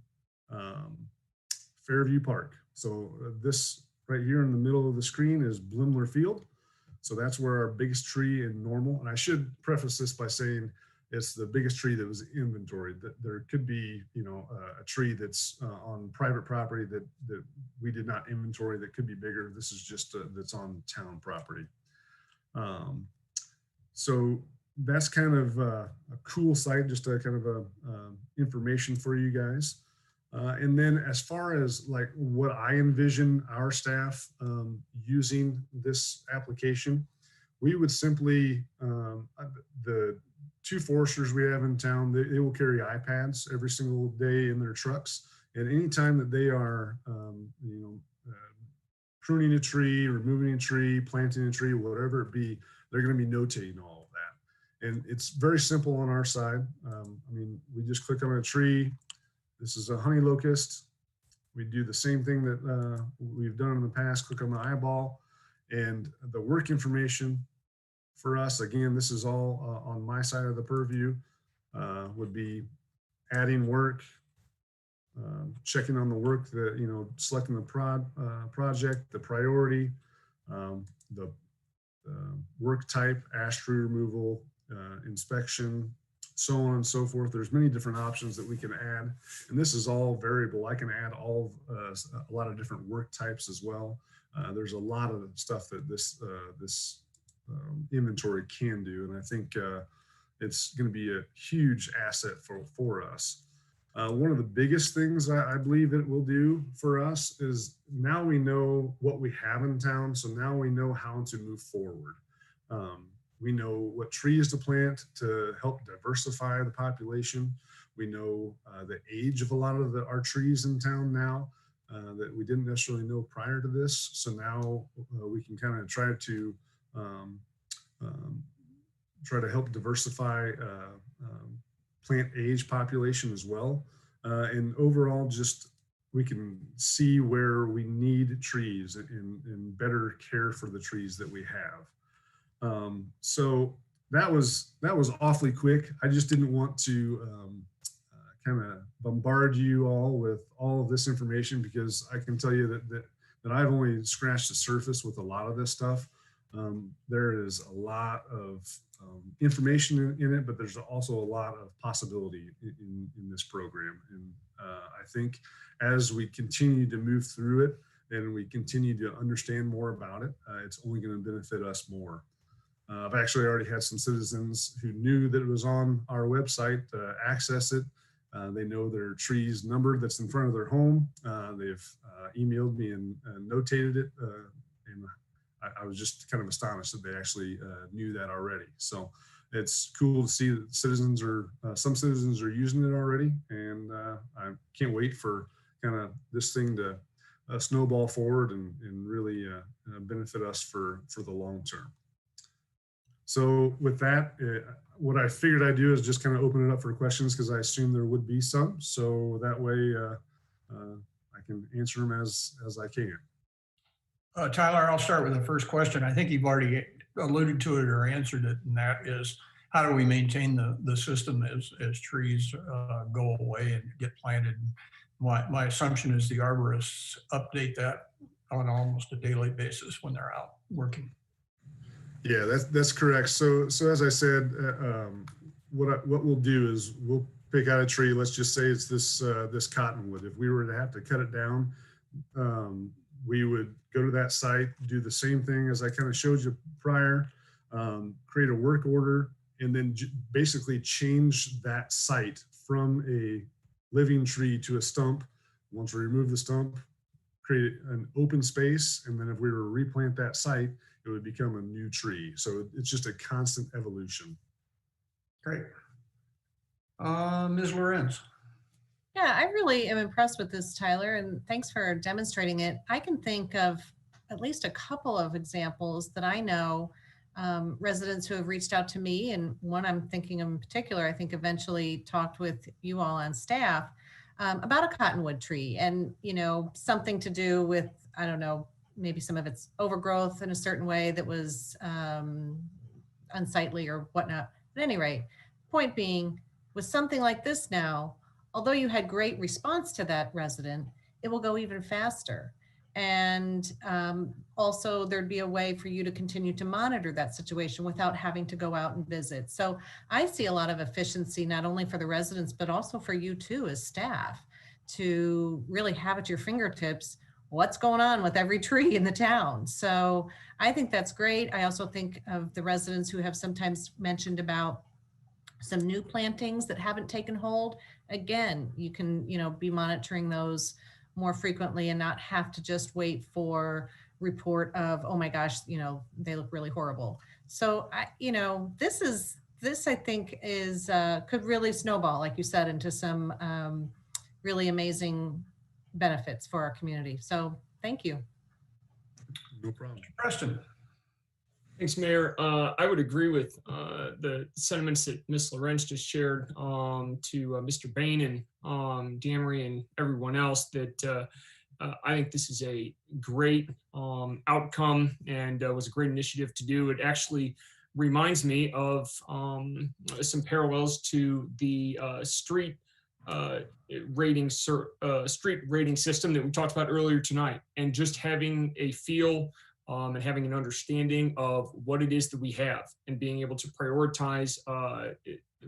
Fairview Park. So this right here in the middle of the screen is Blimler Field. So that's where our biggest tree in Normal. And I should preface this by saying it's the biggest tree that was inventoried. That there could be, you know, a tree that's on private property that we did not inventory that could be bigger. This is just that's on town property. So that's kind of a cool site, just a kind of information for you guys. And then as far as like what I envision our staff using this application, we would simply, the 2 foresters we have in town, they will carry iPads every single day in their trucks. And anytime that they are, you know, pruning a tree, removing a tree, planting a tree, whatever it be, they're going to be notating all of that. And it's very simple on our side. I mean, we just click on a tree. This is a honey locust. We do the same thing that we've done in the past, click on the eyeball, and the work information for us, again, this is all on my side of the purview, would be adding work, checking on the work, that, you know, selecting the project, the priority, the work type, ash tree removal, inspection, so on and so forth. There's many different options that we can add, and this is all variable. I can add all a lot of different work types as well. There's a lot of stuff that this inventory can do, and I think it's going to be a huge asset for us. One of the biggest things I believe it will do for us is now we know what we have in town, so now we know how to move forward. We know what trees to plant to help diversify the population. We know the age of a lot of our trees in town now that we didn't necessarily know prior to this. So now we can kind of try to help diversify plant age population as well. And overall, just we can see where we need trees and better care for the trees that we have. So that was awfully quick. I just didn't want to kind of bombard you all with all of this information, because I can tell you that I've only scratched the surface with a lot of this stuff. There is a lot of information in it, but there's also a lot of possibility in this program. And I think as we continue to move through it and we continue to understand more about it, it's only going to benefit us more. I've actually already had some citizens who knew that it was on our website access it. They know their tree's number that's in front of their home. They've emailed me and notated it. And I was just kind of astonished that they actually knew that already. So it's cool to see that citizens are, some citizens are using it already. And I can't wait for kind of this thing to snowball forward and really benefit us for the long term. So with that, what I figured I'd do is just kind of open it up for questions, because I assume there would be some. So that way I can answer them as I can. Tyler, I'll start with the first question. I think you've already alluded to it or answered it, and that is, how do we maintain the system as trees go away and get planted? My assumption is the arborists update that on almost a daily basis when they're out working. Yeah, that's correct. So as I said, what we'll do is we'll pick out a tree. Let's just say it's this cottonwood. If we were to have to cut it down, we would go to that site, do the same thing as I kind of showed you prior, create a work order, and then basically change that site from a living tree to a stump. Once we remove the stump, create an open space, and then if we were to replant that site, it would become a new tree. So it's just a constant evolution. Great. Ms. Lorenz. Yeah, I really am impressed with this, Tyler, and thanks for demonstrating it. I can think of at least a couple of examples that I know, residents who have reached out to me, and one I'm thinking of in particular, I think eventually talked with you all on staff about a cottonwood tree, and something to do with, I don't know, maybe some of its overgrowth in a certain way that was unsightly or whatnot. At any rate, point being, with something like this now, although you had great response to that resident, it will go even faster. And also there'd be a way for you to continue to monitor that situation without having to go out and visit. So I see a lot of efficiency, not only for the residents, but also for you too as staff, to really have at your fingertips what's going on with every tree in the town. So I think that's great. I also think of the residents who have sometimes mentioned about some new plantings that haven't taken hold. Again, you can, be monitoring those more frequently and not have to just wait for report of, oh my gosh, they look really horrible. So this I think is, could really snowball, like you said, into some really amazing benefits for our community. So thank you. No problem. Preston. Thanks, Mayor. I would agree with the sentiments that Ms. Lorenz just shared to Mr. Bain and Damery and everyone else, that I think this is a great outcome and was a great initiative to do. It actually reminds me of some parallels to the street rating system that we talked about earlier tonight, and just having a feel and having an understanding of what it is that we have and being able to prioritize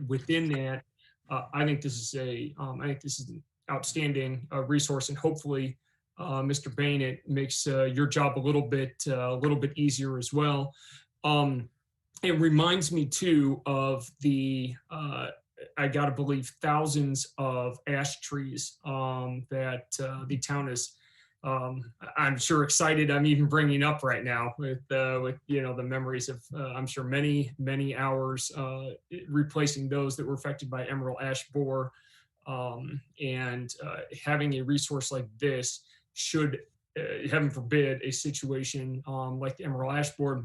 within that. I think this is an outstanding resource, and hopefully, Mr. Bain, it makes your job a little bit easier as well. It reminds me too of the I gotta believe thousands of ash trees that the town is, I'm sure, excited I'm even bringing up right now with the memories of I'm sure many hours replacing those that were affected by emerald ash borer, and having a resource like this should, heaven forbid, a situation like the emerald ash borer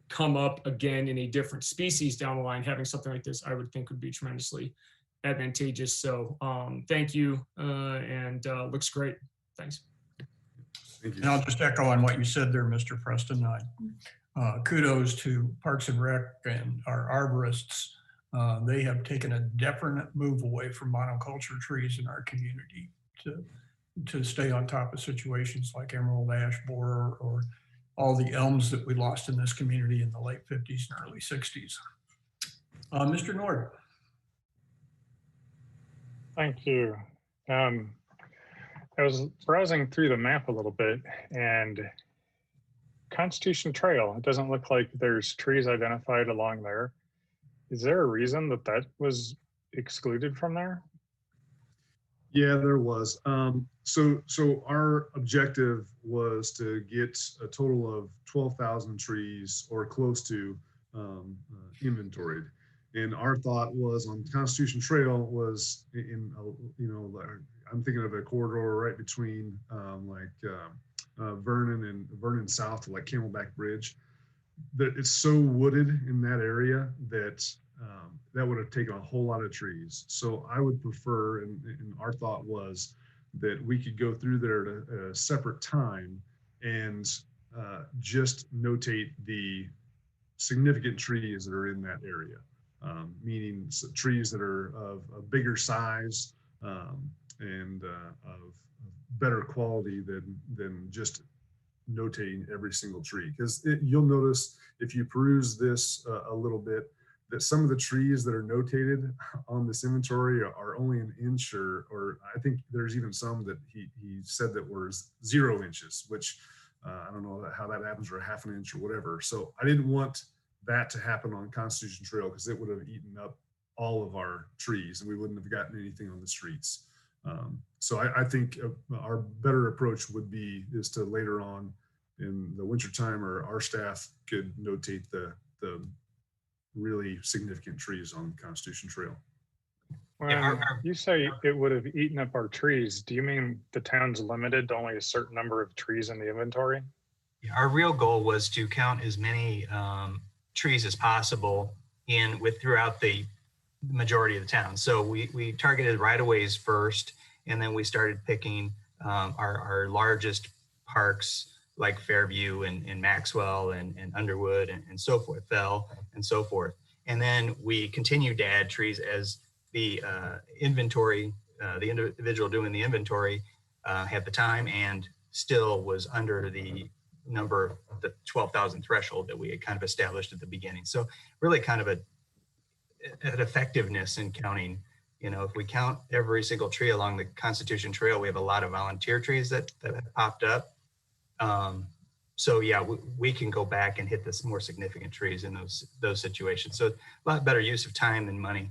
come up again in a different species down the line. Having something like this, I would think, would be tremendously advantageous. So thank you, and looks great. Thanks. And I'll just echo on what you said there, Mr. Preston. Kudos to Parks and Rec and our arborists. They have taken a definite move away from monoculture trees in our community to stay on top of situations like emerald ash borer or all the elms that we lost in this community in the late 50s and early 60s. Mr. Nord. Thank you. I was browsing through the map a little bit, and Constitution Trail, it doesn't look like there's trees identified along there. Is there a reason that that was excluded from there? Yeah, there was. So our objective was to get a total of 12,000 trees or close to inventoried. And our thought was on Constitution Trail was I'm thinking of a corridor right between Vernon South to like Camelback Bridge. That it's so wooded in that area that that would have taken a whole lot of trees. So I would prefer, and our thought was that we could go through there at a separate time and just notate the significant trees that are in that area, meaning trees that are of a bigger size and of better quality than just notating every single tree. Because you'll notice if you peruse this a little bit, that some of the trees that are notated on this inventory are only an inch or I think there's even some that he said that were 0 inches, which I don't know how that happens, or a ½ an inch or whatever. So I didn't want that to happen on Constitution Trail because it would have eaten up all of our trees and we wouldn't have gotten anything on the streets. So I think our better approach is to later on in the wintertime, or our staff could notate the really significant trees on Constitution Trail. When you say it would have eaten up our trees, do you mean the town's limited to only a certain number of trees in the inventory? Yeah, our real goal was to count as many trees as possible throughout the majority of the town. So we targeted right-of-ways first, and then we started picking our largest parks like Fairview and Maxwell and Underwood and so forth, Fell and so forth. And then we continued to add trees as the inventory, the individual doing the inventory had the time and still was under the number of the 12,000 threshold that we had kind of established at the beginning. So really kind of an effectiveness in counting. You know, if we count every single tree along the Constitution Trail, we have a lot of volunteer trees that have popped up. So yeah, we can go back and hit this more significant trees in those situations. So a lot better use of time than money.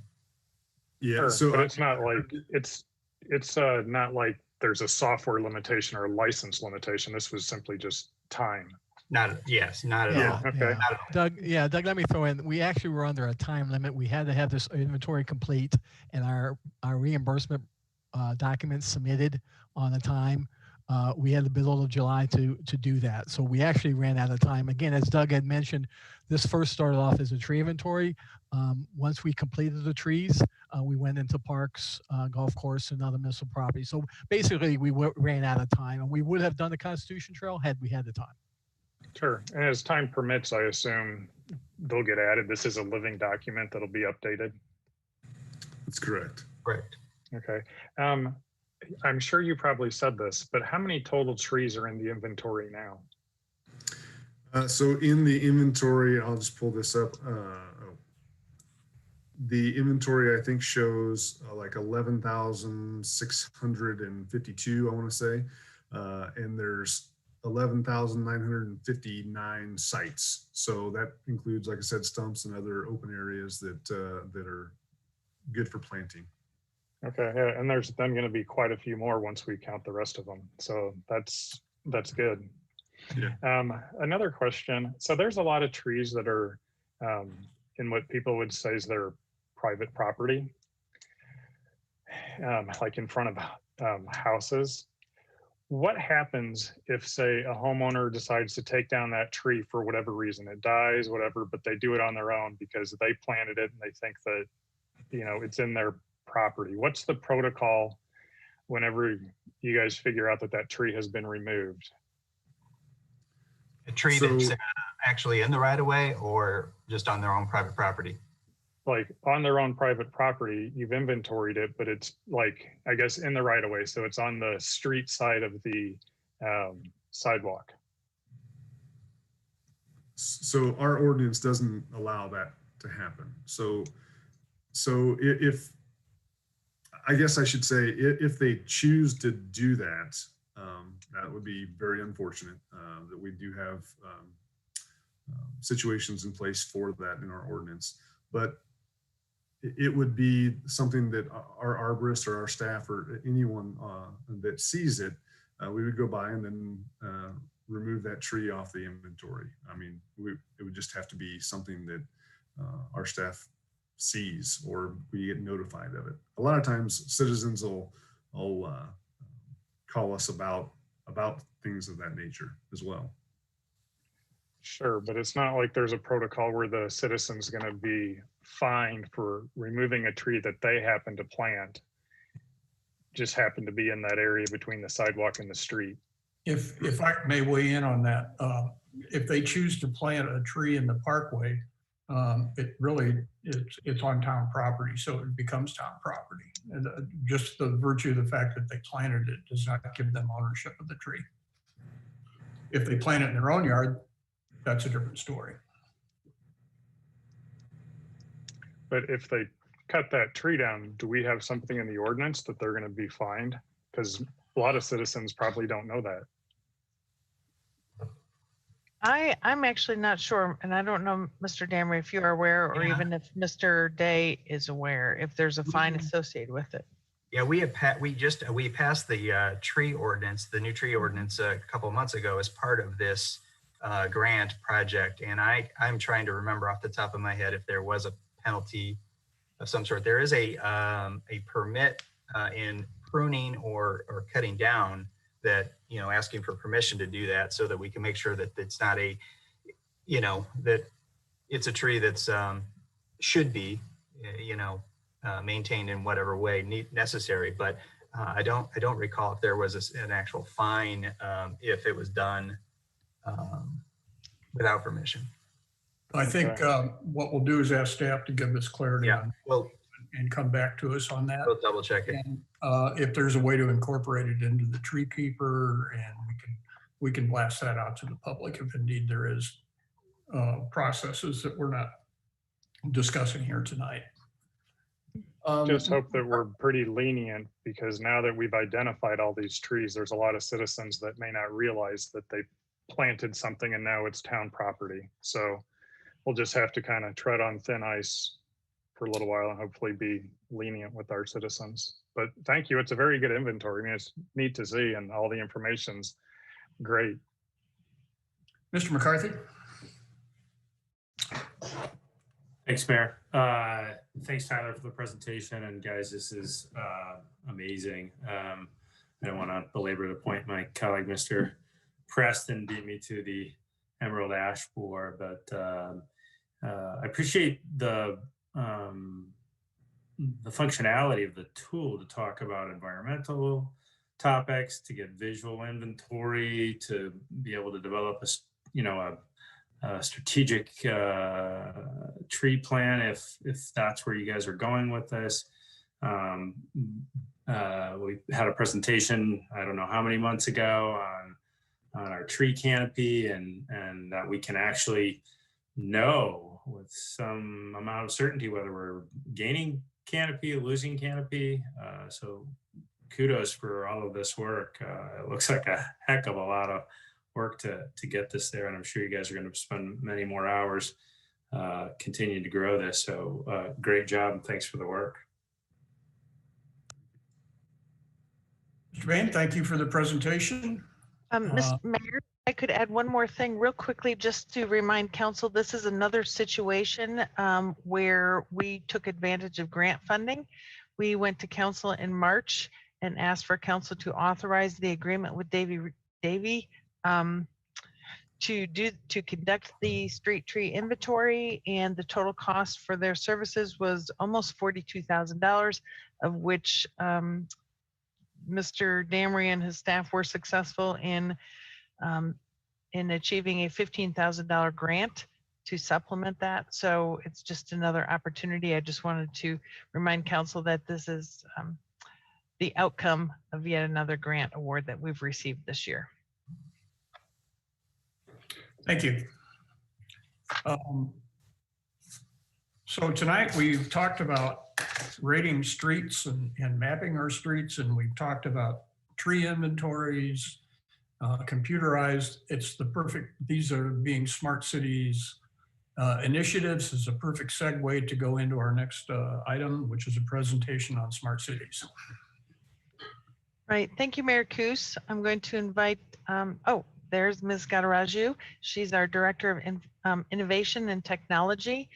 Yeah, sure, so but it's not like it's not like there's a software limitation or a license limitation. This was simply just time. Not at all. Okay. Yeah. Doug, let me throw in, we actually were under a time limit. We had to have this inventory complete and our reimbursement documents submitted on a time. We had the middle of July to do that. So we actually ran out of time. Again, as Doug had mentioned, this first started off as a tree inventory. Once we completed the trees, we went into parks, golf course, and other municipal property. So basically, we ran out of time, and we would have done the Constitution Trail had we had the time. Sure. And as time permits, I assume they'll get added. This is a living document that'll be updated. That's correct. Correct. Okay. I'm sure you probably said this, but how many total trees are in the inventory now? So in the inventory, I'll just pull this up. The inventory, I think, shows like 11,652, I want to say. And there's 11,959 sites. So that includes, like I said, stumps and other open areas that are good for planting. Okay, yeah, and there's then going to be quite a few more once we count the rest of them. So that's good. Yeah. Another question. So there's a lot of trees that are in what people would say is their private property, like in front of houses. What happens if, say, a homeowner decides to take down that tree for whatever reason? It dies, whatever, but they do it on their own because they planted it and they think that, you know, it's in their property. What's the protocol whenever you guys figure out that that tree has been removed? A tree that's actually in the right of way or just on their own private property? Like on their own private property, you've inventoried it, but it's like, I guess, in the right of way. So it's on the street side of the sidewalk. So our ordinance doesn't allow that to happen. So if, I guess I should say, if they choose to do that, that would be very unfortunate. That we do have situations in place for that in our ordinance, but it would be something that our arborist or our staff or anyone that sees it, we would go by and then remove that tree off the inventory. I mean, it would just have to be something that our staff sees or we get notified of it. A lot of times citizens will call us about things of that nature as well. Sure, but it's not like there's a protocol where the citizen's going to be fined for removing a tree that they happen to plant, just happen to be in that area between the sidewalk and the street. If I may weigh in on that, if they choose to plant a tree in the parkway, it's on town property, so it becomes town property. And just the virtue of the fact that they planted it does not give them ownership of the tree. If they plant it in their own yard, that's a different story. But if they cut that tree down, do we have something in the ordinance that they're going to be fined? Because a lot of citizens probably don't know that. I'm actually not sure, and I don't know, Mr. Damery, if you are aware, or even if Mr. Day is aware, if there's a fine associated with it. Yeah, we passed the tree ordinance, the new tree ordinance a couple of months ago as part of this grant project. And I'm trying to remember off the top of my head if there was a penalty of some sort. There is a permit in pruning or cutting down that, asking for permission to do that so that we can make sure that it's not that it's a tree that's should be, maintained in whatever way necessary. But I don't recall if there was an actual fine if it was done without permission. I think what we'll do is ask staff to give us clarity on and come back to us on that. We'll double check it. And if there's a way to incorporate it into the tree keeper, and we can blast that out to the public if indeed there is processes that we're not discussing here tonight. Just hope that we're pretty lenient, because now that we've identified all these trees, there's a lot of citizens that may not realize that they planted something and now it's town property. So we'll just have to kind of tread on thin ice for a little while and hopefully be lenient with our citizens. But thank you. It's a very good inventory. I mean, it's neat to see, and all the information's great. Mr. McCarthy. Thanks, Mayor. Thanks, Tyler, for the presentation. And guys, this is amazing. I don't want to belabor the point. My colleague, Mr. Preston, beat me to the Emerald Ash Borer, but I appreciate the functionality of the tool to talk about environmental topics, to get visual inventory, to be able to develop a strategic tree plan if that's where you guys are going with this. We had a presentation, I don't know how many months ago, on our tree canopy, and that we can actually know with some amount of certainty whether we're gaining canopy, losing canopy. So kudos for all of this work. It looks like a heck of a lot of work to get this there, and I'm sure you guys are going to spend many more hours continuing to grow this. So great job, and thanks for the work. Mr. Bain, thank you for the presentation. Mr. Mayor, I could add one more thing real quickly, just to remind council, this is another situation where we took advantage of grant funding. We went to council in March and asked for council to authorize the agreement with Davy to conduct the street tree inventory, and the total cost for their services was almost $42,000, of which Mr. Damry and his staff were successful in achieving a $15,000 grant to supplement that. So it's just another opportunity. I just wanted to remind council that this is the outcome of yet another grant award that we've received this year. Thank you. So tonight we've talked about rating streets and mapping our streets, and we've talked about tree inventories, computerized. It's the perfect, these are being smart cities initiatives is a perfect segue to go into our next item, which is a presentation on smart cities. Right. Thank you, Mayor Coos. I'm going to invite, there's Ms. Gadaraju. She's our Director of Innovation and Technology.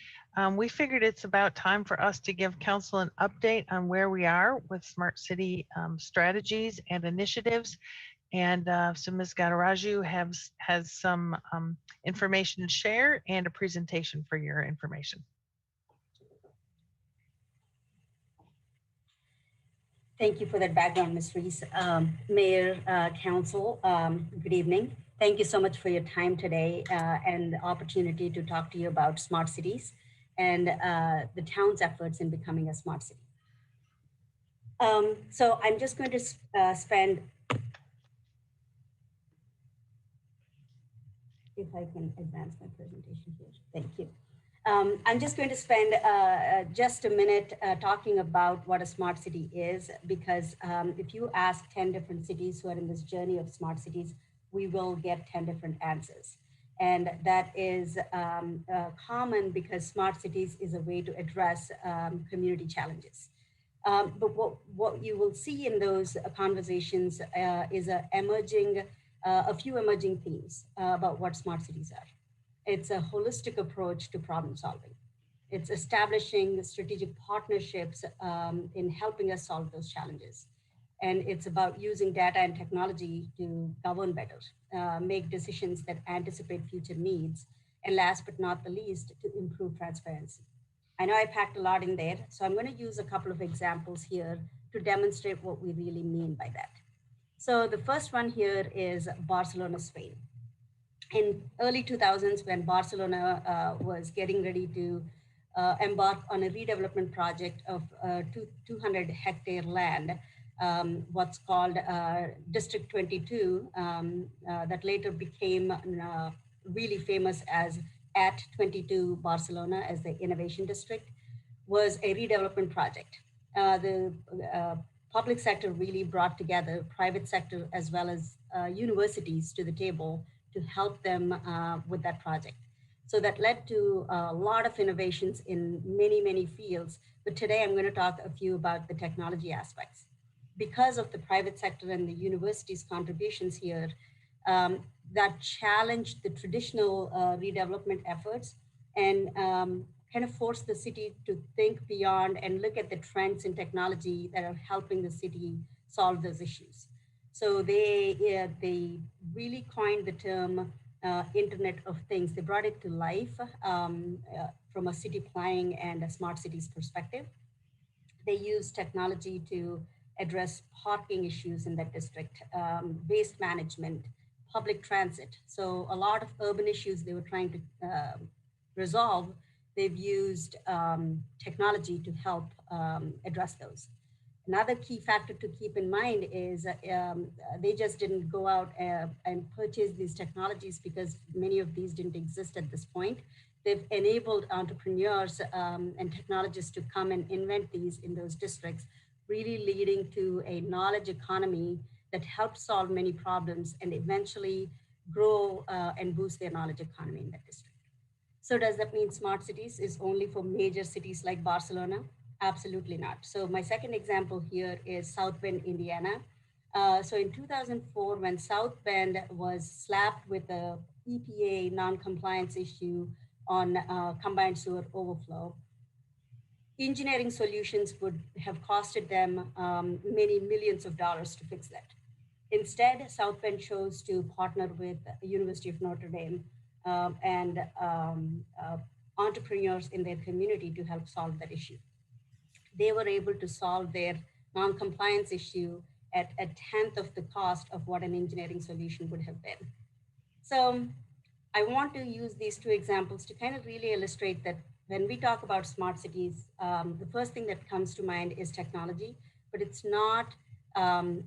We figured it's about time for us to give council an update on where we are with smart city strategies and initiatives. And so Ms. Gadaraju has some information to share and a presentation for your information. Thank you for that background, Ms. Reese. Mayor, Council, good evening. Thank you so much for your time today and the opportunity to talk to you about smart cities and the town's efforts in becoming a smart city. So I'm just going to spend, if I can advance my presentation here. Thank you. I'm just going to spend just a minute talking about what a smart city is, because if you ask 10 different cities who are in this journey of smart cities, we will get 10 different answers. And that is common because smart cities is a way to address community challenges. But what you will see in those conversations is a few emerging themes about what smart cities are. It's a holistic approach to problem solving. It's establishing strategic partnerships in helping us solve those challenges. And it's about using data and technology to govern better, make decisions that anticipate future needs, and last but not the least, to improve transparency. I know I packed a lot in there, so I'm going to use a couple of examples here to demonstrate what we really mean by that. So the first one here is Barcelona, Spain. In early 2000s, when Barcelona was getting ready to embark on a redevelopment project of 200 hectare land, what's called District 22, that later became really famous as at 22 Barcelona as the innovation district, was a redevelopment project. The public sector really brought together private sector as well as universities to the table to help them with that project. So that led to a lot of innovations in many, many fields. But today I'm going to talk a few about the technology aspects. Because of the private sector and the university's contributions here, that challenged the traditional redevelopment efforts and kind of forced the city to think beyond and look at the trends in technology that are helping the city solve those issues. So they really coined the term Internet of Things. They brought it to life from a city planning and a smart cities perspective. They used technology to address parking issues in that district, waste management, public transit. So a lot of urban issues they were trying to resolve, they've used technology to help address those. Another key factor to keep in mind is they just didn't go out and purchase these technologies because many of these didn't exist at this point. They've enabled entrepreneurs and technologists to come and invent these in those districts, really leading to a knowledge economy that helps solve many problems and eventually grow and boost their knowledge economy in that district. So does that mean smart cities is only for major cities like Barcelona? Absolutely not. So my second example here is South Bend, Indiana. So in 2004, when South Bend was slapped with a EPA non-compliance issue on combined sewer overflow, engineering solutions would have costed them many millions of dollars to fix that. Instead, South Bend chose to partner with University of Notre Dame and entrepreneurs in their community to help solve that issue. They were able to solve their non-compliance issue at a tenth of the cost of what an engineering solution would have been. So I want to use these two examples to kind of really illustrate that when we talk about smart cities, the first thing that comes to mind is technology, but it's not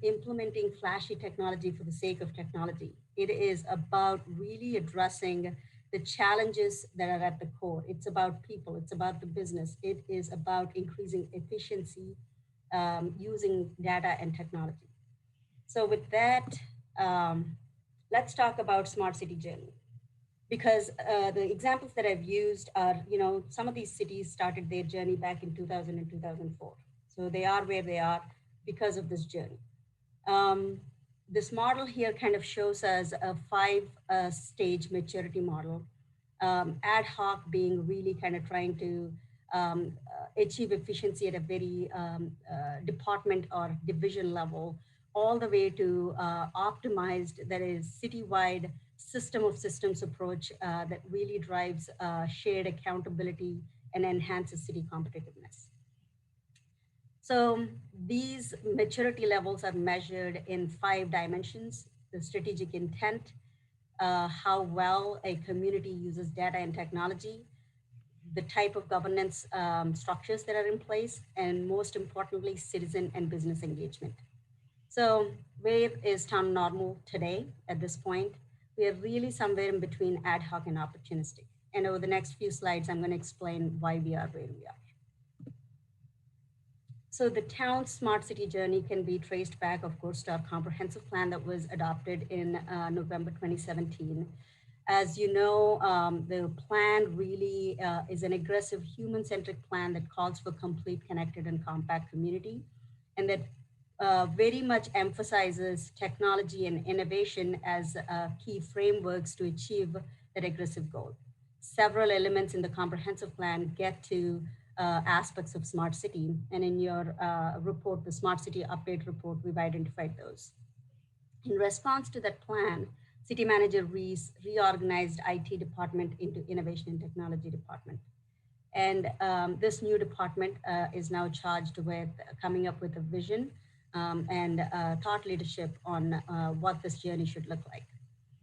implementing flashy technology for the sake of technology. It is about really addressing the challenges that are at the core. It's about people, it's about the business. It is about increasing efficiency using data and technology. So with that, let's talk about smart city journey. Because the examples that I've used are, some of these cities started their journey back in 2000 and 2004. So they are where they are because of this journey. This model here kind of shows us a 5-stage maturity model. Ad hoc being really kind of trying to achieve efficiency at a very department or division level, all the way to optimized, that is citywide system of systems approach that really drives shared accountability and enhances city competitiveness. So these maturity levels are measured in 5 dimensions: the strategic intent, how well a community uses data and technology, the type of governance structures that are in place, and most importantly, citizen and business engagement. So where is town normal today at this point? We are really somewhere in between ad hoc and opportunistic. And over the next few slides, I'm going to explain why we are where we are. So the town's smart city journey can be traced back, of course, to our comprehensive plan that was adopted in November 2017. As you know, the plan really is an aggressive human-centric plan that calls for complete, connected, and compact community, and that very much emphasizes technology and innovation as key frameworks to achieve that aggressive goal. Several elements in the comprehensive plan get to aspects of smart city, and in your report, the smart city update report, we've identified those. In response to that plan, city manager Reese reorganized IT department into innovation and technology department. And this new department is now charged with coming up with a vision and thought leadership on what this journey should look like.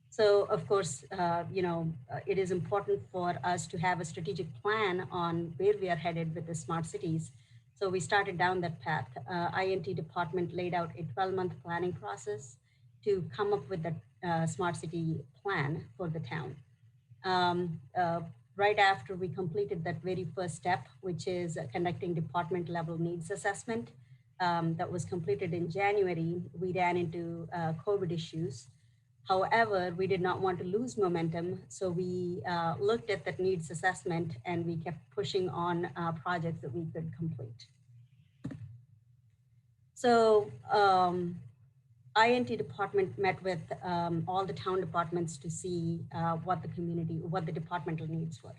So of course, it is important for us to have a strategic plan on where we are headed with the smart cities. So we started down that path. INT department laid out a 12-month planning process to come up with the smart city plan for the town. Right after we completed that very first step, which is conducting department level needs assessment, that was completed in January, we ran into COVID issues. However, we did not want to lose momentum, so we looked at that needs assessment and we kept pushing on projects that we could complete. So INT department met with all the town departments to see what the departmental needs were.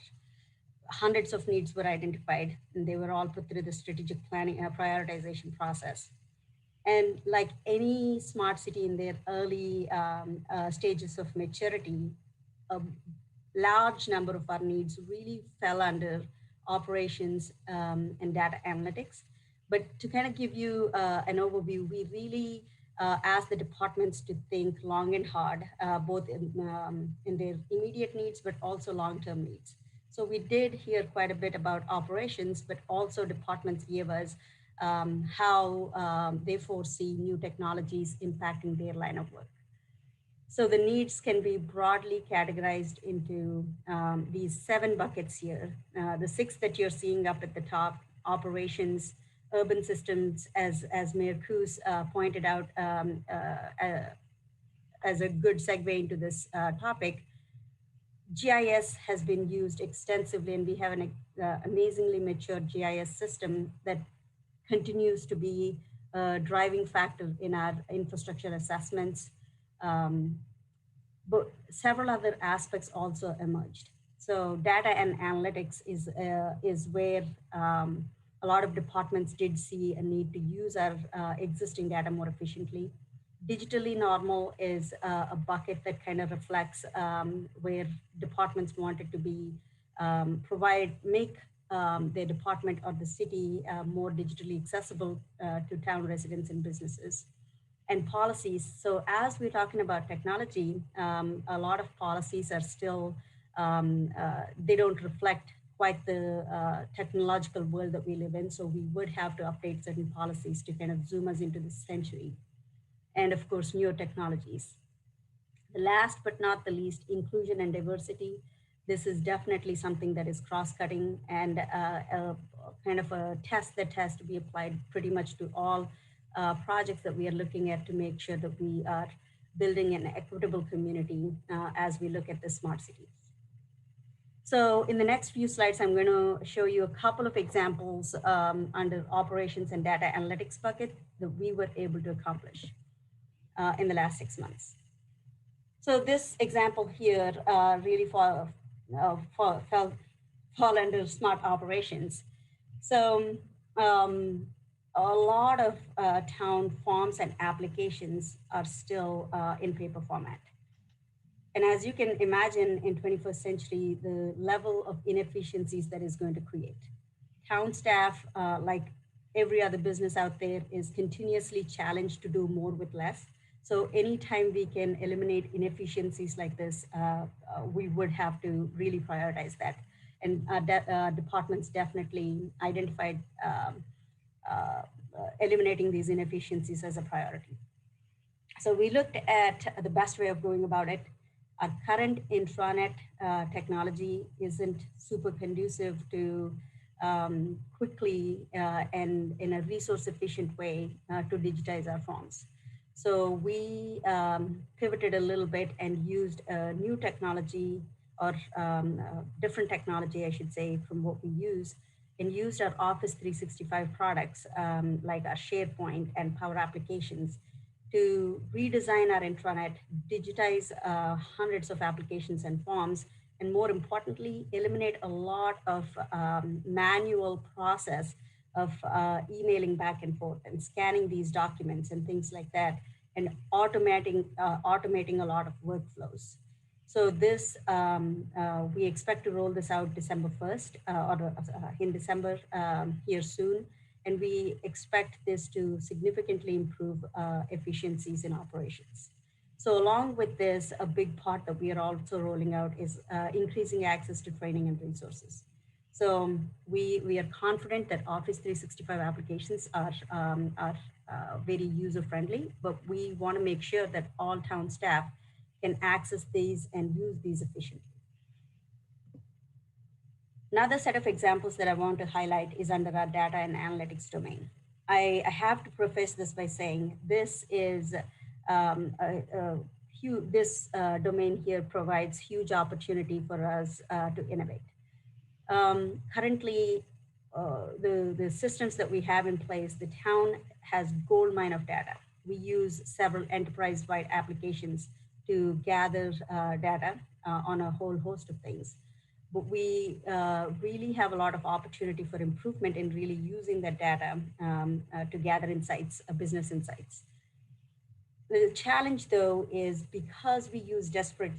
Hundreds of needs were identified, and they were all put through the strategic planning prioritization process. And like any smart city in their early stages of maturity, a large number of our needs really fell under operations and data analytics. But to kind of give you an overview, we really asked the departments to think long and hard, both in their immediate needs, but also long-term needs. So we did hear quite a bit about operations, but also departments gave us how they foresee new technologies impacting their line of work. So the needs can be broadly categorized into these 7 buckets here. The 6 that you're seeing up at the top: operations, urban systems, as Mayor Coos pointed out as a good segue into this topic. GIS has been used extensively, and we have an amazingly mature GIS system that continues to be a driving factor in our infrastructure assessments. But several other aspects also emerged. So data and analytics is where a lot of departments did see a need to use our existing data more efficiently. Digitally normal is a bucket that kind of reflects where departments wanted to be, make their department or the city more digitally accessible to town residents and businesses. And policies. So as we're talking about technology, a lot of policies are still, they don't reflect quite the technological world that we live in. So we would have to update certain policies to kind of zoom us into this century. And of course, newer technologies. The last but not the least, inclusion and diversity. This is definitely something that is cross-cutting and kind of a test that has to be applied pretty much to all projects that we are looking at to make sure that we are building an equitable community as we look at the smart cities. So in the next few slides, I'm going to show you a couple of examples under operations and data analytics bucket that we were able to accomplish in the last 6 months. So this example here really fall under smart operations. So a lot of town forms and applications are still in paper format. And as you can imagine, in 21st century, the level of inefficiencies that is going to create. Town staff, like every other business out there, is continuously challenged to do more with less. So anytime we can eliminate inefficiencies like this, we would have to really prioritize that. And departments definitely identified eliminating these inefficiencies as a priority. So we looked at the best way of going about it. Our current intranet technology isn't super conducive to quickly and in a resource efficient way to digitize our forms. So we pivoted a little bit and used a new technology or different technology, I should say, from what we use, and used our Office 365 products like our SharePoint and Power Applications to redesign our intranet, digitize hundreds of applications and forms, and more importantly, eliminate a lot of manual process of emailing back and forth and scanning these documents and things like that, and automating a lot of workflows. So this, we expect to roll this out December 1st or in December here soon. And we expect this to significantly improve efficiencies in operations. So along with this, a big part that we are also rolling out is increasing access to training and resources. So we are confident that Office 365 applications are very user-friendly, but we want to make sure that all town staff can access these and use these efficiently. Another set of examples that I want to highlight is under our data and analytics domain. I have to preface this by saying this is this domain here provides huge opportunity for us to innovate. Currently, the systems that we have in place, the town has gold mine of data. We use several enterprise-wide applications to gather data on a whole host of things. But we really have a lot of opportunity for improvement in really using that data to gather insights, business insights. The challenge though is because we use disparate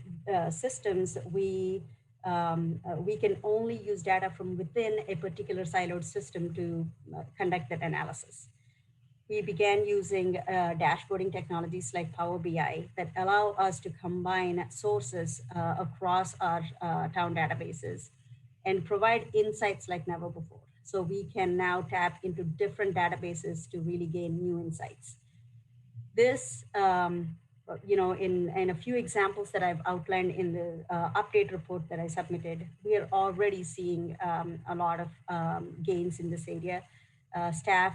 systems, we can only use data from within a particular siloed system to conduct that analysis. We began using dashboarding technologies like Power BI that allow us to combine sources across our town databases and provide insights like never before. So we can now tap into different databases to really gain new insights. This, in a few examples that I've outlined in the update report that I submitted, we are already seeing a lot of gains in this area. Staff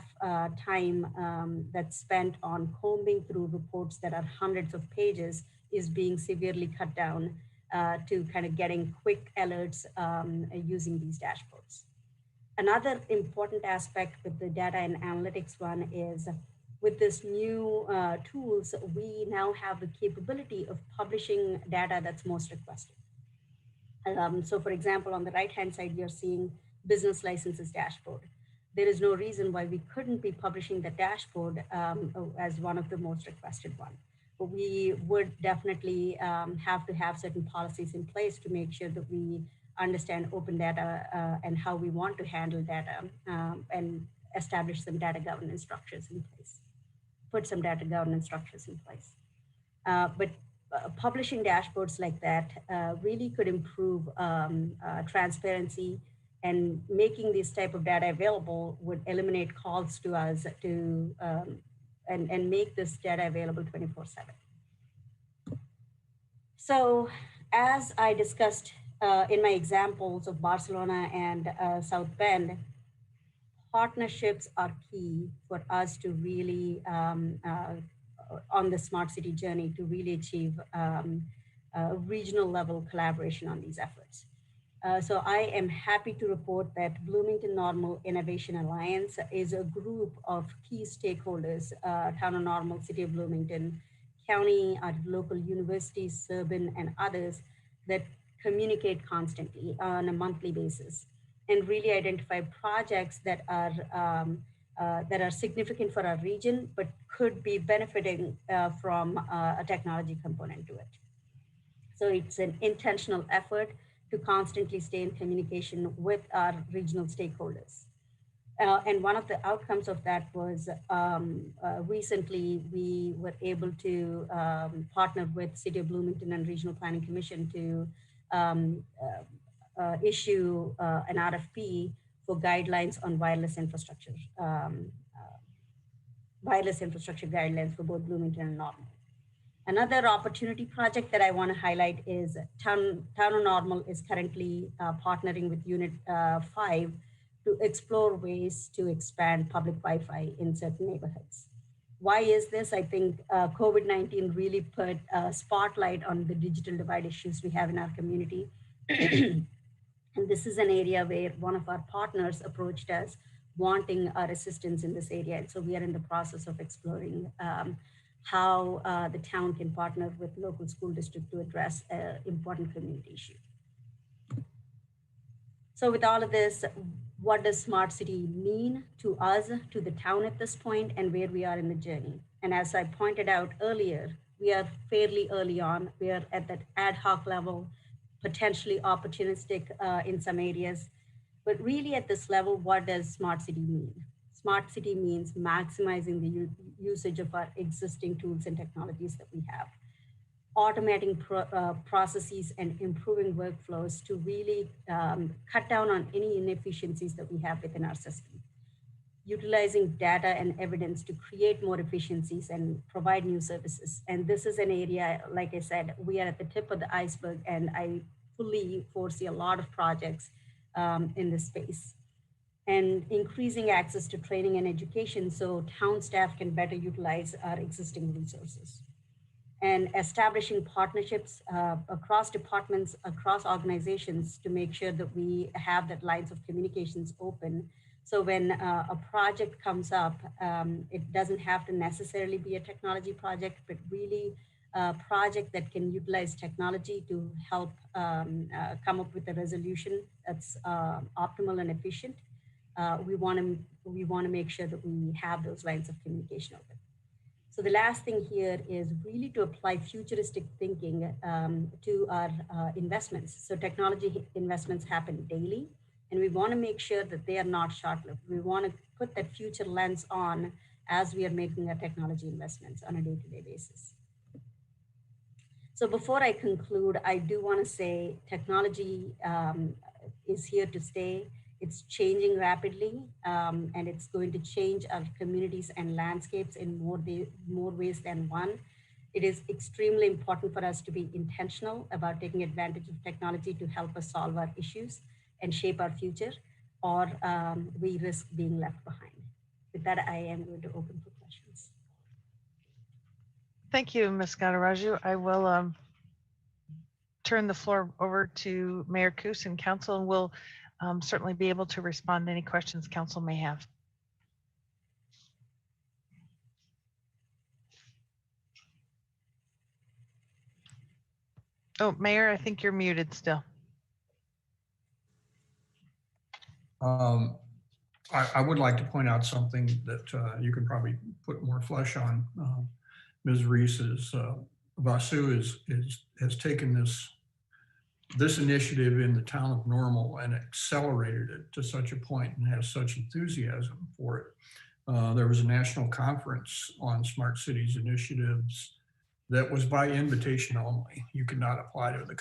time that's spent on combing through reports that are hundreds of pages is being severely cut down to kind of getting quick alerts using these dashboards. Another important aspect with the data and analytics one is with this new tools, we now have the capability of publishing data that's most requested. So for example, on the right-hand side, you're seeing business licenses dashboard. there is no reason why we couldn't be publishing the dashboard as one of the most requested one. But we would definitely have to have certain policies in place to make sure that we understand open data and how we want to handle data and establish some data governance structures in place, put some data governance structures in place. But publishing dashboards like that really could improve transparency, and making this type of data available would eliminate calls to us to and make this data available 24/7. So as I discussed in my examples of Barcelona and South Bend, partnerships are key for us to really, on the smart city journey, to really achieve regional level collaboration on these efforts. So I am happy to report that Bloomington Normal Innovation Alliance is a group of key stakeholders, Town of Normal, City of Bloomington, county, our local universities, Urban, and others that communicate constantly on a monthly basis and really identify projects that are significant for our region, but could be benefiting from a technology component to it. So it's an intentional effort to constantly stay in communication with our regional stakeholders. And one of the outcomes of that was recently we were able to partner with City of Bloomington and Regional Planning Commission to issue an RFP for guidelines on wireless infrastructure guidelines for both Bloomington and Normal. Another opportunity project that I want to highlight is Town of Normal is currently partnering with Unit 5 to explore ways to expand public Wi-Fi in certain neighborhoods. Why is this? I think COVID-19 really put a spotlight on the digital divide issues we have in our community. And this is an area where one of our partners approached us wanting our assistance in this area. And so we are in the process of exploring how the town can partner with local school district to address an important community issue. So with all of this, what does smart city mean to us, to the town at this point, and where we are in the journey? And as I pointed out earlier, we are fairly early on. We are at that ad hoc level, potentially opportunistic in some areas. But really at this level, what does smart city mean? Smart city means maximizing the usage of our existing tools and technologies that we have, automating processes and improving workflows to really cut down on any inefficiencies that we have within our system, utilizing data and evidence to create more efficiencies and provide new services. And this is an area, like I said, we are at the tip of the iceberg, and I fully foresee a lot of projects in this space. And increasing access to training and education so town staff can better utilize our existing resources. And establishing partnerships across departments, across organizations to make sure that we have that lines of communications open. So when a project comes up, it doesn't have to necessarily be a technology project, but really a project that can utilize technology to help come up with a resolution that's optimal and efficient. We want to make sure that we have those lines of communication open. So the last thing here is really to apply futuristic thinking to our investments. So technology investments happen daily, and we want to make sure that they are not short-lived. We want to put that future lens on as we are making our technology investments on a day-to-day basis. So before I conclude, I do want to say technology is here to stay. It's changing rapidly, and it's going to change our communities and landscapes in more ways than one. It is extremely important for us to be intentional about taking advantage of technology to help us solve our issues and shape our future, or we risk being left behind. With that, I am going to open for questions. Thank you, Ms. Gadaraju. I will turn the floor over to Mayor Koos and Council, and we'll certainly be able to respond to any questions Council may have. Oh, Mayor, I think you're muted still. I would like to point out something that you can probably put more flesh on. Ms. Reese is, Vasu has taken this initiative in the town of Normal and accelerated it to such a point and has such enthusiasm for it. There was a national conference on smart cities initiatives that was by invitation only. You could not apply to the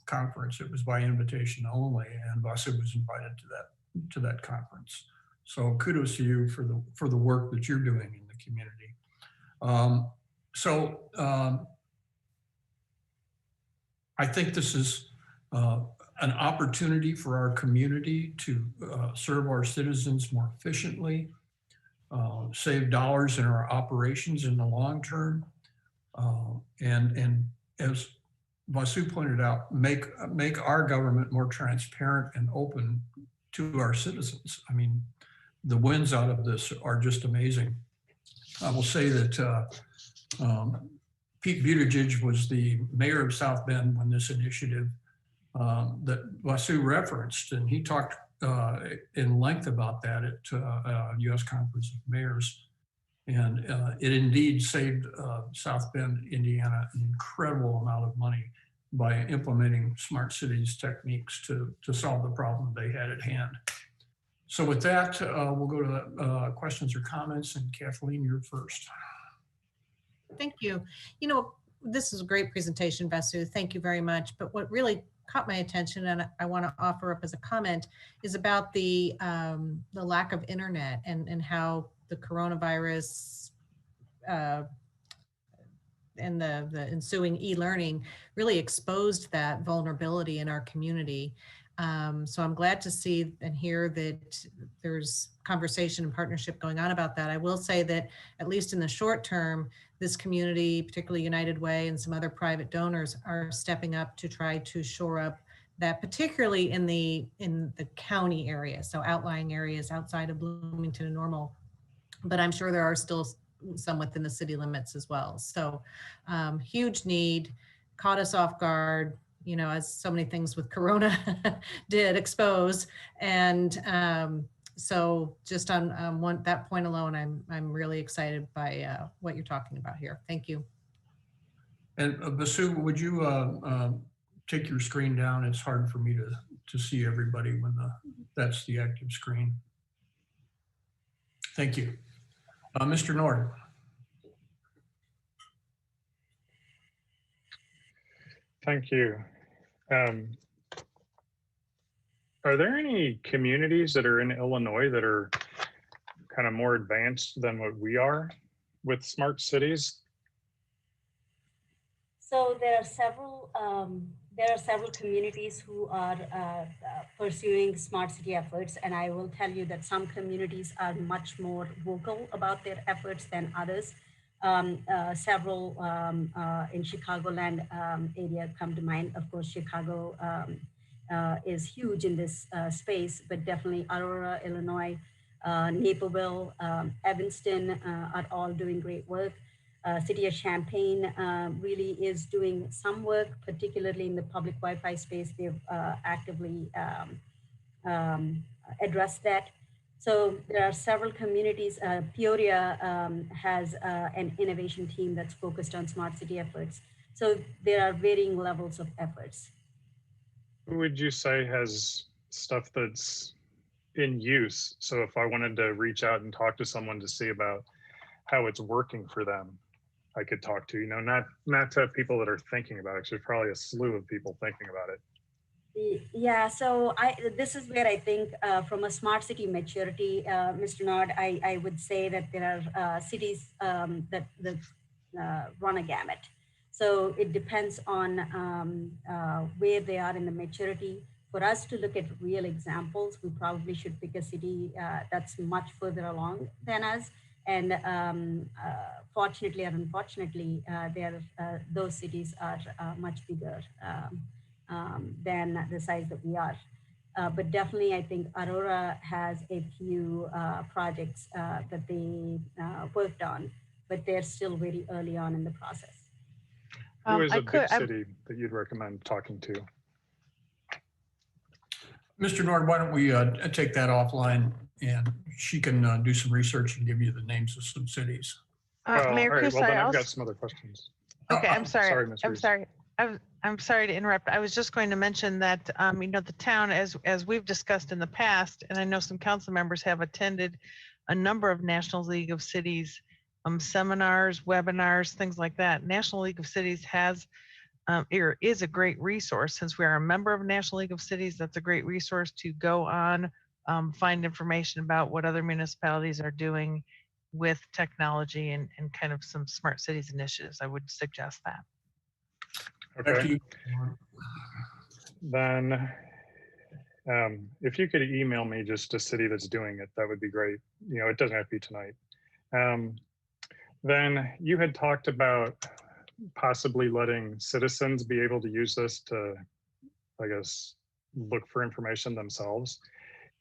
conference. It was by invitation only, and Vasu was invited to that conference. So kudos to you for the work that you're doing in the community. I think this is an opportunity for our community to serve our citizens more efficiently, save dollars in our operations in the long term, and as Vasu pointed out, make our government more transparent and open to our citizens. I mean, the wins out of this are just amazing. I will say that Pete Buttigieg was the mayor of South Bend when this initiative that Vasu referenced, and he talked in length about that at U.S. Conference of Mayors. And it indeed saved South Bend, Indiana, an incredible amount of money by implementing smart cities techniques to solve the problem they had at hand. So with that, we'll go to the questions or comments, and Kathleen, you're first. Thank you. You know, this is a great presentation, Vasu. Thank you very much. But what really caught my attention, and I want to offer up as a comment, is about the lack of internet and how the coronavirus and the ensuing e-learning really exposed that vulnerability in our community. So I'm glad to see and hear that there's conversation and partnership going on about that. I will say that at least in the short term, this community, particularly United Way and some other private donors, are stepping up to try to shore up that, particularly in the county area, so outlying areas outside of Bloomington and Normal. But I'm sure there are still some within the city limits as well. So huge need, caught us off guard, you know, as so many things with Corona did expose. And so just on that point alone, I'm really excited by what you're talking about here. Thank you. And Vasu, would you take your screen down? It's hard for me to see everybody when that's the active screen. Thank you. Mr. Nord. Thank you. Are there any communities that are in Illinois that are kind of more advanced than what we are with smart cities? So there are several communities who are pursuing smart city efforts, and I will tell you that some communities are much more vocal about their efforts than others. Several in Chicagoland area come to mind. Of course, Chicago is huge in this space, but definitely Aurora, Illinois, Naperville, Evanston are all doing great work. City of Champaign really is doing some work, particularly in the public Wi-Fi space. They've actively addressed that. So there are several communities. Peoria has an innovation team that's focused on smart city efforts. So there are varying levels of efforts. Who would you say has stuff that's in use? So if I wanted to reach out and talk to someone to see about how it's working for them, I could talk to, you know, not to people that are thinking about it. There's probably a slew of people thinking about it. Yeah, so this is where I think from a smart city maturity, Mr. Nord, I would say that there are cities that run a gamut. So it depends on where they are in the maturity. For us to look at real examples, we probably should pick a city that's much further along than us. And fortunately or unfortunately, those cities are much bigger than the size that we are. But definitely, I think Aurora has a few projects that they worked on, but they're still very early on in the process. Who is a big city that you'd recommend talking to? Mr. Nord, why don't we take that offline and she can do some research and give you the names of some cities. Well, Mayor all right, Kus, well, then I I've got also, some other questions. okay, I'm Sorry, sorry. Ms. I'm Reese. sorry. I'm sorry to interrupt. I was just going to mention that, you know, the town, as we've discussed in the past, and I know some council members have attended a number of National League of Cities seminars, webinars, things like that. National League of Cities has, or is a great resource. Since we are a member of National League of Cities, that's a great resource to go on, find information about what other municipalities are doing with technology and kind of some smart cities initiatives. I would suggest that. Okay. Then if you could email me just a city that's doing it, that would be great. You know, it doesn't have to be tonight. Then you had talked about possibly letting citizens be able to use this to, I guess, look for information themselves.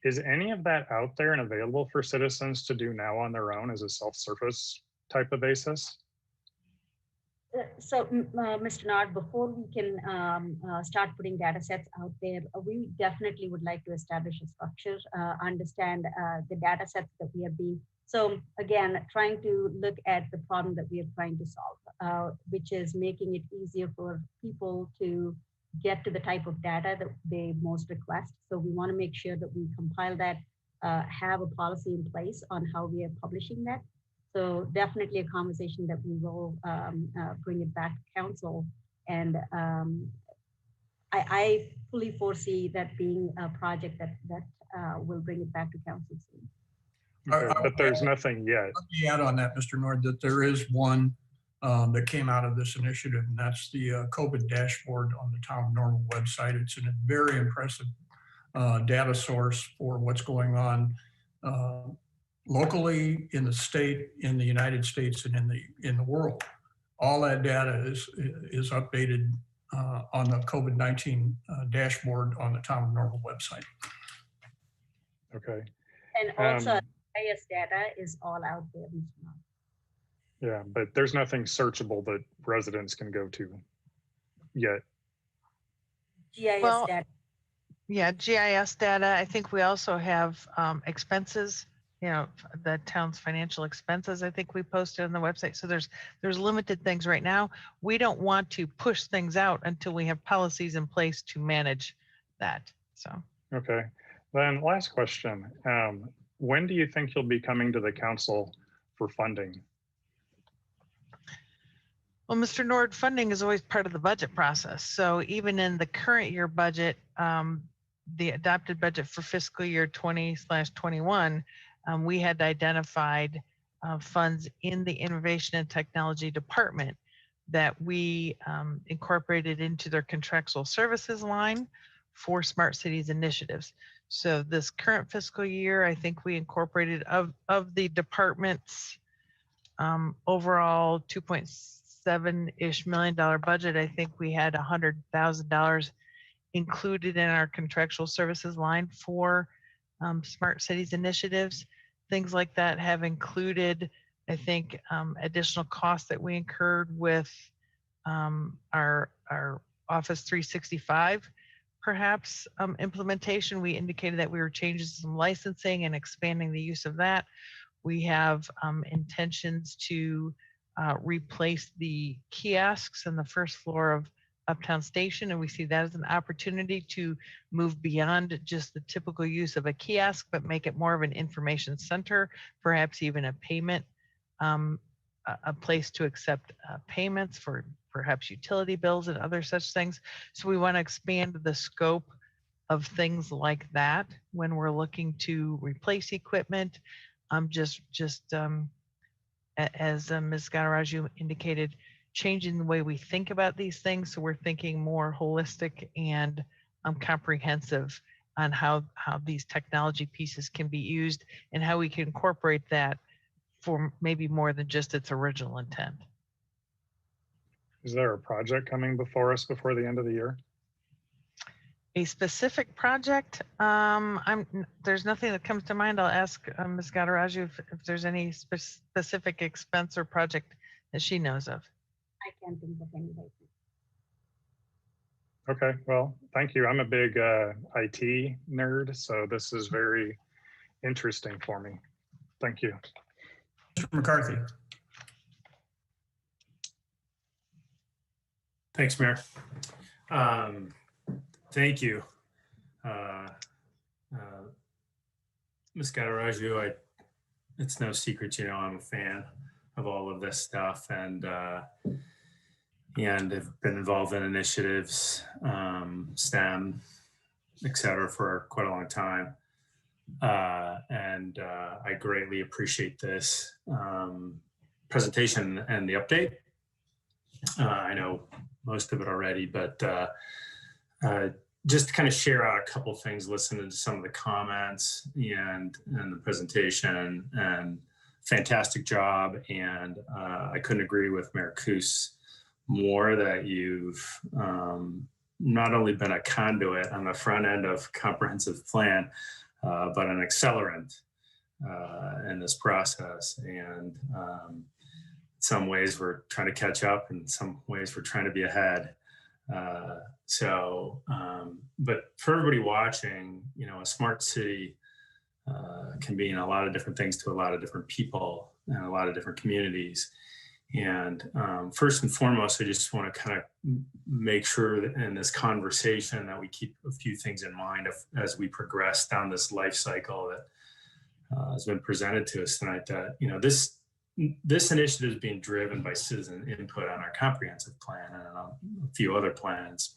Is any of that out there and available for citizens to do now on their own as a self-service type of basis? So, Mr. Nard, before we can start putting data sets out there, we definitely would like to establish a structure, understand the data sets that we are being. So again, trying to look at the problem that we are trying to solve, which is making it easier for people to get to the type of data that they most request. So we want to make sure that we compile that, have a policy in place on how we are publishing that. So definitely a conversation that we will bring it back to council. And I fully foresee that being a project that will bring it back to council soon. Okay, but there's nothing yet. Let me add on that, Mr. Nord, that there is one that came out of this initiative, and that's the COVID dashboard on the Town of Normal website. It's a very impressive data source for what's going on locally, in the state, in the United States, and in the world. All that data is updated on the COVID-19 dashboard on the Town of Normal website. Okay. And also, GIS data is all out there. Yeah, but there's nothing searchable that residents can go to yet. GIS data. Yeah, GIS data. I think we also have expenses, you know, the town's financial expenses, I think we posted on the website. So there's limited things right now. We don't want to push things out until we have policies in place to manage that. So. Okay. Then last question. When do you think you'll be coming to the council for funding? Well, Mr. Nord, funding is always part of the budget process. So even in the current year budget, the adopted budget for fiscal year 20/21, we had identified funds in the Innovation and Technology Department that we incorporated into their contractual services line for smart cities initiatives. So this current fiscal year, I think we incorporated of the department's overall $2.7-ish million budget. I think we had $100,000 included in our contractual services line for smart cities initiatives. Things like that have included, I think, additional costs that we incurred with our Office 365. Perhaps implementation. We indicated that we were changing some licensing and expanding the use of that. We have intentions to replace the kiosks on the first floor of Uptown Station, and we see that as an opportunity to move beyond just the typical use of a kiosk, but make it more of an information center, perhaps even a payment, a place to accept payments for perhaps utility bills and other such things. So we want to expand the scope of things like that when we're looking to replace equipment. As Ms. Gataraju indicated, changing the way we think about these things. So we're thinking more holistic and comprehensive on how these technology pieces can be used and how we can incorporate that for maybe more than just its original intent. Is there a project coming before us before the end of the year? A specific project? There's nothing that comes to mind. I'll ask Ms. Gataraju if there's any specific expense or project that she knows of. I can't think of any right now. Okay, well, thank you. I'm a big IT nerd, so this is very interesting for me. Thank you. Mr. McCarthy. Thanks, Mayor. Thank you. Ms. Gataraju, it's no secret, you know, I'm a fan of all of this stuff, and have been involved in initiatives, STEM, et cetera, for quite a long time. I greatly appreciate this presentation and the update. I know most of it already, but just to kind of share out a couple of things, listening to some of the comments and the presentation, and fantastic job. And I couldn't agree with Mayor Coos more that you've not only been a conduit on the front end of comprehensive plan, but an accelerant in this process. And in some ways we're trying to catch up, in some ways we're trying to be ahead. But for everybody watching, you know, a smart city can mean a lot of different things to a lot of different people and a lot of different communities. And first and foremost, I just want to kind of make sure that in this conversation that we keep a few things in mind as we progress down this life cycle that has been presented to us tonight. That, you know, this initiative is being driven by citizen input on our comprehensive plan and a few other plans,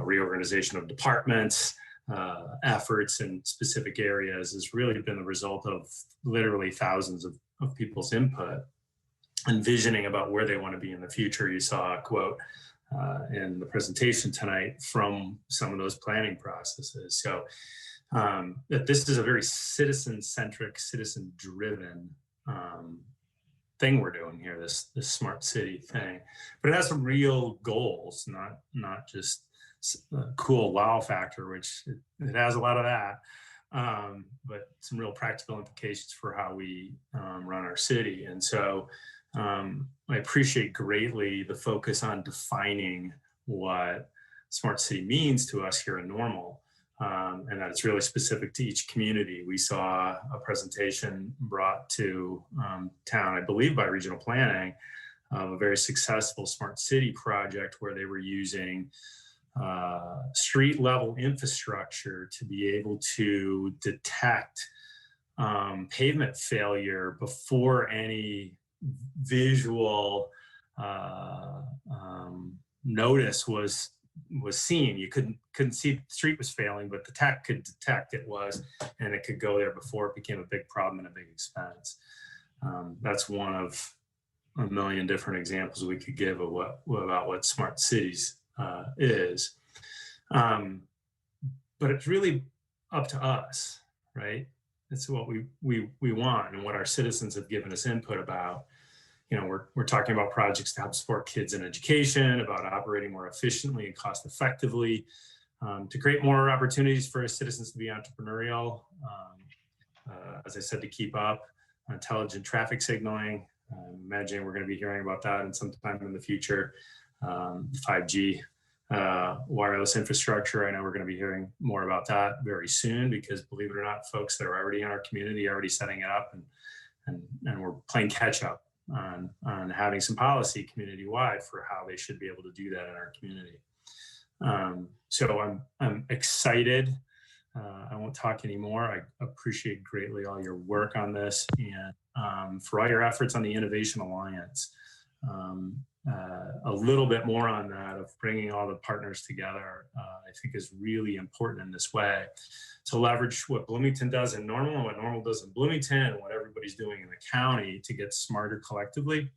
reorganization of departments, efforts in specific areas has really been the result of literally thousands of people's input, envisioning about where they want to be in the future. You saw a quote in the presentation tonight from some of those planning processes. So that this is a very citizen-centric, citizen-driven thing we're doing here, this smart city thing. But it has some real goals, not just a cool wow factor, which it has a lot of that, but some real practical implications for how we run our city. And so I appreciate greatly the focus on defining what smart city means to us here in Normal, and that it's really specific to each community. We saw a presentation brought to town, I believe by regional planning, of a very successful smart city project where they were using street level infrastructure to be able to detect pavement failure before any visual notice was seen. You couldn't see the street was failing, but the tech could detect it was, and it could go there before it became a big problem and a big expense. That's one of a million different examples we could give of about what smart cities is. But it's really up to us, right? It's what we want and what our citizens have given us input about. You know, we're talking about projects to help support kids in education, about operating more efficiently and cost effectively, to create more opportunities for citizens to be entrepreneurial. As I said, to keep up intelligent traffic signaling. Imagining we're going to be hearing about that in some time in the future. 5G wireless infrastructure. I know we're going to be hearing more about that very soon, because believe it or not, folks that are already in our community are already setting it up, and we're playing catch up on having some policy community-wide for how they should be able to do that in our community. So I'm excited. I won't talk anymore. I appreciate greatly all your work on this, and for all your efforts on the Innovation Alliance. A little bit more on that, of bringing all the partners together, I think is really important in this way, to leverage what Bloomington does in Normal and what Normal does in Bloomington and what everybody's doing in the county to get smarter collectively,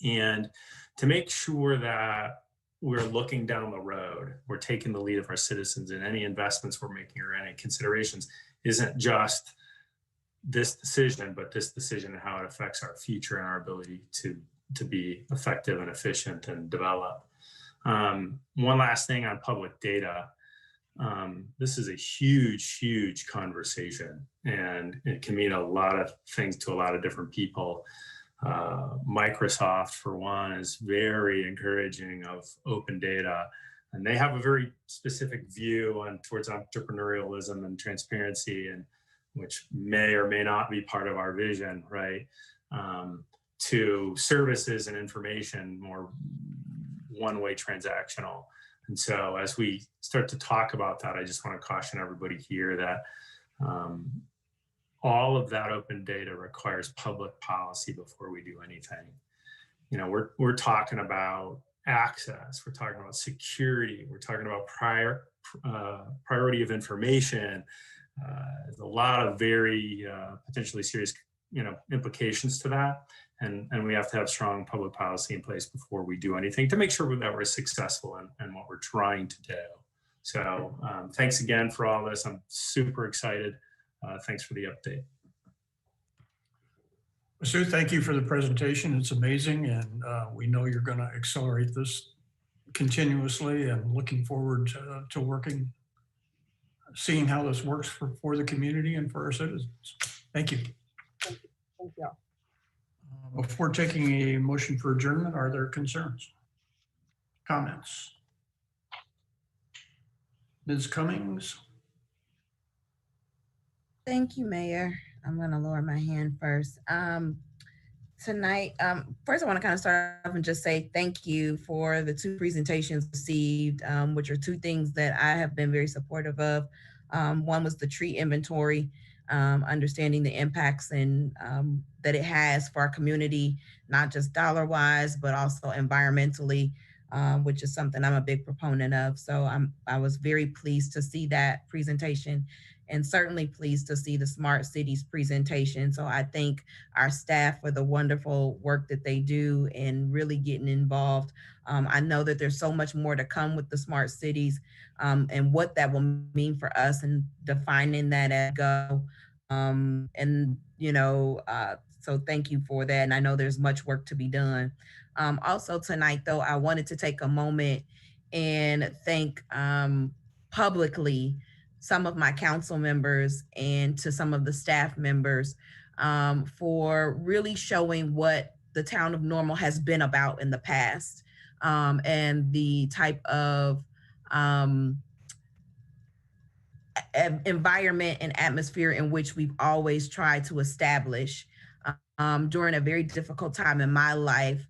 and to make sure that we're looking down the road. We're taking the lead of our citizens in any investments we're making or any considerations isn't just this decision, but this decision and how it affects our future and our ability to be effective and efficient and develop. One last thing on public data. This is a huge conversation, and it can mean a lot of things to a lot of different people. Microsoft, for one, is very encouraging of open data, and they have a very specific view towards entrepreneurialism and transparency, and which may or may not be part of our vision, right? To services and information, more one-way transactional. And so as we start to talk about that, I just want to caution everybody here that all of that open data requires public policy before we do anything. You know, we're talking about access, we're talking about security, we're talking about priority of information. There's a lot of very potentially serious, you know, implications to that. And we have to have strong public policy in place before we do anything to make sure that we're successful in what we're trying to do. So thanks again for all this. I'm super excited. Thanks for the update. Sue, thank you for the presentation. It's amazing. And we know you're going to accelerate this continuously, and looking forward to working, seeing how this works for the community and for our citizens. Thank you. Thank you. Before taking a motion for adjournment, are there concerns, comments? Ms. Cummings? Thank you, Mayor. I'm going to lower my hand first. Tonight, first I want to kind of start off and just say thank you for the 2 presentations received, which are 2 things that I have been very supportive of. One was the tree inventory, understanding the impacts and that it has for our community, not just dollar-wise, but also environmentally, which is something I'm a big proponent of. So I was very pleased to see that presentation, and certainly pleased to see the Smart Cities presentation. So I thank our staff for the wonderful work that they do and really getting involved. I know that there's so much more to come with the Smart Cities, and what that will mean for us and defining that as go. And, you know, so thank you for that. And I know there's much work to be done. Also tonight, though, I wanted to take a moment and thank publicly some of my council members and to some of the staff members for really showing what the town of Normal has been about in the past, and the type of environment and atmosphere in which we've always tried to establish. During a very difficult time in my life,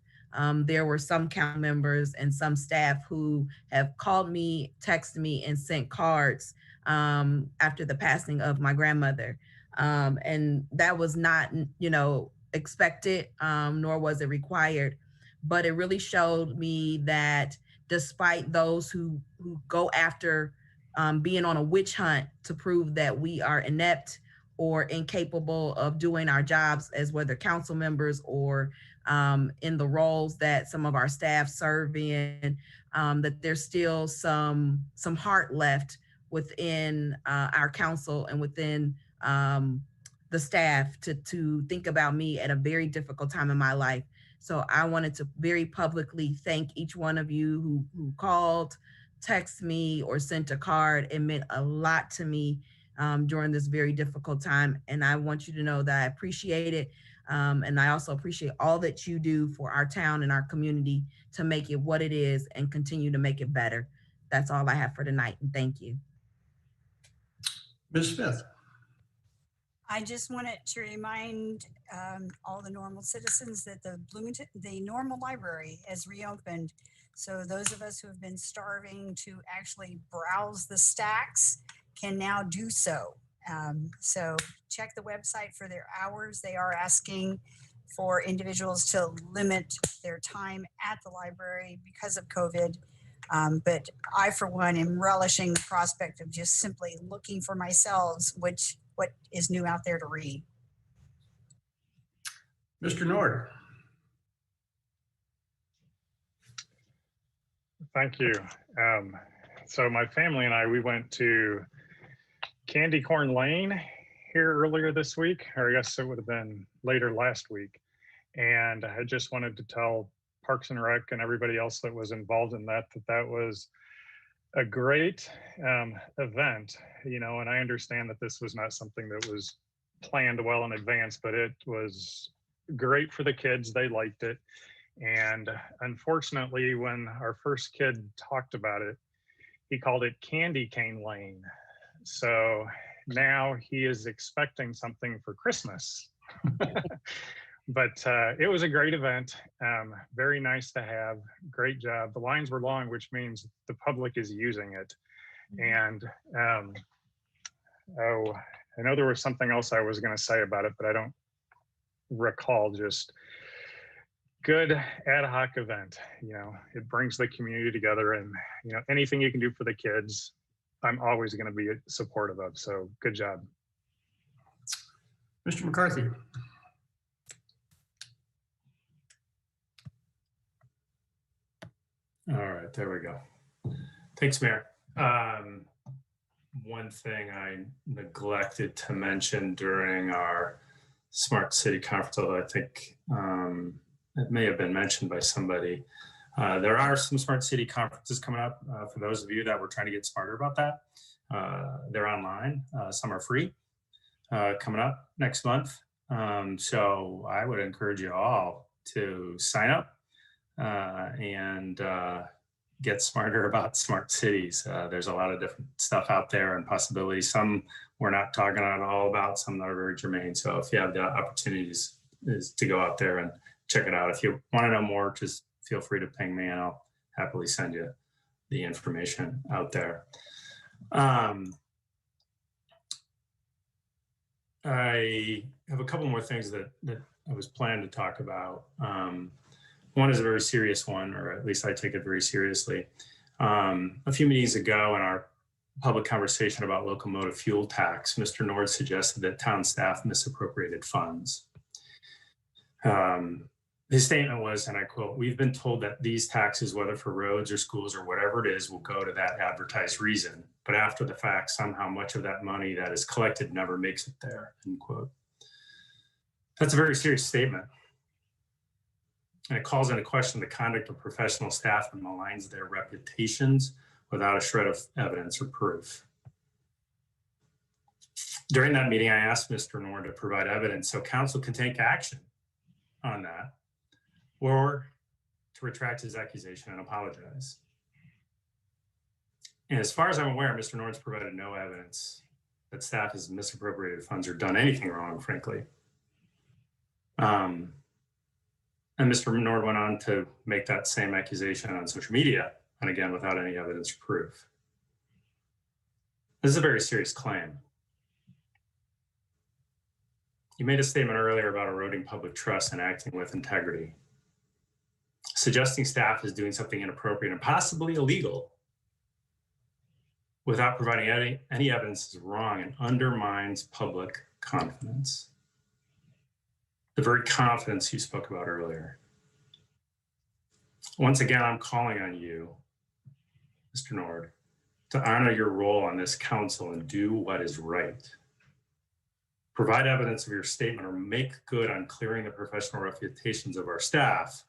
there were some council members and some staff who have called me, texted me, and sent cards after the passing of my grandmother. And that was not, you know, expected, nor was it required, but it really showed me that despite those who go after being on a witch hunt to prove that we are inept or incapable of doing our jobs as whether council members or in the roles that some of our staff serve in, that there's still some heart left within our council and within the staff to think about me at a very difficult time in my life. So I wanted to very publicly thank each one of you who called, text me, or sent a card. It meant a lot to me during this very difficult time. And I want you to know that I appreciate it. And I also appreciate all that you do for our town and our community to make it what it is and continue to make it better. That's all I have for tonight. And thank you. Ms. Smith? I just wanted to remind all the Normal citizens that the Normal Library has reopened. So those of us who have been starving to actually browse the stacks can now do so. So check the website for their hours. They are asking for individuals to limit their time at the library because of COVID. But I, for one, am relishing the prospect of just simply looking for myself, what is new out there to read. Mr. Nord? Thank you. So my family and I, we went to Candy Corn Lane here earlier this week, or I guess it would have been later last week. And I just wanted to tell Parks and Rec and everybody else that was involved in that was a great event, you know, and I understand that this was not something that was planned well in advance, but it was great for the kids. They liked it. And unfortunately, when our first kid talked about it, he called it Candy Cane Lane. So now he is expecting something for Christmas. But it was a great event. Very nice to have. Great job. The lines were long, which means the public is using it. And oh, I know there was something else I was going to say about it, but I don't recall. Just good ad hoc event. You know, it brings the community together, and you know, anything you can do for the kids, I'm always going to be supportive of. So good job. Mr. McCarthy. All right, there we go. Thanks, Mayor. One thing I neglected to mention during our Smart City Conference, although I think it may have been mentioned by somebody, there are some Smart City conferences coming up for those of you that were trying to get smarter about that. They're online. Some are free coming up next month. So I would encourage you all to sign up and get smarter about smart cities. There's a lot of different stuff out there and possibilities. Some we're not talking at all about, some that are very germane. So if you have the opportunities is to go out there and check it out. If you want to know more, just feel free to ping me and I'll happily send you the information out there. I have a couple more things that I was planning to talk about. One is a very serious one, or at least I take it very seriously. A few meetings ago in our public conversation about locomotive fuel tax, Mr. Nord suggested that town staff misappropriated funds. His statement was, and I quote, "We've been told that these taxes, whether for roads or schools or whatever it is, will go to that advertised reason. But after the fact, somehow much of that money that is collected never makes it there," end quote. That's a very serious statement. And it calls into question the conduct of professional staff and maligns their reputations without a shred of evidence or proof. During that meeting, I asked Mr. Nord to provide evidence so council can take action on that, or to retract his accusation and apologize. And as far as I'm aware, Mr. Nord's provided no evidence that staff has misappropriated funds or done anything wrong, frankly. And Mr. Nord went on to make that same accusation on social media, and again, without any evidence or proof. This is a very serious claim. You made a statement earlier about eroding public trust and acting with integrity. Suggesting staff is doing something inappropriate and possibly illegal without providing any evidence is wrong and undermines public confidence. The very confidence you spoke about earlier. Once again, I'm calling on you, Mr. Nord, to honor your role on this council and do what is right. Provide evidence of your statement or make good on clearing the professional reputations of our staff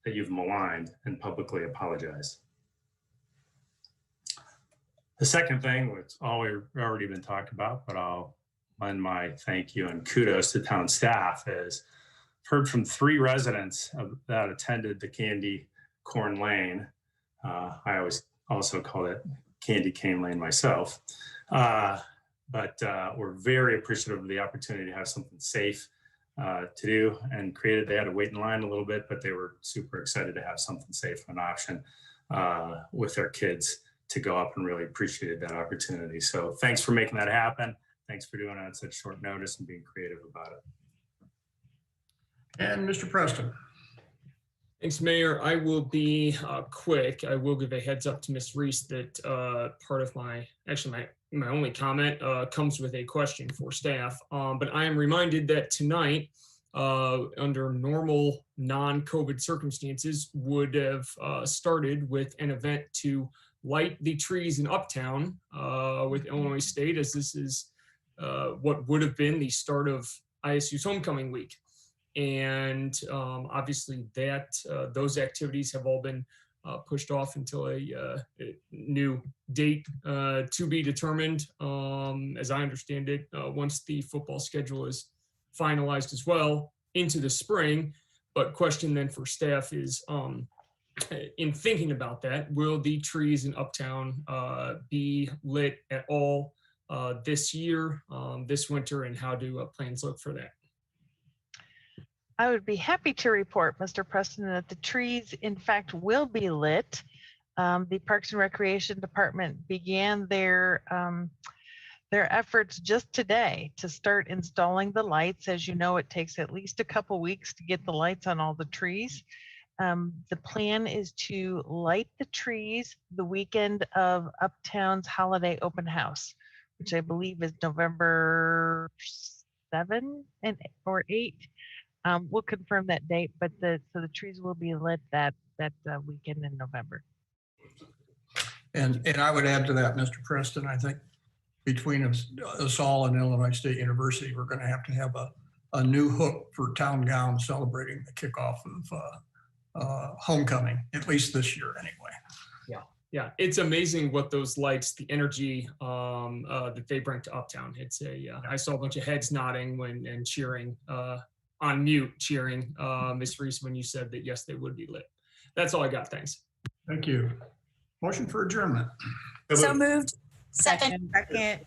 that you've maligned and publicly apologize. The second thing, which already been talked about, but I'll lend my thank you and kudos to town staff, is I've heard from 3 residents that attended the Candy Corn Lane. I always also call it Candy Cane Lane myself. But we're very appreciative of the opportunity to have something safe to do and created. They had to wait in line a little bit, but they were super excited to have something safe, an option with their kids to go up, and really appreciated that opportunity. So thanks for making that happen. Thanks for doing it on such short notice and being creative about it. And Mr. Preston. Thanks, Mayor. I will be quick. I will give a heads up to Ms. Reese that part of my only comment comes with a question for staff. But I am reminded that tonight, under normal non-COVID circumstances, would have started with an event to light the trees in Uptown with Illinois State, as this is what would have been the start of ISU's homecoming week. And obviously that those activities have all been pushed off until a new date to be determined, as I understand it, once the football schedule is finalized as well into the spring. But question then for staff is, in thinking about that, will the trees in Uptown be lit at all this year, this winter, and how do plans look for that? I would be happy to report, Mr. Preston, that the trees, in fact, will be lit. The Parks and Recreation Department began their efforts just today to start installing the lights. As you know, it takes at least a couple weeks to get the lights on all the trees. The plan is to light the trees the weekend of Uptown's Holiday Open House, which I believe is November 7 or 8. We'll confirm that date, but the trees will be lit that weekend in November. And I would add to that, Mr. Preston, I think between us all and Illinois State University, we're going to have a new hook for town gown celebrating the kickoff of homecoming, at least this year anyway. Yeah, it's amazing what those lights, the energy that they bring to Uptown. It's I saw a bunch of heads nodding and cheering, on mute cheering, Ms. Reese, when you said that, yes, they would be lit. That's all I got. Thanks. Thank you. Motion for adjournment. So moved. Second. An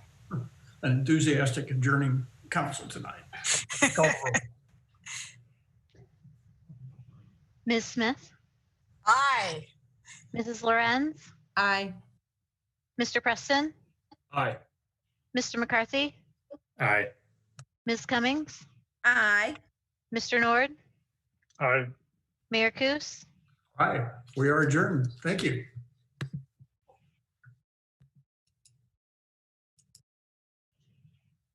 enthusiastic adjourning council tonight. Call the roll. Ms. Smith, Aye. Mrs. Lorenz, Aye. Mr. Preston, Aye. Mr. McCarthy, Aye. Ms. Cummings, Aye. Mr. Nord, Aye. Mayor Kus. Aye, we are adjourned. Thank you.